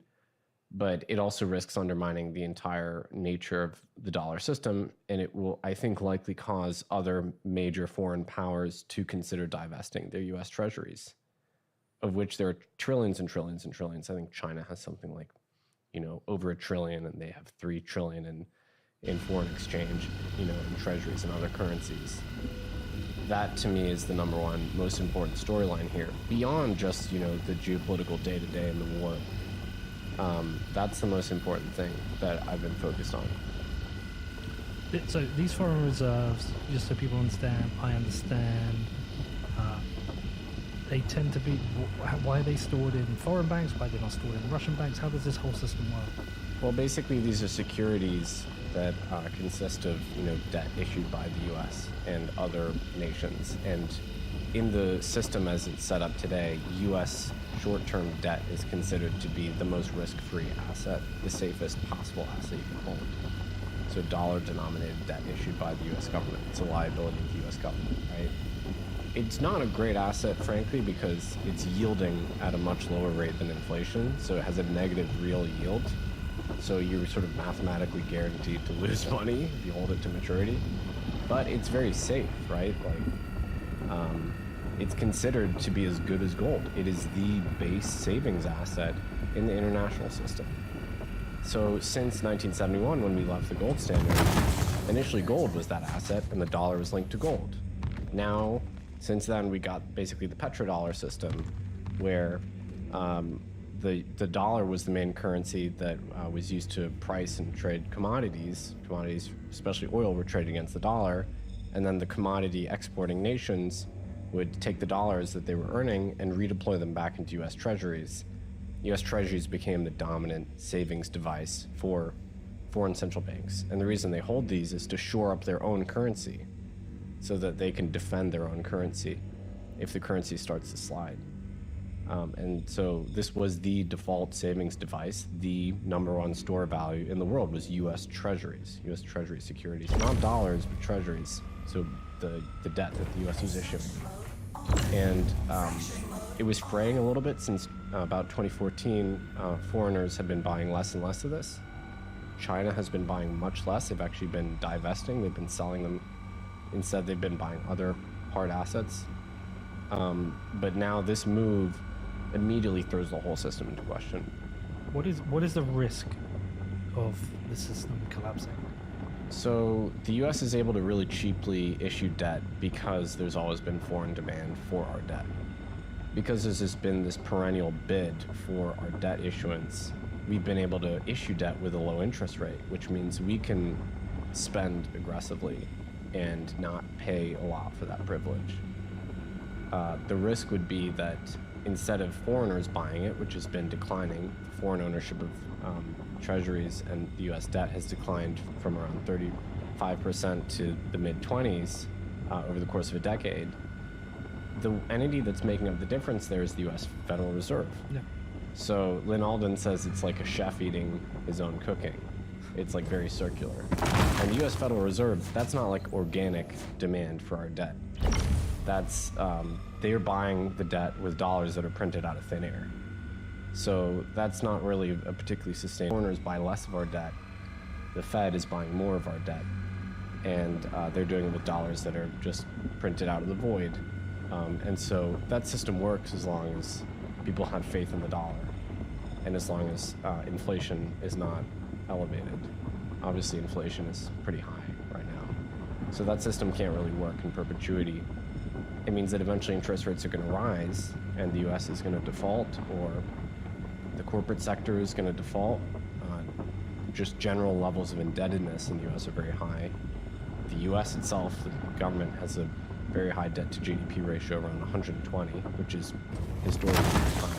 but it also risks undermining the entire nature of the dollar system. And it will, I think, likely cause other major foreign powers to consider divesting their US treasuries, of which there are trillions and trillions and trillions. I think China has something like, over $1 trillion, and they have $3 trillion in foreign exchange, in treasuries and other currencies. That to me is the number one most important storyline here, beyond just, the geopolitical day-to-day and the war. That's the most important thing that I've been focused on. So these foreign reserves, just so people understand, I understand, they tend to be, why are they stored in foreign banks? Why are they not stored in Russian banks? How does this whole system work? Well, basically, these are securities that consist of, debt issued by the U.S. and other nations. And in the system as it's set up today, U.S. short-term debt is considered to be the most risk-free asset, the safest possible asset you can hold. So dollar-denominated debt issued by the U.S. government. It's a liability of the U.S. government, right? It's not a great asset, frankly, because it's yielding at a much lower rate than inflation, so it has a negative real yield. So you're sort of mathematically guaranteed to lose money if you hold it to maturity. But it's very safe, right? It's considered to be as good as gold. It is the base savings asset in the international system. So since 1971, when we left the gold standard, initially gold was that asset and the dollar was linked to gold. Now, since then, we got basically the petrodollar system, where the dollar was the main currency that was used to price and trade commodities. Commodities, especially oil, were traded against the dollar, and then the commodity exporting nations would take the dollars that they were earning and redeploy them back into U.S. treasuries. U.S. treasuries became the dominant savings device for foreign central banks. And the reason they hold these is to shore up their own currency so that they can defend their own currency if the currency starts to slide. And so this was the default savings device. The #1 store value in the world was U.S. treasuries, U.S. treasury securities, not dollars, but treasuries. So the debt that the U.S. was issuing. And it was fraying a little bit since about 2014. Foreigners have been buying less and less of this. China has been buying much less. They've actually been divesting. They've been selling them. Instead, they've been buying other hard assets. But now this move immediately throws the whole system into question. What is the risk of the system collapsing? So the U.S. is able to really cheaply issue debt because there's always been foreign demand for our debt. Because there's been this perennial bid for our debt issuance, we've been able to issue debt with a low interest rate, which means we can spend aggressively and not pay a lot for that privilege. The risk would be that instead of foreigners buying it, which has been declining, foreign ownership of treasuries and the U.S. debt has declined from around 35% to the mid-20s over the course of a decade. The entity that's making up the difference there is the U.S. Federal Reserve. Yeah. So Lynn Alden says it's like a chef eating his own cooking. It's like very circular. And the U.S. Federal Reserve, that's not like organic demand for our debt. That's, they're buying the debt with dollars that are printed out of thin air. So that's not really a particularly sustainable. Foreigners buy less of our debt. The Fed is buying more of our debt. And they're doing it with dollars that are just printed out of the void. And so that system works as long as people have faith in the dollar and as long as inflation is not elevated. Obviously, inflation is pretty high right now. So that system can't really work in perpetuity. It means that eventually interest rates are going to rise and the U.S. is going to default, or the corporate sector is going to default. Just general levels of indebtedness in the U.S. are very high. The U.S. itself, the government, has a very high debt to GDP ratio, around 120, which is historically high.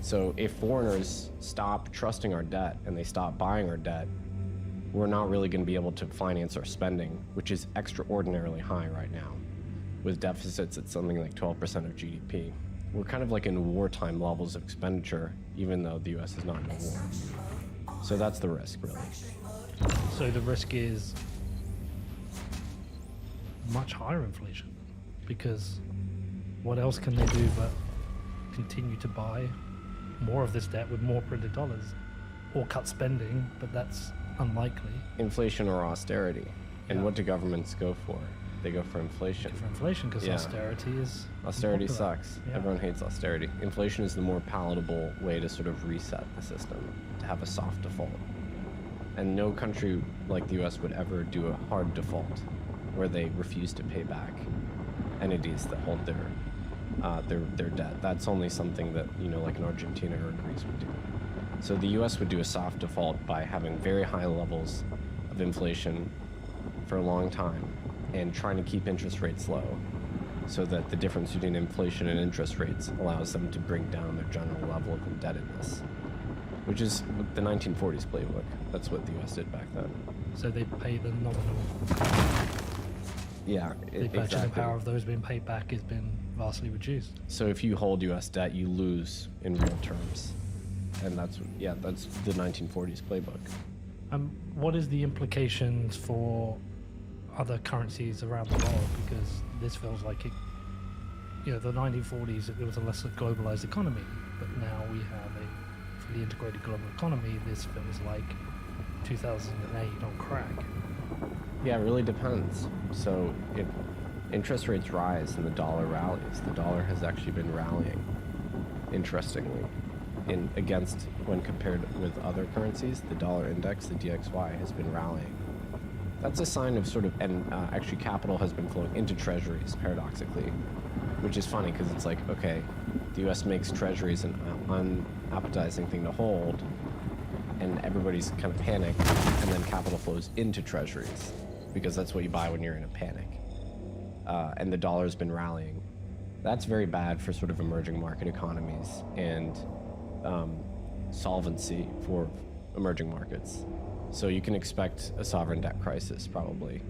So if foreigners stop trusting our debt and they stop buying our debt, we're not really going to be able to finance our spending, which is extraordinarily high right now, with deficits at something like 12% of GDP. We're kind of like in wartime levels of expenditure, even though the U.S. is not in a war. So that's the risk, really. So the risk is much higher inflation, because what else can they do but continue to buy more of this debt with more printed dollars, or cut spending, but that's unlikely. Inflation or austerity. And what do governments go for? They go for inflation. For inflation, because austerity is Austerity popular. sucks. Yeah. Everyone hates austerity. Inflation is the more palatable way to sort of reset the system, to have a soft default. And no country like the US would ever do a hard default where they refuse to pay back entities that hold their debt. That's only something that, like an Argentina or Greece would do. So the US would do a soft default by having very high levels of inflation for a long time and trying to keep interest rates low, so that the difference between inflation and interest rates allows them to bring down their general level of indebtedness, which is the 1940s playbook. That's what the US did back then. So they pay the nominal. Yeah, the purchasing power of those being paid back has been vastly reduced. So if you hold US debt, you lose in real terms. And that's the 1940s playbook. What is the implications for other currencies around the world? Because this feels like it, the 1940s, it was a less globalized economy, but now we have a fully integrated global economy. This feels like 2008 on crack. Yeah, it really depends. So if interest rates rise and the dollar rallies, the dollar has actually been rallying, interestingly. against when compared with other currencies, the dollar index, the DXY, has been rallying. That's a sign of sort of, and actually capital has been flowing into treasuries, paradoxically, which is funny because it's like, okay, the U.S. makes treasuries an unappetizing thing to hold, and everybody's kind of panicked, and then capital flows into treasuries because that's what you buy when you're in a panic. And the dollar's been rallying. That's very bad for sort of emerging market economies and solvency for emerging markets. So you can expect a sovereign debt crisis probably,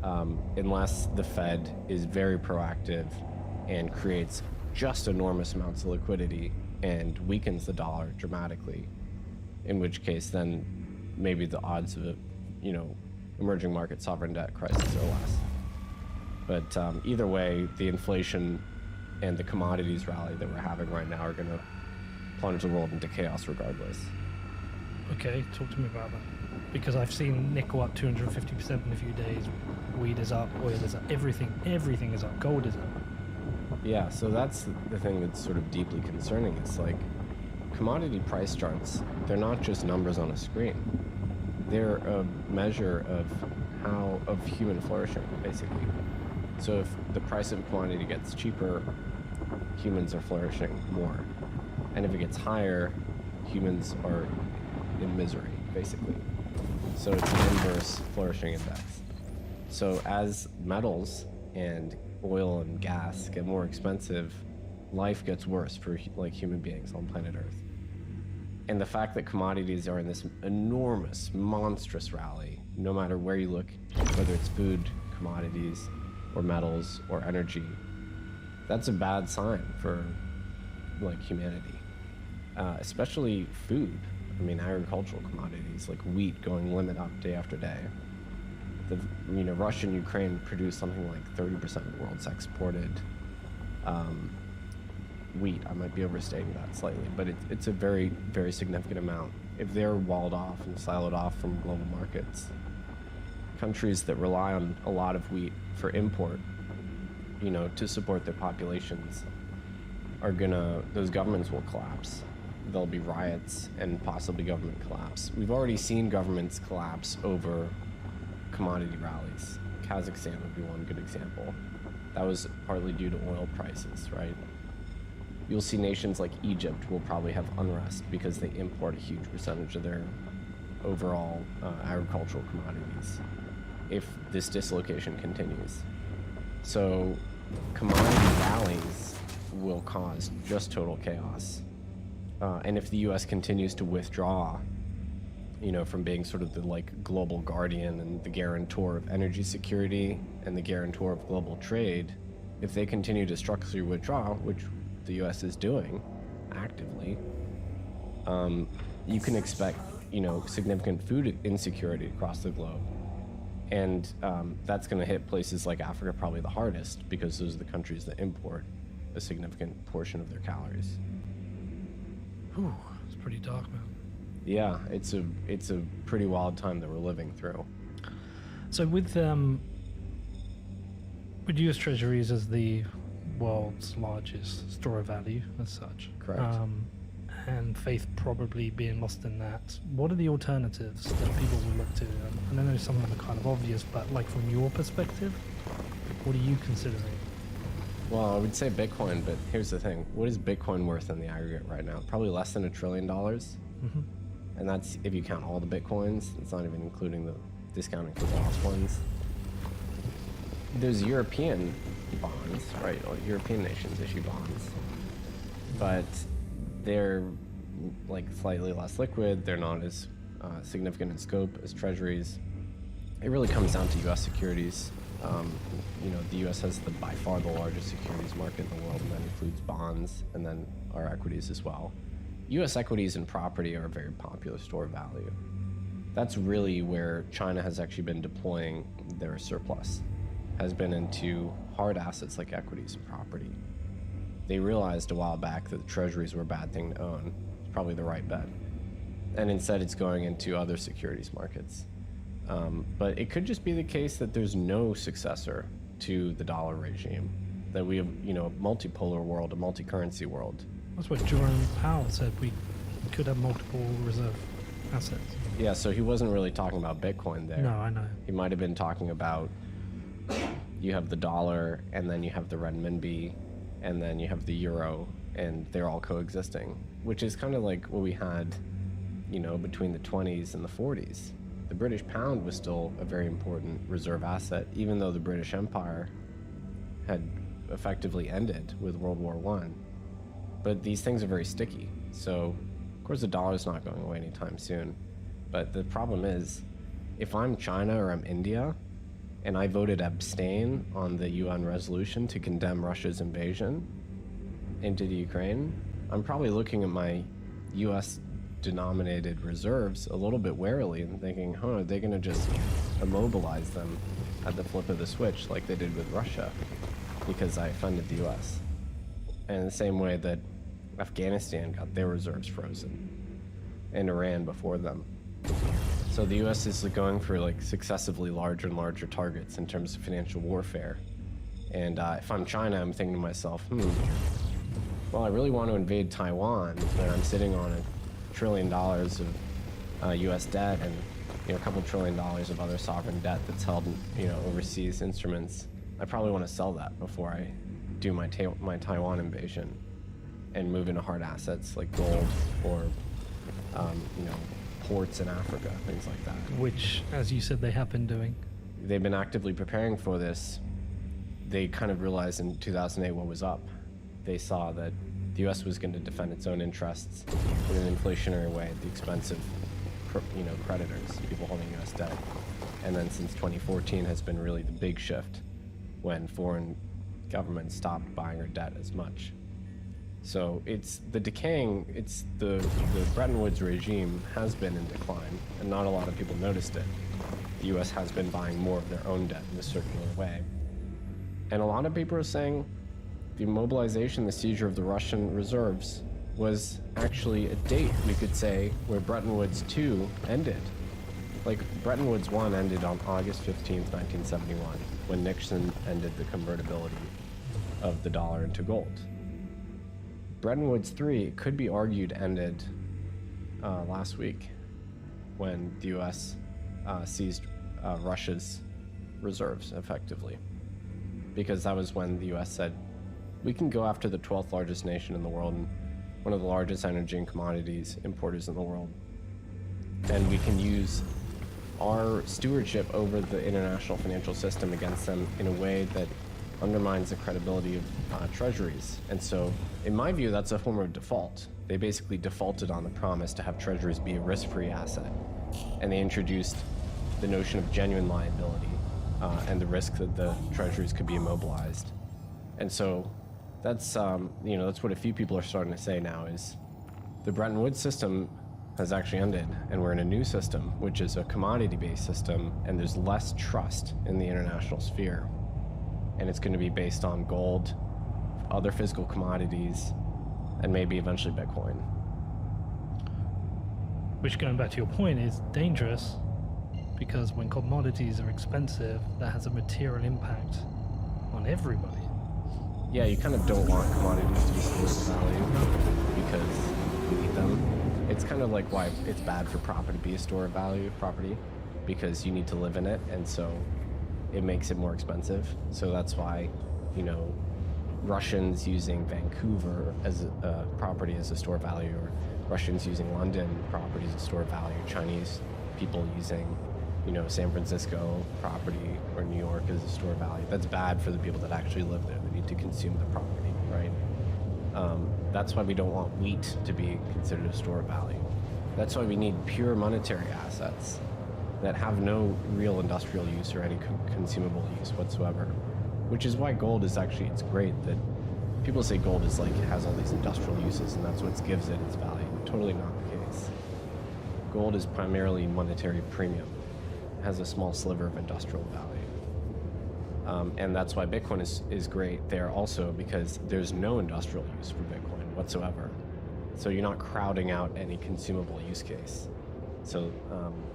unless the Fed is very proactive and creates just enormous amounts of liquidity and weakens the dollar dramatically, in which case then maybe the odds of a, emerging market sovereign debt crisis are less. But either way, the inflation and the commodities rally that we're having right now are going to plunge the world into chaos regardless. Okay, talk to me about that. Because I've seen nickel up 250% in a few days, weed is up, oil is up, everything is up, gold is up. Yeah, so that's the thing that's sort of deeply concerning. It's like commodity price charts, they're not just numbers on a screen. They're a measure of human flourishing, basically. So if the price of a commodity gets cheaper, humans are flourishing more. And if it gets higher, humans are in misery, basically. So it's an inverse flourishing index. So as metals and oil and gas get more expensive, life gets worse for human beings on planet Earth. And the fact that commodities are in this enormous, monstrous rally, no matter where you look, whether it's food, commodities, or metals, or energy, that's a bad sign for humanity. Especially food. I mean, agricultural commodities like wheat going limit up day after day. Russia and Ukraine produce something like 30% of the world's exported wheat. I might be overstating that slightly, but it's a very, very significant amount. If they're walled off and siloed off from global markets, countries that rely on a lot of wheat for import, to support their populations, those governments will collapse. There'll be riots and possibly government collapse. We've already seen governments collapse over commodity rallies. Kazakhstan would be one good example. That was partly due to oil prices, right? You'll see nations like Egypt will probably have unrest because they import a huge percentage of their overall agricultural commodities if this dislocation continues. So commodity rallies will cause just total chaos. And if the U.S. continues to withdraw, from being sort of the global guardian and the guarantor of energy security and the guarantor of global trade, if they continue to structurally withdraw, which the U.S. is doing actively, you can expect, significant food insecurity across the globe. And that's going to hit places like Africa probably the hardest because those are the countries that import a significant portion of their calories. Whew, it's pretty dark, man. Yeah, it's a pretty wild time that we're living through. So with U.S. Treasuries as the world's largest store of value as such, correct, and faith probably being lost in that, what are the alternatives that people will look to? And I know some of them are kind of obvious, but from your perspective, what are you considering? Well, I would say Bitcoin, but here's the thing. What is Bitcoin worth in the aggregate right now? Probably less than $1 trillion. Mm-hmm. And that's if you count all the Bitcoins. It's not even including the discounting for the lost ones. There's European bonds, right? European nations issue bonds. But they're slightly less liquid. They're not as significant in scope as treasuries. It really comes down to U.S. securities. The U.S. has by far the largest securities market in the world, and that includes bonds and then our equities as well. U.S. equities and property are a very popular store of value. That's really where China has actually been deploying their surplus, has been into hard assets like equities and property. They realized a while back that the treasuries were a bad thing to own. It's probably the right bet. And instead it's going into other securities markets. But it could just be the case that there's no successor to the dollar regime, that we have, a multipolar world, a multi-currency world, That's what Jerome Powell said. We could have multiple reserve assets. Yeah, so he wasn't really talking about Bitcoin there. No, I know. He might have been talking about, you have the dollar, and then you have the renminbi, and then you have the euro, and they're all coexisting, which is kind of like what we had, you know, between the 20s and the 40s. The British pound was still a very important reserve asset, even though the British Empire had effectively ended with World War I. But these things are very sticky. So, of course, the dollar's not going away anytime soon. But the problem is, if I'm China or I'm India, and I voted abstain on the UN resolution to condemn Russia's invasion into the Ukraine, I'm probably looking at my US denominated reserves a little bit warily and thinking, are they gonna just immobilize them at the flip of the switch like they did with Russia because I offended the US? And in the same way that Afghanistan got their reserves frozen and Iran before them. So the US is going for like successively larger and larger targets in terms of financial warfare. And if I'm China, I'm thinking to myself, well, I really want to invade Taiwan, but I'm sitting on $1 trillion of US debt and, you know, a couple $1 trillion of other sovereign debt that's held in, you know, overseas instruments. I probably want to sell that before I do my Taiwan invasion and move into hard assets like gold or, you know, ports in Africa, things like that. Which, as you said, they have been doing. They've been actively preparing for this. They kind of realized in 2008 what was up. They saw that the U.S. was going to defend its own interests in an inflationary way at the expense of, you know, creditors, people holding U.S. debt. And then since 2014 has been really the big shift when foreign governments stopped buying our debt as much. So it's the Bretton Woods regime has been in decline, and not a lot of people noticed it. The U.S. has been buying more of their own debt in a circular way. And a lot of people are saying the mobilization, the seizure of the Russian reserves was actually a date, we could say, where Bretton Woods 2 ended. Like, Bretton Woods 1 ended on August 15th, 1971, when Nixon ended the convertibility of the dollar into gold. Bretton Woods 3 could be argued ended last week when the U.S. Seized Russia's reserves effectively, because that was when the U.S. said, we can go after the 12th largest nation in the world and one of the largest energy and commodities importers in the world, and we can use our stewardship over the international financial system against them in a way that undermines the credibility of treasuries. And so, in my view, that's a form of default. They basically defaulted on the promise to have treasuries be a risk-free asset. And they introduced the notion of genuine liability and the risk that the treasuries could be immobilized. And so, that's, you know, that's what a few people are starting to say now is the Bretton Woods system has actually ended, and we're in a new system, which is a commodity-based system, and there's less trust in the international sphere. And it's going to be based on gold, other physical commodities, and maybe eventually Bitcoin. Which, going back to your point, is dangerous because when commodities are expensive, that has a material impact on everybody. Yeah, you kind of don't want commodities to be stores of value because you need them. It's kind of like why it's bad for property to be a store of value property, because you need to live in it, and so it makes it more expensive. So that's why, you know, Russians using Vancouver as a property as a store of value, or Russians using London property as a store of value, Chinese people using, you know, San Francisco property or New York as a store of value. That's bad for the people that actually live there. They need to consume the property, right? That's why we don't want wheat to be considered a store of value. That's why we need pure monetary assets that have no real industrial use or any consumable use whatsoever. Which is why gold is actually, it's great that people say gold is like, it has all these industrial uses and that's what gives it its value. Totally not the case. Gold is primarily monetary premium. It has a small sliver of industrial value. And that's why Bitcoin is great there also, because there's no industrial use for Bitcoin whatsoever. So you're not crowding out any consumable use case. So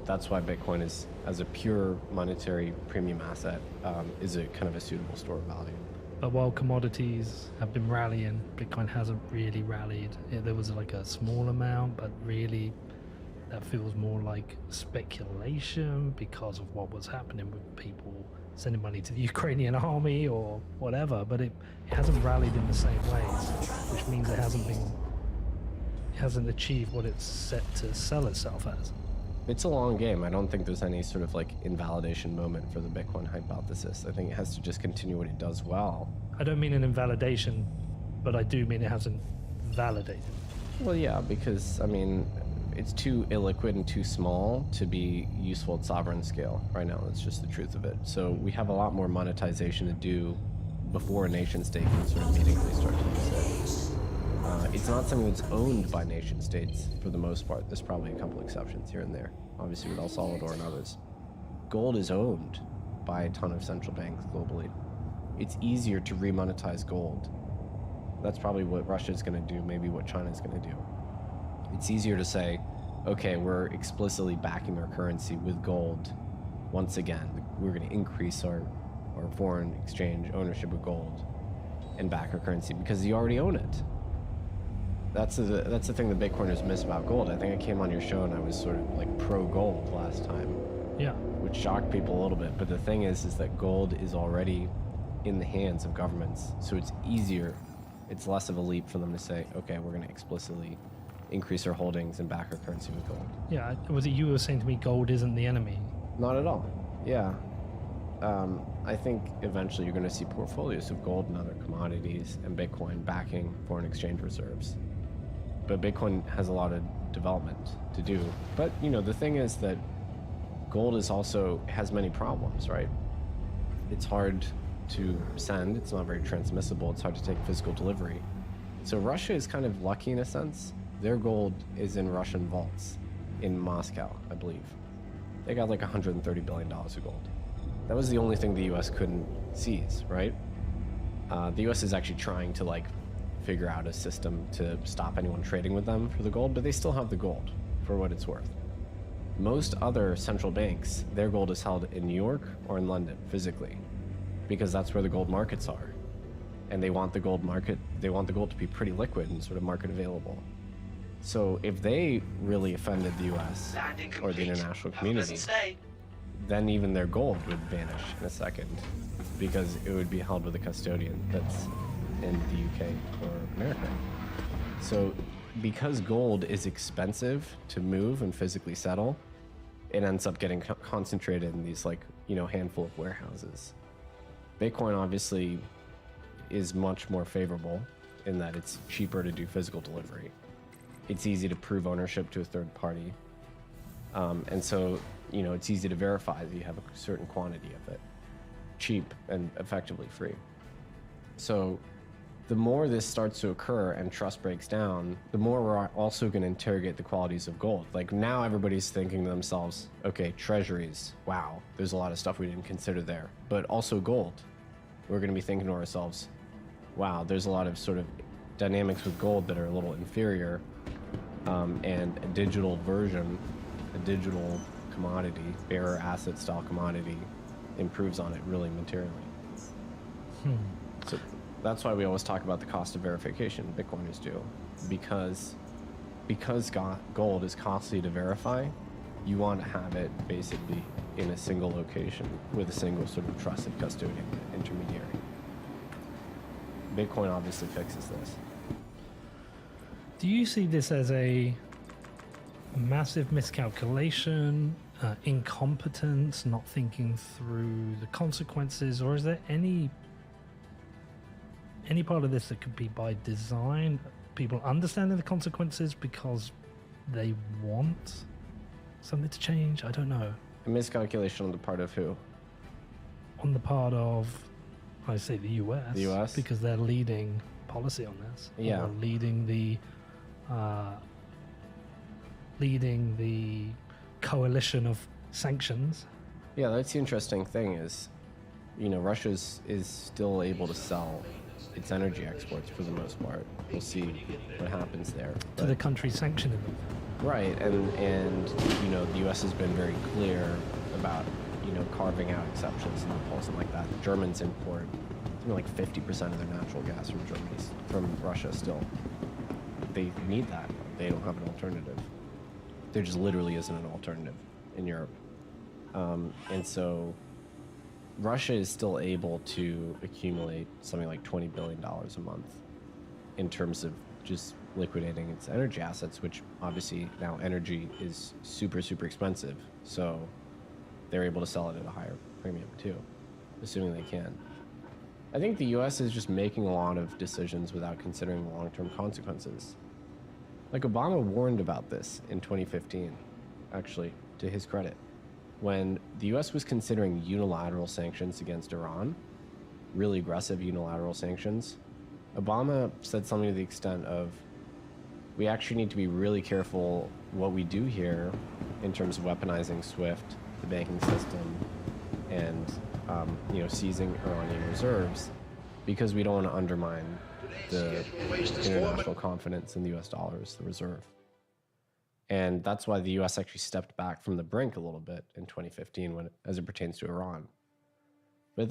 that's why Bitcoin is, as a pure monetary premium asset, is a kind of a suitable store of value. But while commodities have been rallying, Bitcoin hasn't really rallied. There was like a small amount, but really that feels more like speculation because of what was happening with people sending money to the Ukrainian army or whatever. But it hasn't rallied in the same ways, which means it hasn't achieved what it's set to sell itself as. It's a long game. I don't think there's any sort of like invalidation moment for the Bitcoin hypothesis. I think it has to just continue what it does well. I don't mean an invalidation, but I do mean it hasn't validated. Well, yeah, because I mean, it's too illiquid and too small to be useful at sovereign scale right now. That's just the truth of it. So we have a lot more monetization to do before a nation state can sort of meaningfully start to use it. It's not something that's owned by nation states for the most part. There's probably a couple exceptions here and there, obviously with El Salvador and others. Gold is owned by a ton of central banks globally. It's easier to remonetize gold. That's probably what Russia's going to do, maybe what China's going to do. It's easier to say, okay, we're explicitly backing our currency with gold. Once again, we're going to increase our foreign exchange ownership of gold and back our currency because you already own it. That's the thing that Bitcoiners miss about gold. I think I came on your show and I was sort of like pro-gold last time. Yeah. Which shocked people a little bit. But the thing is that gold is already in the hands of governments. So it's easier. It's less of a leap for them to say, okay, we're going to explicitly increase our holdings and back our currency with gold. Yeah. Was it you were saying to me gold isn't the enemy? Not at all. Yeah. I think eventually you're going to see portfolios of gold and other commodities and Bitcoin backing foreign exchange reserves. But Bitcoin has a lot of development to do. But, you know, the thing is that gold has many problems, right? It's hard to send. It's not very transmissible. It's hard to take physical delivery. So Russia is kind of lucky in a sense. Their gold is in Russian vaults in Moscow, I believe. They got like $130 billion of gold. That was the only thing the U.S. couldn't seize, right? The U.S. is actually trying to like figure out a system to stop anyone trading with them for the gold, but they still have the gold for what it's worth. Most other central banks, their gold is held in New York or in London physically, because that's where the gold markets are. And they want the gold to be pretty liquid and sort of market available. So if they really offended the US or the international community, then even their gold would vanish in a second, because it would be held with a custodian that's in the UK or America. So because gold is expensive to move and physically settle, it ends up getting concentrated in these handful of warehouses. Bitcoin obviously is much more favorable in that it's cheaper to do physical delivery. It's easy to prove ownership to a third party. And so, it's easy to verify that you have a certain quantity of it. Cheap and effectively free. So the more this starts to occur and trust breaks down, the more we're also going to interrogate the qualities of gold. Like now everybody's thinking to themselves, okay, treasuries, wow, there's a lot of stuff we didn't consider there. But also gold. We're going to be thinking to ourselves, wow, there's a lot of sort of dynamics with gold that are a little inferior, and a digital version, a digital commodity, bearer asset style commodity improves on it really materially. So that's why we always talk about the cost of verification, Bitcoiners do. Because gold is costly to verify, you want to have it basically in a single location with a single sort of trusted custodian, intermediary. Bitcoin obviously fixes this. Do you see this as a massive miscalculation, incompetence, not thinking through the consequences, or is there any part of this that could be by design, people understanding the consequences because they want something to change? I don't know. A miscalculation on the part of who? On the part of, I say the US. The US? Because they're leading policy on this. Yeah. Or leading the coalition of sanctions. Yeah, that's the interesting thing is, Russia is still able to sell its energy exports for the most part. We'll see what happens there. To the country sanctioning them. Right, and the U.S. has been very clear about, carving out exceptions and loopholes and like that. The Germans import something like 50% of their natural gas from Germany, from Russia still. They need that. They don't have an alternative. There just literally isn't an alternative in Europe. And so Russia is still able to accumulate something like $20 billion a month in terms of just liquidating its energy assets, which obviously now energy is super, super expensive. So they're able to sell it at a higher premium too, assuming they can. I think the US is just making a lot of decisions without considering the long-term consequences. Like Obama warned about this in 2015, actually, to his credit. When the US was considering unilateral sanctions against Iran, really aggressive unilateral sanctions, Obama said something to the extent of, we actually need to be really careful what we do here in terms of weaponizing SWIFT, the banking system, and seizing Iranian reserves, because we don't want to undermine the international confidence in the US dollar as the reserve. And that's why the US actually stepped back from the brink a little bit in 2015 as it pertains to Iran.